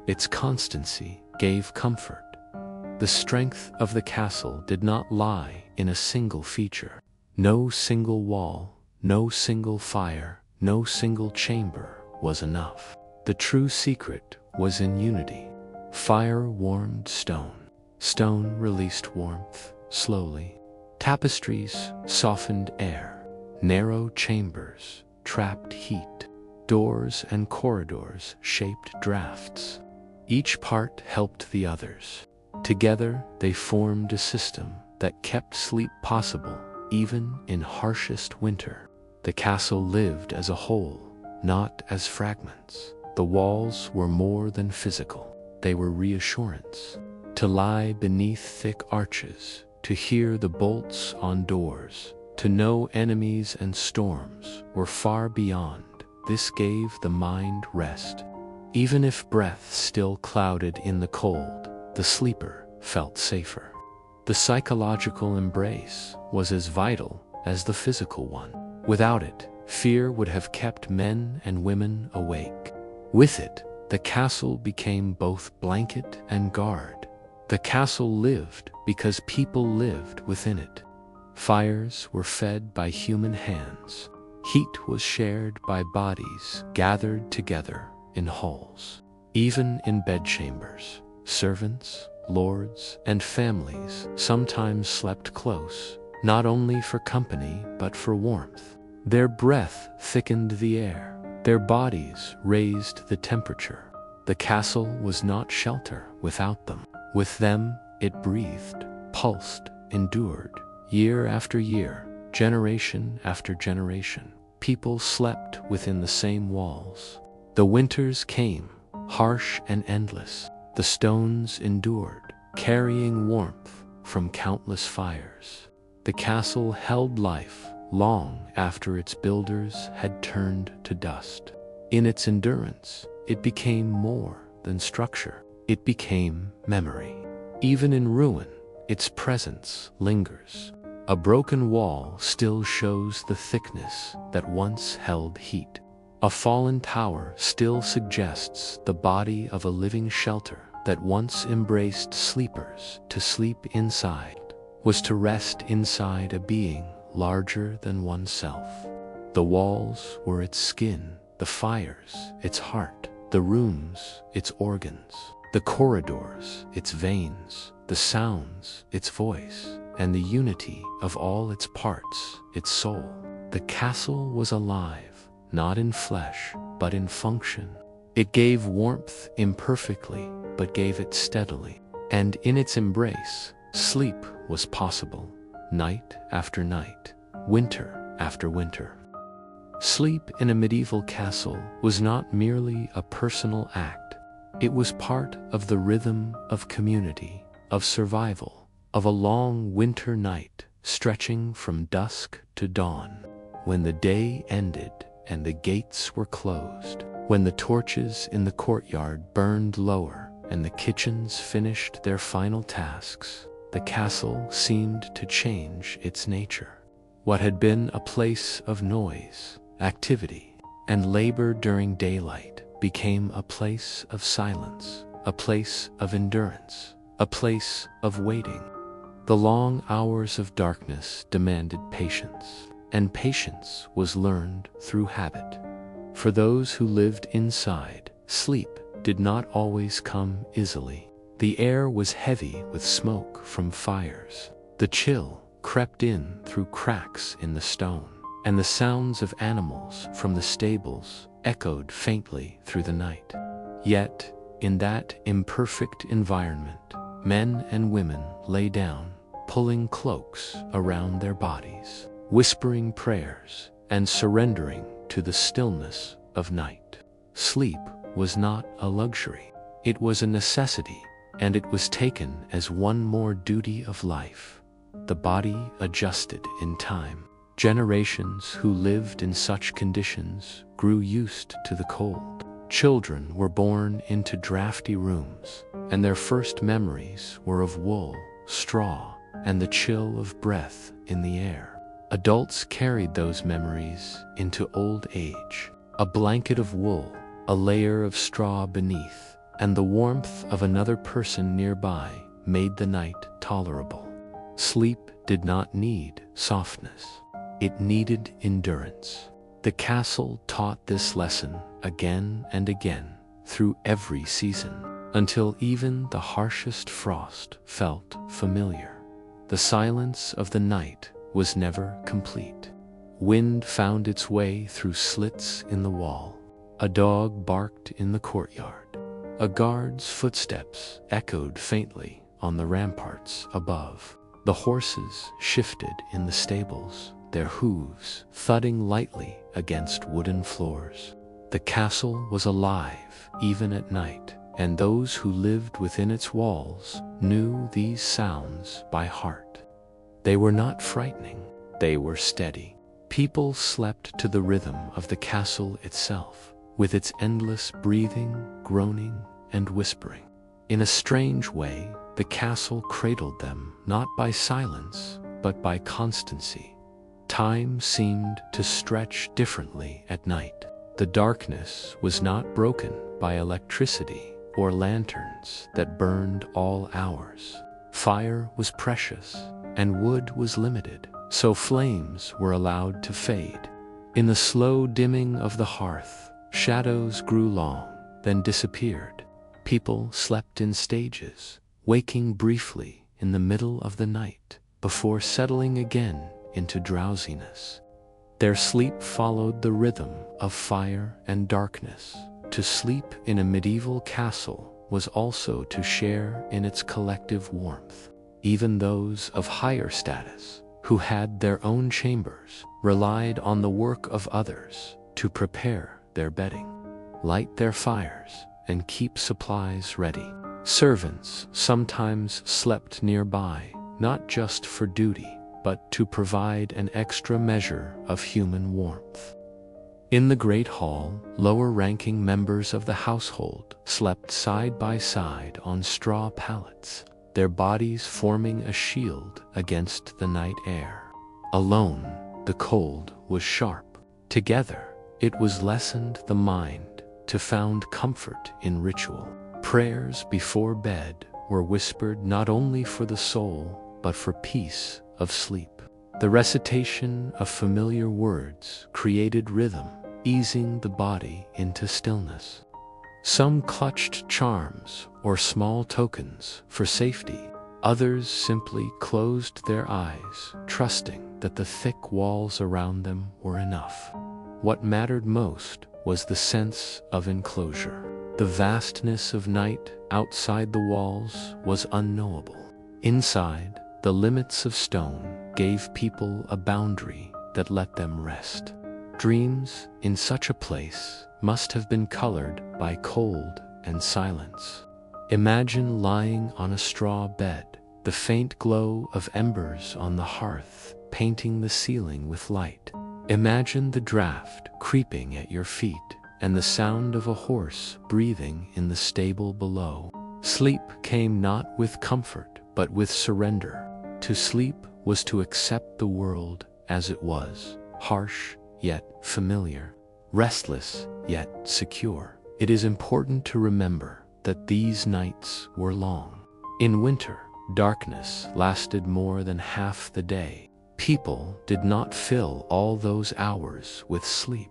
Its constancy gave comfort. The strength of the castle did not lie in a single feature. No single wall, no single fire, no single chamber was enough. The true secret was in unity. Fire warmed stone. Stone released warmth, slowly. Tapestries softened air. Narrow chambers trapped heat. Doors and corridors shaped drafts. Each part helped the others. Together, they formed a system that kept sleep possible even in harshest winter. The castle lived as a whole, not as fragments. The walls were more than physical. They were reassurance. To lie beneath thick arches, to hear the bolts on doors, to know enemies and storms were far beyond, this gave the mind rest. Even if breath still clouded in the cold, the sleeper felt safer. The psychological embrace was as vital as the physical one. Without it, fear would have kept men and women awake. With it, the castle became both blanket and guard. The castle lived because people lived within it. Fires were fed by human hands. Heat was shared by bodies gathered together in halls. Even in bedchambers, servants, lords, and families sometimes slept close, not only for company but for warmth. Their breath thickened the air. Their bodies raised the temperature. The castle was not shelter without them. With them, it breathed, pulsed, endured. Year after year, generation after generation, people slept within the same walls. The winters came, harsh and endless. The stones endured, carrying warmth from countless fires. The castle held life long after its builders had turned to dust. In its endurance, it became more than structure. It became memory. Even in ruin, its presence lingers. A broken wall still shows the thickness that once held heat. A fallen tower still suggests the body of a living shelter that once embraced sleepers. To sleep inside was to rest inside a being larger than oneself. The walls were its skin, the fires its heart, the rooms its organs, the corridors its veins, the sounds its voice, and the unity of all its parts its soul. The castle was alive, not in flesh, but in function. It gave warmth imperfectly, but gave it steadily. And in its embrace, sleep was possible, night after night, winter after winter. Sleep in a medieval castle was not merely a personal act. It was part of the rhythm of community, of survival, of a long winter night stretching from dusk to dawn. When the day ended and the gates were closed, when the torches in the courtyard burned lower and the kitchens finished their final tasks, the castle seemed to change its nature. What had been a place of noise, activity, and labor during daylight became a place of silence, a place of endurance, a place of waiting. The long hours of darkness demanded patience, and patience was learned through habit. For those who lived inside, sleep did not always come easily. The air was heavy with smoke from fires. The chill crept in through cracks in the stone, and the sounds of animals from the stables echoed faintly through the night. Yet, in that imperfect environment, men and women lay down, pulling cloaks around their bodies, whispering prayers, and surrendering to the stillness of night. Sleep was not a luxury. It was a necessity, and it was taken as one more duty of life. The body adjusted in time. Generations who lived in such conditions grew used to the cold. Children were born into drafty rooms, and their first memories were of wool, straw, and the chill of breath in the air. Adults carried those memories into old age. A blanket of wool, a layer of straw beneath, and the warmth of another person nearby made the night tolerable. Sleep did not need softness. It needed endurance. The castle taught this lesson again and again through every season, until even the harshest frost felt familiar. The silence of the night was never complete. Wind found its way through slits in the wall. A dog barked in the courtyard. A guard's footsteps echoed faintly on the ramparts above. The horses shifted in the stables, their hooves thudding lightly against wooden floors. The castle was alive even at night, and those who lived within its walls knew these sounds by heart. They were not frightening, they were steady. People slept to the rhythm of the castle itself, with its endless breathing, groaning, and whispering. In a strange way, the castle cradled them not by silence, but by constancy. Time seemed to stretch differently at night. The darkness was not broken by electricity or lanterns that burned all hours. Fire was precious, and wood was limited, so flames were allowed to fade. In the slow dimming of the hearth, shadows grew long, then disappeared. People slept in stages, waking briefly in the middle of the night, before settling again into drowsiness. Their sleep followed the rhythm of fire and darkness. To sleep in a medieval castle was also to share in its collective warmth. Even those of higher status, who had their own chambers, relied on the work of others to prepare their bedding, light their fires, and keep supplies ready. Servants sometimes slept nearby, not just for duty, but to provide an extra measure of human warmth. In the great hall, lower-ranking members of the household slept side by side on straw pallets, their bodies forming a shield against the night air. Alone, the cold was sharp. Together, it was lessened the mind to found comfort in ritual. Prayers before bed were whispered not only for the soul, but for peace of sleep. The recitation of familiar words created rhythm, easing the body into stillness. Some clutched charms or small tokens for safety. Others simply closed their eyes, trusting that the thick walls around them were enough. What mattered most was the sense of enclosure. The vastness of night outside the walls was unknowable. Inside, the limits of stone gave people a boundary that let them rest. Dreams in such a place must have been colored by cold and silence. Imagine lying on a straw bed, the faint glow of embers on the hearth painting the ceiling with light. Imagine the draft creeping at your feet and the sound of a horse breathing in the stable below. Sleep came not with comfort, but with surrender. To sleep was to accept the world as it was, harsh yet familiar, restless yet secure. It is important to remember that these nights were long. In winter, darkness lasted more than half the day. People did not fill all those hours with sleep,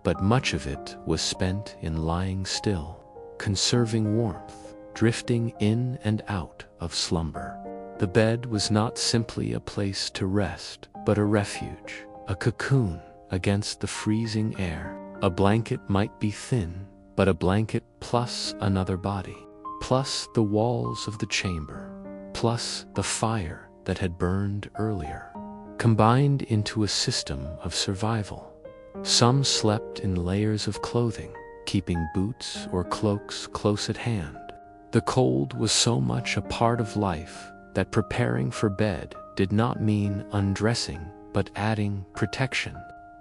but much of it was spent in lying still, conserving warmth, drifting in and out of slumber. The bed was not simply a place to rest, but a refuge, a cocoon against the freezing air. A blanket might be thin, but a blanket plus another body, plus the walls of the chamber, plus the fire that had burned earlier, combined into a system of survival. Some slept in layers of clothing, keeping boots or cloaks close at hand. The cold was so much a part of life that preparing for bed did not mean undressing, but adding protection.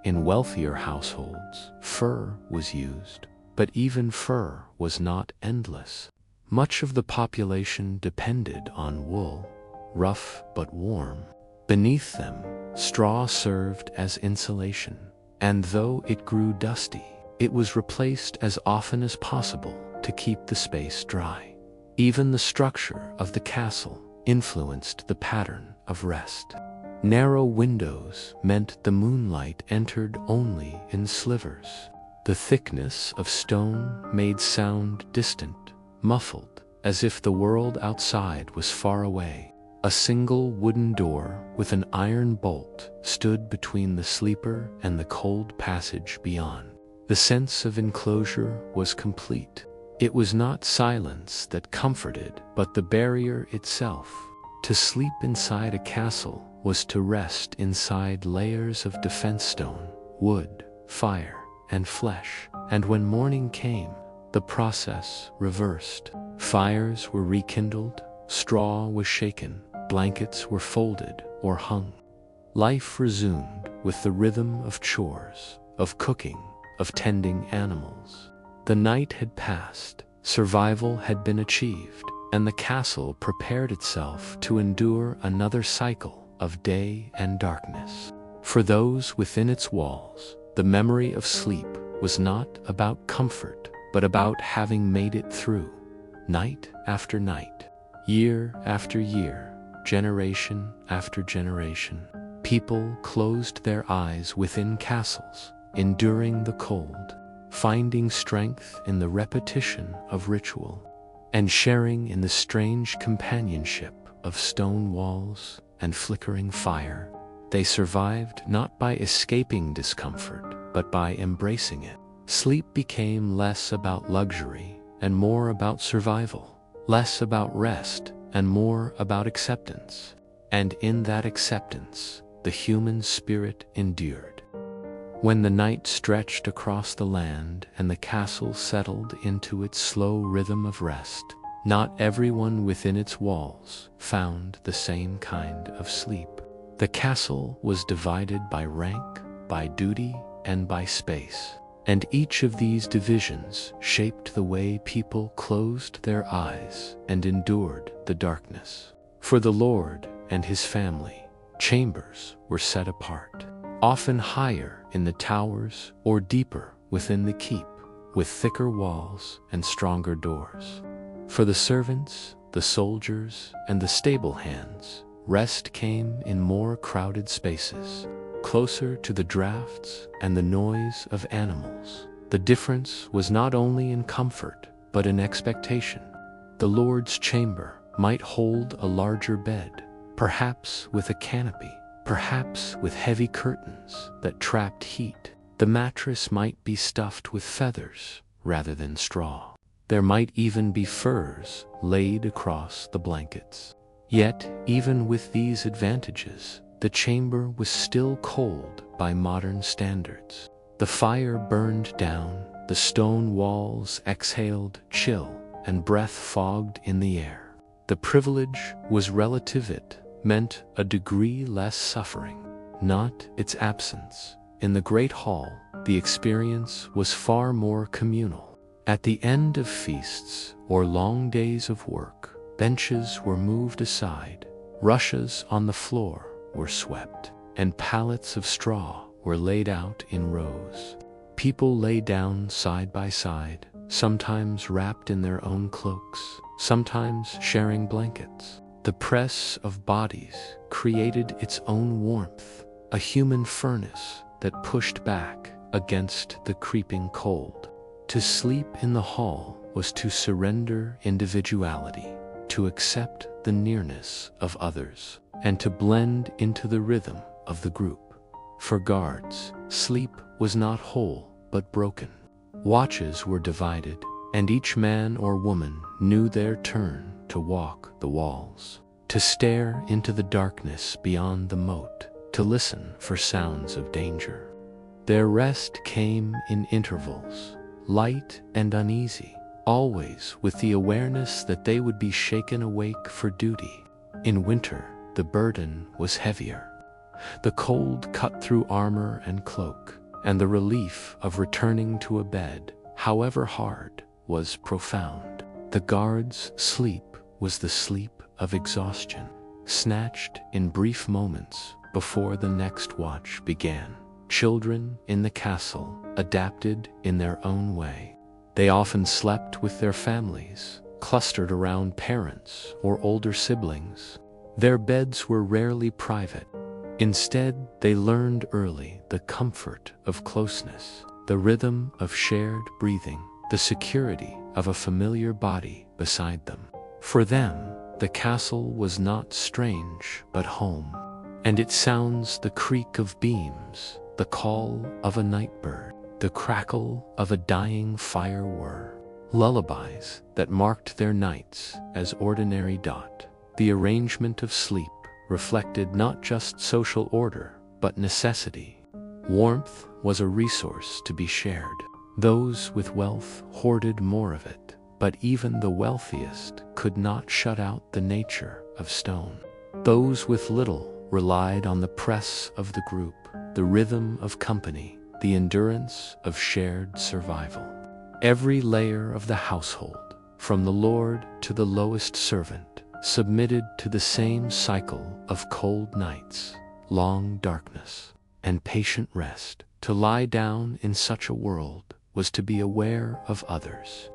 In wealthier households, fur was used, but even fur was not endless. Much of the population depended on wool, rough but warm. Beneath them, straw served as insulation, and though it grew dusty, it was replaced as often as possible to keep the space dry. Even the structure of the castle influenced the pattern of rest. Narrow windows meant the moonlight entered only in slivers. The thickness of stone made sound distant, muffled, as if the world outside was far away. A single wooden door with an iron bolt stood between the sleeper and the cold passage beyond. The sense of enclosure was complete. It was not silence that comforted, but the barrier itself. To sleep inside a castle was to rest inside layers of defense stone, wood, fire, and flesh. And when morning came, the process reversed. Fires were rekindled, straw was shaken, blankets were folded or hung. Life resumed with the rhythm of chores, of cooking, of tending animals. The night had passed, survival had been achieved, and the castle prepared itself to endure another cycle of day and darkness. For those within its walls, the memory of sleep was not about comfort, but about having made it through. Night after night, year after year, generation after generation, people closed their eyes within castles, enduring the cold, finding strength in the repetition of ritual, and sharing in the strange companionship of stone walls and flickering fire. They survived not by escaping discomfort, but by embracing it. Sleep became less about luxury and more about survival, less about rest and more about acceptance. And in that acceptance, the human spirit endured. When the night stretched across the land and the castle settled into its slow rhythm of rest, not everyone within its walls found the same kind of sleep. The castle was divided by rank, by duty, and by space, and each of these divisions shaped the way people closed their eyes and endured the darkness. For the lord and his family, chambers were set apart, often higher in the towers or deeper within the keep, with thicker walls and stronger doors. For the servants, the soldiers, and the stable hands, rest came in more crowded spaces, closer to the drafts and the noise of animals. The difference was not only in comfort, but in expectation. The lord's chamber might hold a larger bed, perhaps with a canopy, perhaps with heavy curtains that trapped heat. The mattress might be stuffed with feathers rather than straw. There might even be furs laid across the blankets. Yet, even with these advantages, the chamber was still cold by modern standards. The fire burned down, the stone walls exhaled chill, and breath fogged in the air. The privilege was relative. It meant a degree less suffering, not its absence. In the great hall, the experience was far more communal. At the end of feasts or long days of work, benches were moved aside, rushes on the floor were swept, and pallets of straw were laid out in rows. People lay down side by side, sometimes wrapped in their own cloaks, sometimes sharing blankets. The press of bodies created its own warmth, a human furnace that pushed back against the creeping cold. To sleep in the hall was to surrender individuality, to accept the nearness of others, and to blend into the rhythm of the group. For guards, sleep was not whole but broken. Watches were divided, and each man or woman knew their turn to walk the walls, to stare into the darkness beyond the moat, to listen for sounds of danger. Their rest came in intervals, light and uneasy, always with the awareness that they would be shaken awake for duty. In winter, the burden was heavier. The cold cut through armor and cloak, and the relief of returning to a bed, however hard, was profound. The guard's sleep was the sleep of exhaustion, snatched in brief moments before the next watch began. Children in the castle adapted in their own way. They often slept with their families, clustered around parents or older siblings. Their beds were rarely private. Instead, they learned early the comfort of closeness, the rhythm of shared breathing, the security of a familiar body beside them. For them, the castle was not strange but home, and its sounds the creak of beams, the call of a night bird, the crackle of a dying fire were lullabies that marked their nights as ordinary. The arrangement of sleep reflected not just social order, but necessity. Warmth was a resource to be shared. Those with wealth hoarded more of it, but even the wealthiest could not shut out the nature of stone. Those with little relied on the press of the group, the rhythm of company, the endurance of shared survival. Every layer of the household, from the lord to the lowest servant, submitted to the same cycle of cold nights, long darkness, and patient rest. To lie down in such a world was to be aware of others.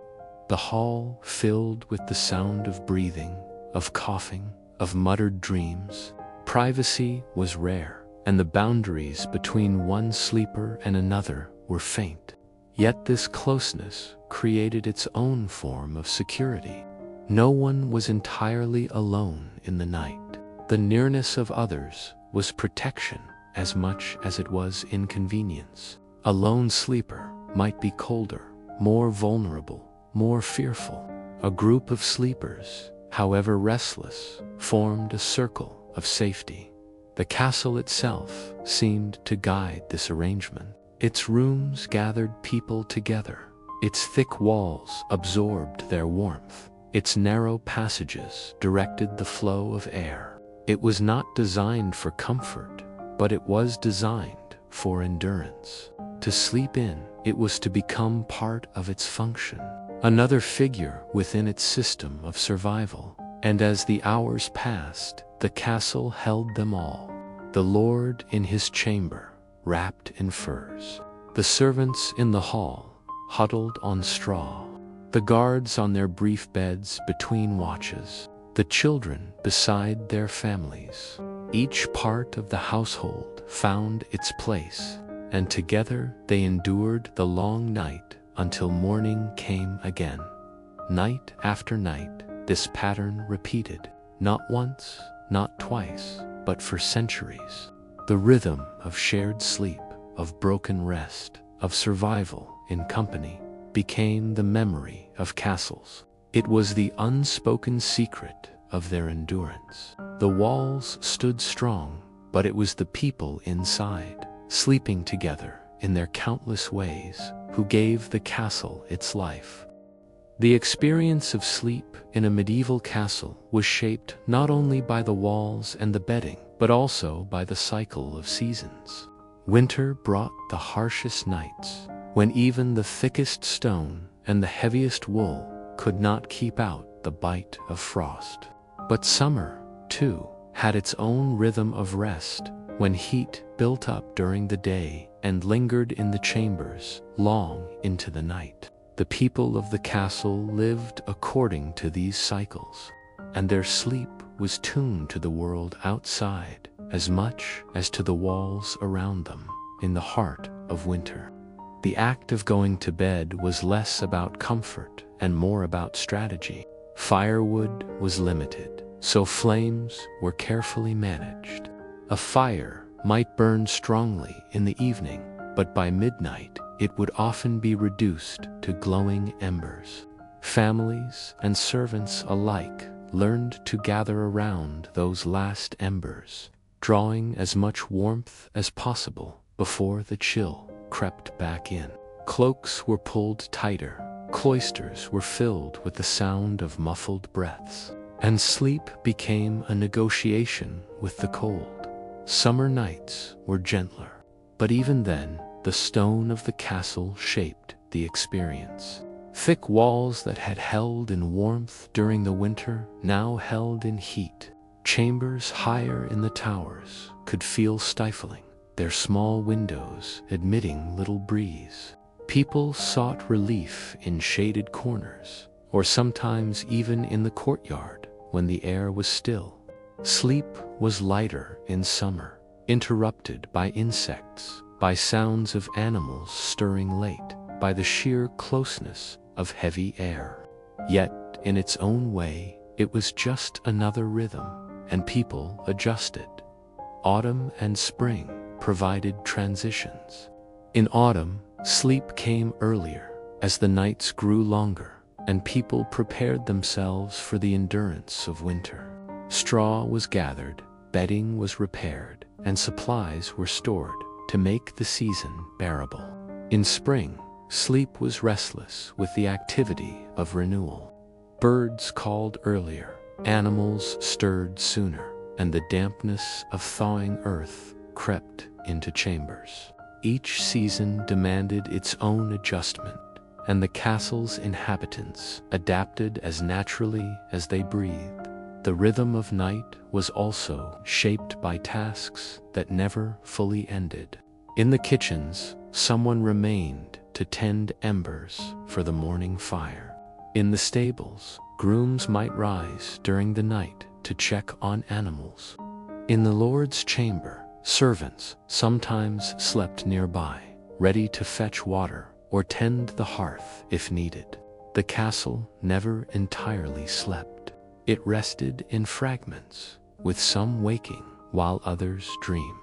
The hall filled with the sound of breathing, of coughing, of muttered dreams. Privacy was rare, and the boundaries between one sleeper and another were faint. Yet this closeness created its own form of security. No one was entirely alone in the night. The nearness of others was protection as much as it was inconvenience. A lone sleeper might be colder, more vulnerable, more fearful. A group of sleepers, however restless, formed a circle of safety. The castle itself seemed to guide this arrangement. Its rooms gathered people together. Its thick walls absorbed their warmth. Its narrow passages directed the flow of air. It was not designed for comfort, but it was designed for endurance. To sleep in, it was to become part of its function, another figure within its system of survival. And as the hours passed, the castle held them all. The lord in his chamber, wrapped in furs. The servants in the hall, huddled on straw. The guards on their brief beds between watches. The children beside their families. Each part of the household found its place, and together they endured the long night until morning came again. Night after night, this pattern repeated, not once, not twice, but for centuries. The rhythm of shared sleep, of broken rest, of survival in company, became the memory of castles. It was the unspoken secret of their endurance. The walls stood strong, but it was the people inside, sleeping together in their countless ways, who gave the castle its life. The experience of sleep in a medieval castle was shaped not only by the walls and the bedding, but also by the cycle of seasons. Winter brought the harshest nights, when even the thickest stone and the heaviest wool could not keep out the bite of frost. But summer, too, had its own rhythm of rest, when heat built up during the day and lingered in the chambers long into the night. The people of the castle lived according to these cycles, and their sleep was tuned to the world outside as much as to the walls around them in the heart of winter. The act of going to bed was less about comfort and more about strategy. Firewood was limited, so flames were carefully managed. A fire might burn strongly in the evening, but by midnight it would often be reduced to glowing embers. Families and servants alike learned to gather around those last embers, drawing as much warmth as possible before the chill crept back in. Cloaks were pulled tighter, cloisters were filled with the sound of muffled breaths, and sleep became a negotiation with the cold. Summer nights were gentler, but even then, the stone of the castle shaped the experience. Thick walls that had held in warmth during the winter now held in heat. Chambers higher in the towers could feel stifling, their small windows admitting little breeze. People sought relief in shaded corners, or sometimes even in the courtyard when the air was still. Sleep was lighter in summer, interrupted by insects, by sounds of animals stirring late, by the sheer closeness of heavy air. Yet, in its own way, it was just another rhythm, and people adjusted. Autumn and spring provided transitions. In autumn, sleep came earlier. As the nights grew longer, and people prepared themselves for the endurance of winter. Straw was gathered, bedding was repaired, and supplies were stored to make the season bearable. In spring, sleep was restless with the activity of renewal. Birds called earlier, animals stirred sooner, and the dampness of thawing earth crept into chambers. Each season demanded its own adjustment, and the castle's inhabitants adapted as naturally as they breathed. The rhythm of night was also shaped by tasks that never fully ended. In the kitchens, someone remained to tend embers for the morning fire. In the stables, grooms might rise during the night to check on animals. In the Lord's chamber, servants sometimes slept nearby, ready to fetch water or tend the hearth if needed. The castle never entirely slept. It rested in fragments, with some waking while others dreamed.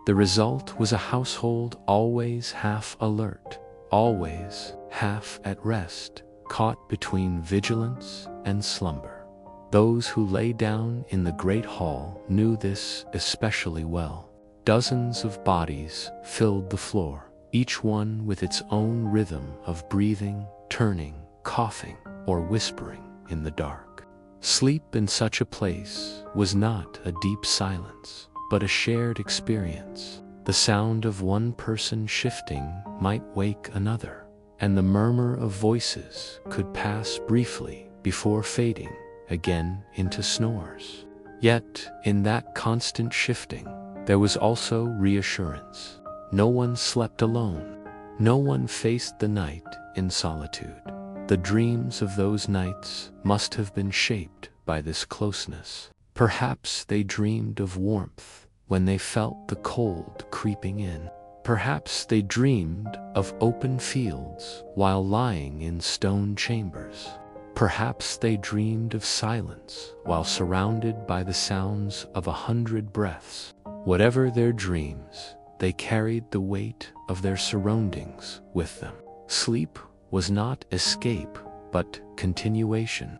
The result was a household always half alert, always half at rest, caught between vigilance and slumber. Those who lay down in the great hall knew this especially well. Dozens of bodies filled the floor, each one with its own rhythm of breathing, turning, coughing, or whispering in the dark. Sleep in such a place was not a deep silence, but a shared experience. The sound of one person shifting might wake another, and the murmur of voices could pass briefly before fading again into snores. Yet, in that constant shifting, there was also reassurance. No one slept alone. No one faced the night in solitude. The dreams of those nights must have been shaped by this closeness. Perhaps they dreamed of warmth when they felt the cold creeping in. Perhaps they dreamed of open fields while lying in stone chambers. Perhaps they dreamed of silence while surrounded by the sounds of 100 breaths. Whatever their dreams, they carried the weight of their surroundings with them. Sleep was not escape, but continuation.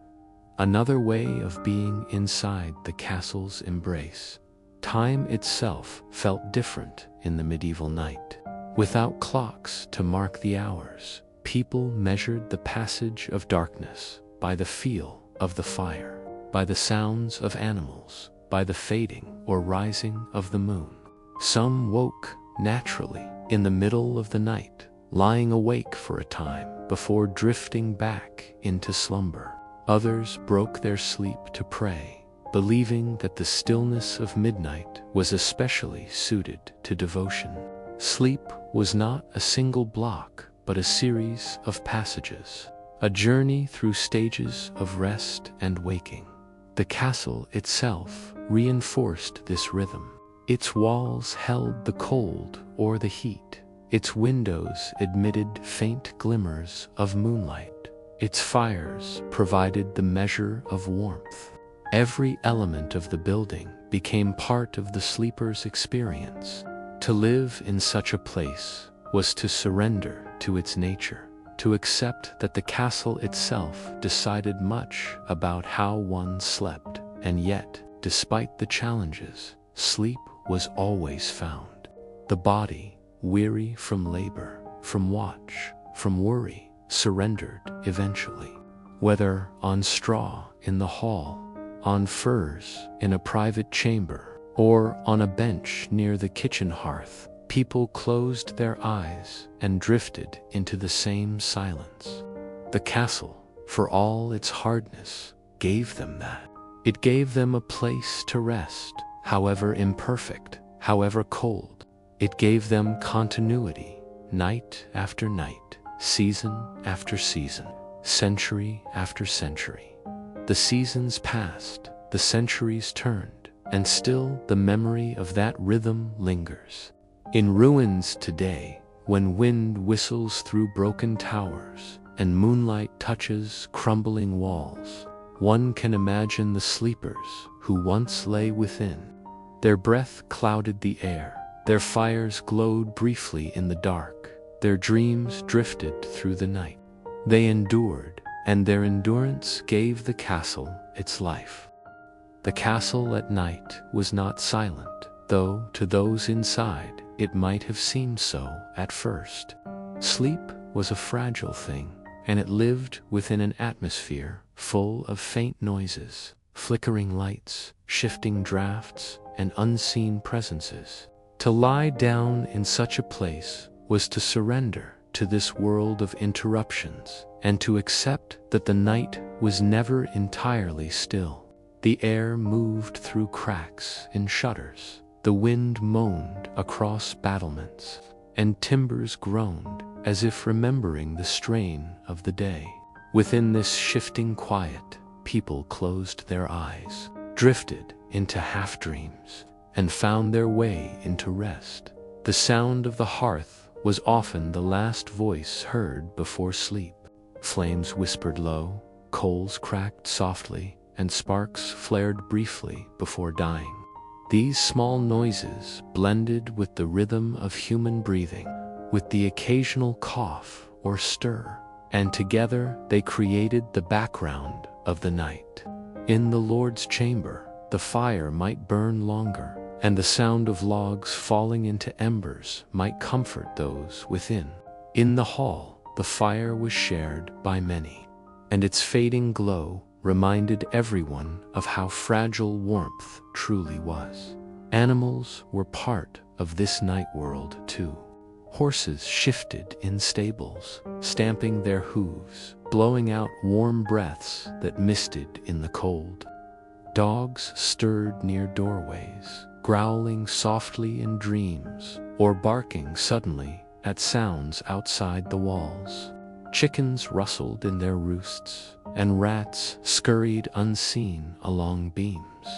Another way of being inside the castle's embrace. Time itself felt different in the medieval night. Without clocks to mark the hours, people measured the passage of darkness by the feel of the fire, by the sounds of animals, by the fading or rising of the moon. Some woke naturally in the middle of the night, lying awake for a time before drifting back into slumber. Others broke their sleep to pray, believing that the stillness of midnight was especially suited to devotion. Sleep was not a single block, but a series of passages, a journey through stages of rest and waking. The castle itself reinforced this rhythm. Its walls held the cold or the heat. Its windows admitted faint glimmers of moonlight. Its fires provided the measure of warmth. Every element of the building became part of the sleeper's experience. To live in such a place was to surrender to its nature, to accept that the castle itself decided much about how one slept. And yet, despite the challenges, sleep was always found. The body, weary from labor, from watch, from worry, surrendered eventually. Whether on straw in the hall, on furs in a private chamber, or on a bench near the kitchen hearth, people closed their eyes and drifted into the same silence. The castle, for all its hardness, gave them that. It gave them a place to rest, however imperfect, however cold. It gave them continuity, night after night, season after season, century after century. The seasons passed, the centuries turned, and still the memory of that rhythm lingers. In ruins today, when wind whistles through broken towers and moonlight touches crumbling walls, one can imagine the sleepers who once lay within. Their breath clouded the air, their fires glowed briefly in the dark, their dreams drifted through the night. They endured, and their endurance gave the castle its life. The castle at night was not silent, though to those inside it might have seemed so at first. Sleep was a fragile thing, and it lived within an atmosphere full of faint noises, flickering lights, shifting drafts, and unseen presences. To lie down in such a place was to surrender to this world of interruptions, and to accept that the night was never entirely still. The air moved through cracks in shutters, the wind moaned across battlements, and timbers groaned as if remembering the strain of the day. Within this shifting quiet, people closed their eyes, drifted into half-dreams, and found their way into rest. The sound of the hearth was often the last voice heard before sleep. Flames whispered low, coals cracked softly, and sparks flared briefly before dying. These small noises blended with the rhythm of human breathing, with the occasional cough or stir, and together they created the background of the night. In the Lord's chamber, the fire might burn longer, and the sound of logs falling into embers might comfort those within. In the hall, the fire was shared by many, and its fading glow reminded everyone of how fragile warmth truly was. Animals were part of this night world too. Horses shifted in stables, stamping their hooves, blowing out warm breaths that misted in the cold. Dogs stirred near doorways, growling softly in dreams, or barking suddenly at sounds outside the walls. Chickens rustled in their roosts, and rats scurried unseen along beams.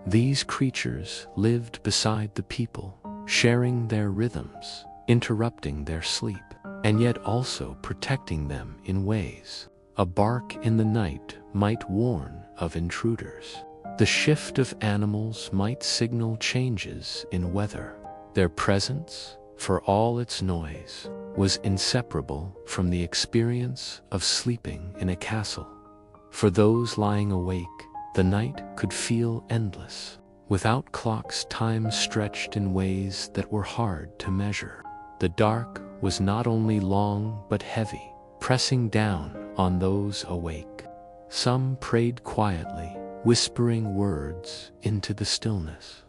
These creatures lived beside the people, sharing their rhythms, interrupting their sleep, and yet also protecting them in ways. A bark in the night might warn of intruders. The shift of animals might signal changes in weather. Their presence, for all its noise, was inseparable from the experience of sleeping in a castle. For those lying awake, the night could feel endless. Without clocks, time stretched in ways that were hard to measure. The dark was not only long but heavy, pressing down on those awake. Some prayed quietly, whispering words into the stillness.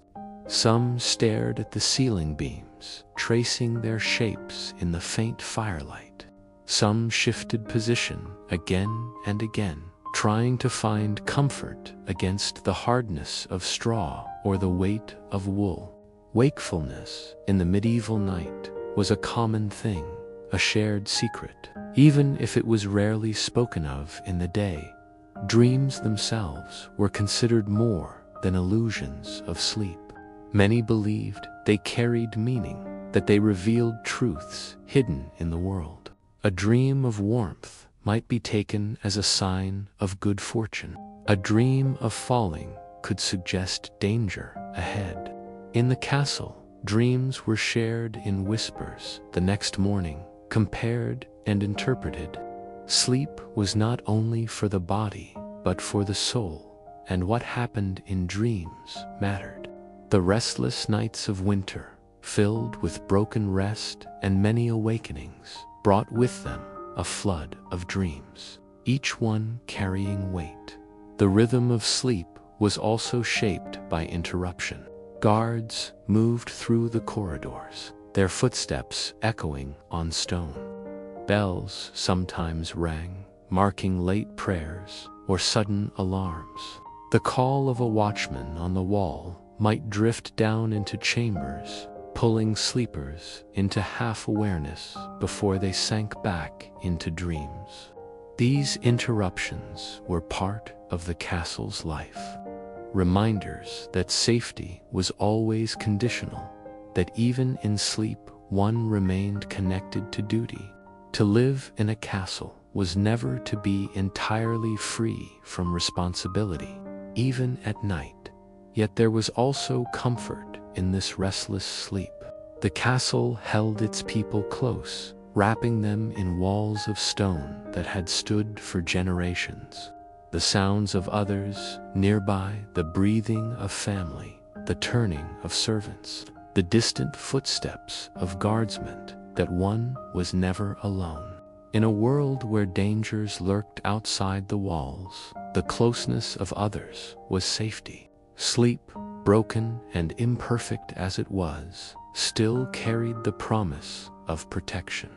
Some stared at the ceiling beams, tracing their shapes in the faint firelight. Some shifted position again and again, trying to find comfort against the hardness of straw or the weight of wool. Wakefulness in the medieval night was a common thing, a shared secret, even if it was rarely spoken of in the day. Dreams themselves were considered more than illusions of sleep. Many believed they carried meaning, that they revealed truths hidden in the world. A dream of warmth might be taken as a sign of good fortune. A dream of falling could suggest danger ahead. In the castle, dreams were shared in whispers the next morning, compared and interpreted. Sleep was not only for the body, but for the soul, and what happened in dreams mattered. The restless nights of winter, filled with broken rest and many awakenings, brought with them a flood of dreams, each one carrying weight. The rhythm of sleep was also shaped by interruption. Guards moved through the corridors, their footsteps echoing on stone. Bells sometimes rang, marking late prayers or sudden alarms. The call of a watchman on the wall might drift down into chambers, pulling sleepers into half-awareness before they sank back into dreams. These interruptions were part of the castle's life, reminders that safety was always conditional, that even in sleep one remained connected to duty. To live in a castle was never to be entirely free from responsibility, even at night. Yet there was also comfort in this restless sleep. The castle held its people close, wrapping them in walls of stone that had stood for generations. The sounds of others nearby, the breathing of family, the turning of servants, the distant footsteps of guardsmen, that one was never alone. In a world where dangers lurked outside the walls, the closeness of others was safety. Sleep, broken and imperfect as it was, still carried the promise of protection.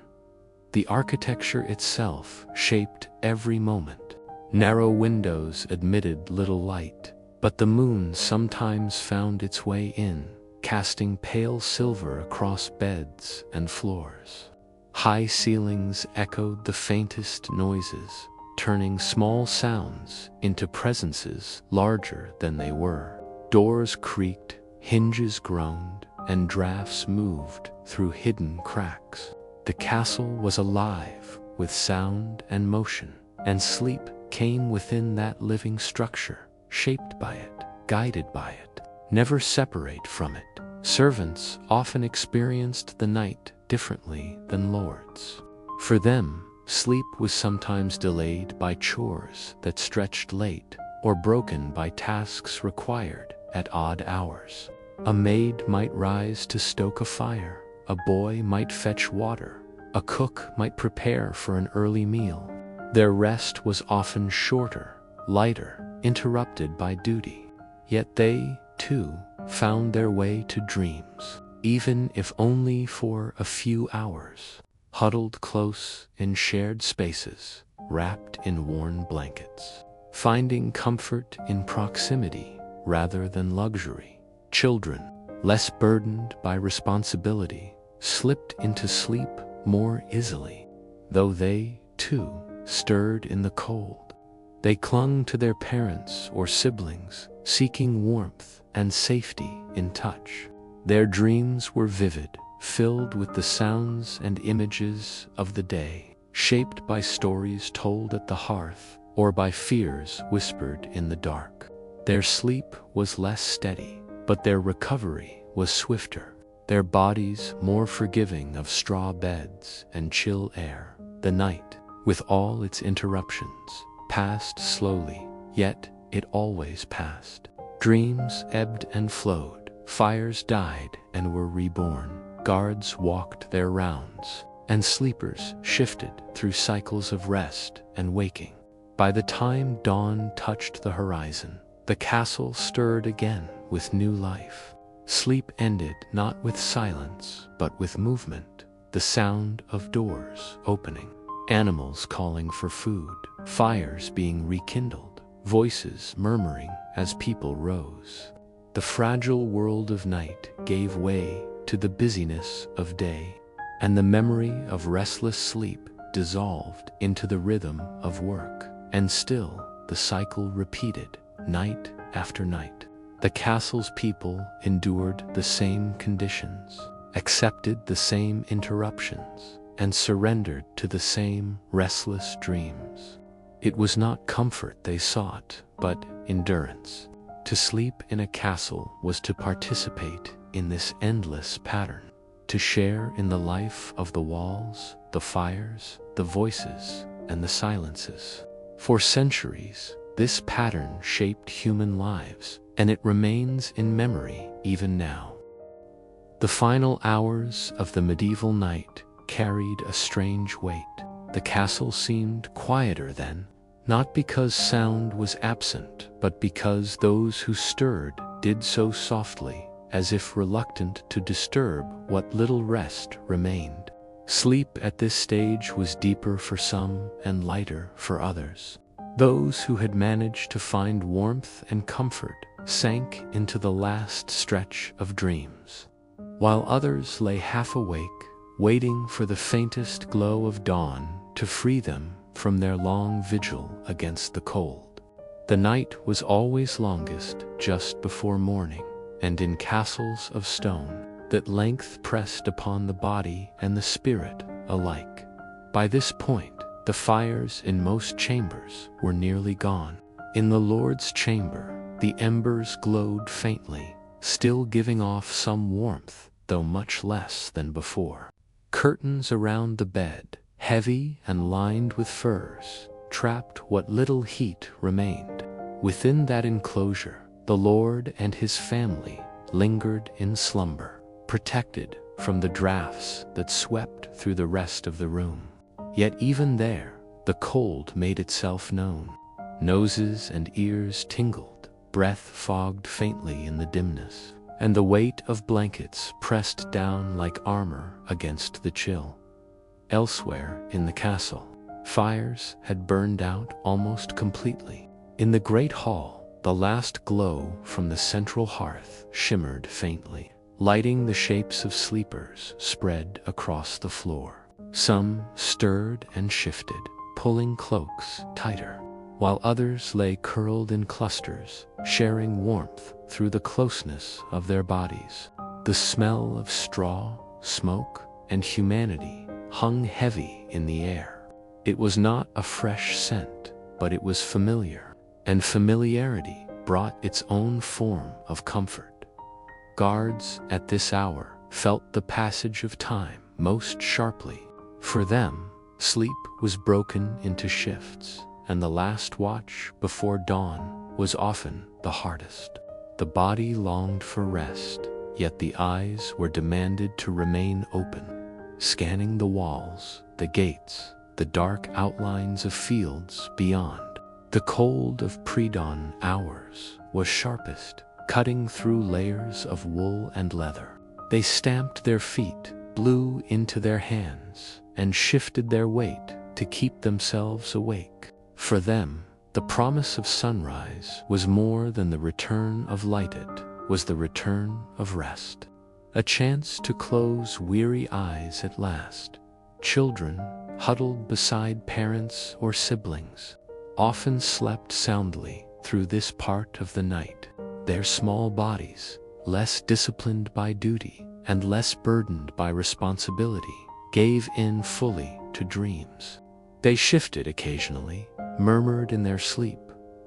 The architecture itself shaped every moment. Narrow windows admitted little light, but the moon sometimes found its way in, casting pale silver across beds and floors. High ceilings echoed the faintest noises, turning small sounds into presences larger than they were. Doors creaked, hinges groaned, and drafts moved through hidden cracks. The castle was alive with sound and motion, and sleep came within that living structure, shaped by it, guided by it, never separate from it. Servants often experienced the night differently than lords. For them, sleep was sometimes delayed by chores that stretched late, or broken by tasks required at odd hours. A maid might rise to stoke a fire, a boy might fetch water, a cook might prepare for an early meal. Their rest was often shorter, lighter, interrupted by duty. Yet they, too, found their way to dreams, even if only for a few hours, huddled close in shared spaces, wrapped in worn blankets, finding comfort in proximity rather than luxury. Children, less burdened by responsibility, slipped into sleep more easily, though they, too, stirred in the cold. They clung to their parents or siblings, seeking warmth and safety in touch. Their dreams were vivid, filled with the sounds and images of the day, shaped by stories told at the hearth or by fears whispered in the dark. Their sleep was less steady, but their recovery was swifter, their bodies more forgiving of straw beds and chill air. The night, with all its interruptions, passed slowly, yet it always passed. Dreams ebbed and flowed, fires died and were reborn, guards walked their rounds, and sleepers shifted through cycles of rest and waking. By the time dawn touched the horizon, the castle stirred again with new life. Sleep ended not with silence, but with movement, the sound of doors opening, animals calling for food, fires being rekindled, voices murmuring as people rose. The fragile world of night gave way to the busyness of day, and the memory of restless sleep dissolved into the rhythm of work. And still the cycle repeated, night after night. The castle's people endured the same conditions, accepted the same interruptions, and surrendered to the same restless dreams. It was not comfort they sought, but endurance. To sleep in a castle was to participate in this endless pattern, to share in the life of the walls, the fires, the voices, and the silences. For centuries, this pattern shaped human lives, and it remains in memory even now. The final hours of the medieval night carried a strange weight. The castle seemed quieter then, not because sound was absent, but because those who stirred did so softly, as if reluctant to disturb what little rest remained. Sleep at this stage was deeper for some and lighter for others. Those who had managed to find warmth and comfort sank into the last stretch of dreams, while others lay half awake, waiting for the faintest glow of dawn to free them from their long vigil against the cold. The night was always longest just before morning, and in castles of stone, that length pressed upon the body and the spirit alike. By this point, the fires in most chambers were nearly gone. In the Lord's chamber, the embers glowed faintly, still giving off some warmth, though much less than before. Curtains around the bed, heavy and lined with furs, trapped what little heat remained. Within that enclosure, the lord and his family lingered in slumber, protected from the drafts that swept through the rest of the room. Yet even there, the cold made itself known. Noses and ears tingled, breath fogged faintly in the dimness, and the weight of blankets pressed down like armor against the chill. Elsewhere in the castle, fires had burned out almost completely. In the great hall, the last glow from the central hearth shimmered faintly, lighting the shapes of sleepers spread across the floor. Some stirred and shifted, pulling cloaks tighter, while others lay curled in clusters, sharing warmth through the closeness of their bodies. The smell of straw, smoke, and humanity hung heavy in the air. It was not a fresh scent, but it was familiar, and familiarity brought its own form of comfort. Guards at this hour felt the passage of time most sharply. For them, sleep was broken into shifts, and the last watch before dawn was often the hardest. The body longed for rest, yet the eyes were demanded to remain open, scanning the walls, the gates, the dark outlines of fields beyond. The cold of pre-dawn hours was sharpest, cutting through layers of wool and leather. They stamped their feet, blew into their hands, and shifted their weight to keep themselves awake. For them, the promise of sunrise was more than the return of light, it was the return of rest. A chance to close weary eyes at last. Children, huddled beside parents or siblings, often slept soundly through this part of the night. Their small bodies, less disciplined by duty and less burdened by responsibility, gave in fully to dreams. They shifted occasionally, murmured in their sleep,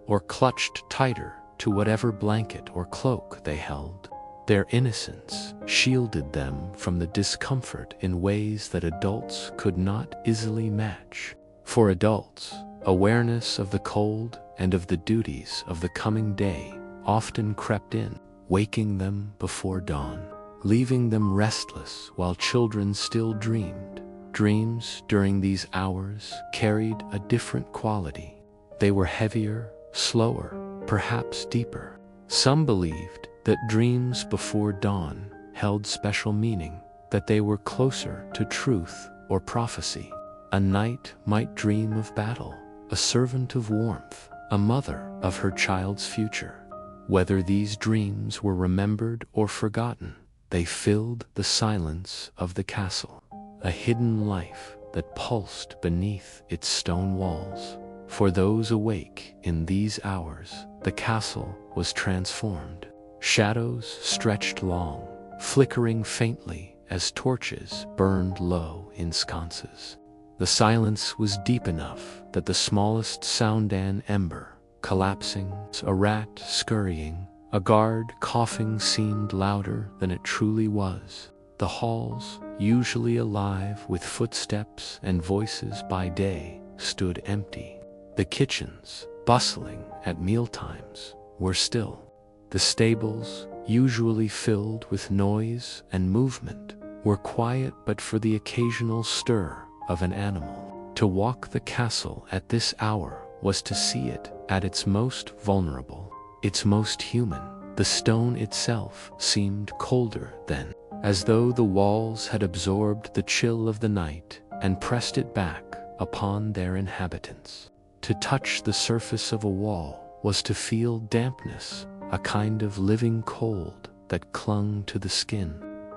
or clutched tighter to whatever blanket or cloak they held. Their innocence shielded them from the discomfort in ways that adults could not easily match. For adults, awareness of the cold and of the duties of the coming day often crept in, waking them before dawn, leaving them restless while children still dreamed. Dreams during these hours carried a different quality. They were heavier, slower, perhaps deeper. Some believed that dreams before dawn held special meaning, that they were closer to truth or prophecy. A knight might dream of battle, a servant of warmth, a mother of her child's future. Whether these dreams were remembered or forgotten, they filled the silence of the castle, a hidden life that pulsed beneath its stone walls. For those awake in these hours, the castle was transformed. Shadows stretched long, flickering faintly as torches burned low in sconces. The silence was deep enough that the smallest sound, an ember collapsing, a rat scurrying, a guard coughing, seemed louder than it truly was. The halls, usually alive with footsteps and voices by day, stood empty. The kitchens, bustling at mealtimes, were still. The stables, usually filled with noise and movement, were quiet but for the occasional stir of an animal. To walk the castle at this hour was to see it at its most vulnerable, its most human. The stone itself seemed colder then, as though the walls had absorbed the chill of the night and pressed it back upon their inhabitants. To touch the surface of a wall was to feel dampness, a kind of living cold that clung to the skin.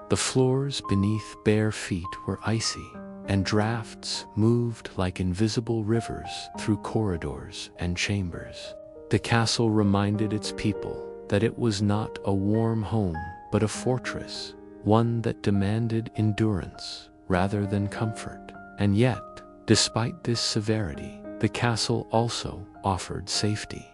The floors beneath bare feet were icy, and drafts moved like invisible rivers through corridors and chambers. The castle reminded its people that it was not a warm home but a fortress, one that demanded endurance rather than comfort. And yet, despite this severity, the castle also offered safety.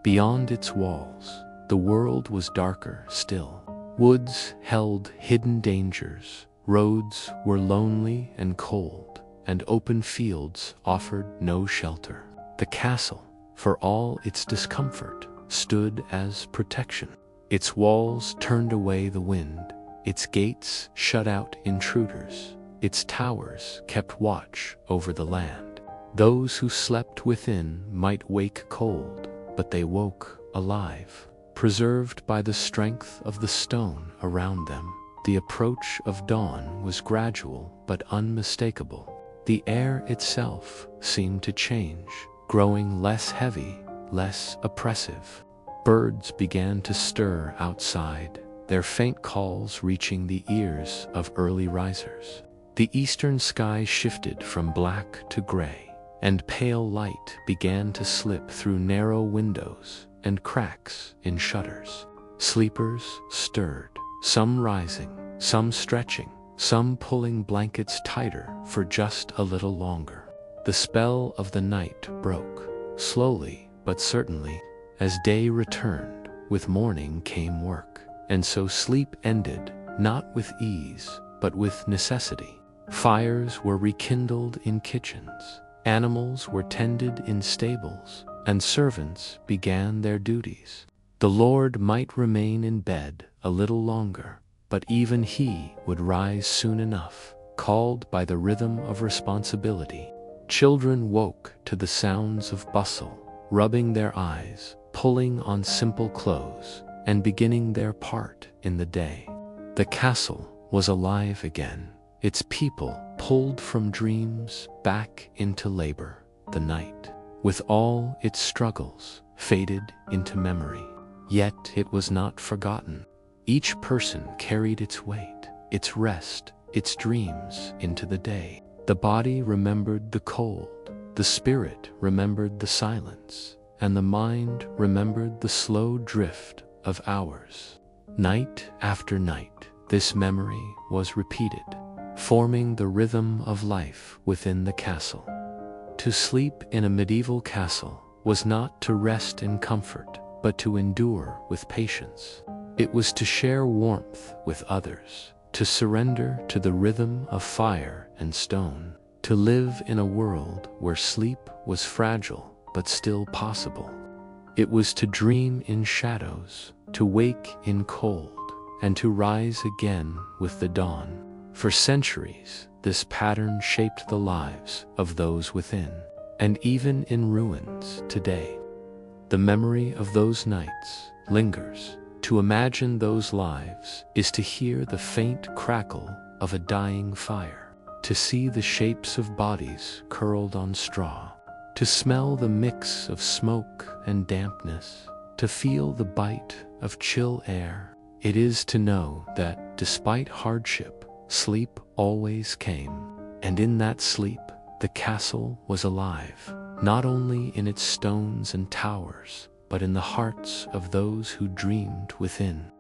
Beyond its walls, the world was darker still. Woods held hidden dangers, Roads were lonely and cold, and open fields offered no shelter. The castle, for all its discomfort, stood as protection. Its walls turned away the wind, its gates shut out intruders, its towers kept watch over the land. Those who slept within might wake cold, but they woke alive, preserved by the strength of the stone around them. The approach of dawn was gradual but unmistakable. The air itself seemed to change, growing less heavy, less oppressive. Birds began to stir outside, their faint calls reaching the ears of early risers. The eastern sky shifted from black to gray, and pale light began to slip through narrow windows and cracks in shutters. Sleepers stirred, some rising, some stretching, some pulling blankets tighter for just a little longer. The spell of the night broke, slowly but certainly. As day returned, with morning came work, and so sleep ended, not with ease, but with necessity. Fires were rekindled in kitchens, animals were tended in stables, and servants began their duties. The Lord might remain in bed a little longer, but even he would rise soon enough, called by the rhythm of responsibility. Children woke to the sounds of bustle, rubbing their eyes, pulling on simple clothes, and beginning their part in the day. The castle was alive again, its people pulled from dreams back into labor. The night, with all its struggles, faded into memory. Yet it was not forgotten. Each person carried its weight, its rest, its dreams into the day. The body remembered the cold, the spirit remembered the silence, and the mind remembered the slow drift of hours. Night after night, this memory was repeated, forming the rhythm of life within the castle. To sleep in a medieval castle was not to rest in comfort, but to endure with patience. It was to share warmth with others, to surrender to the rhythm of fire and stone, to live in a world where sleep was fragile but still possible. It was to dream in shadows, to wake in cold, and to rise again with the dawn. For centuries, this pattern shaped the lives of those within, and even in ruins today, the memory of those nights lingers. To imagine those lives is to hear the faint crackle of a dying fire, to see the shapes of bodies curled on straw, to smell the mix of smoke and dampness, to feel the bite of chill air. It is to know that, despite hardship, sleep always came, and in that sleep, the castle was alive, not only in its stones and towers, but in the hearts of those who dreamed within.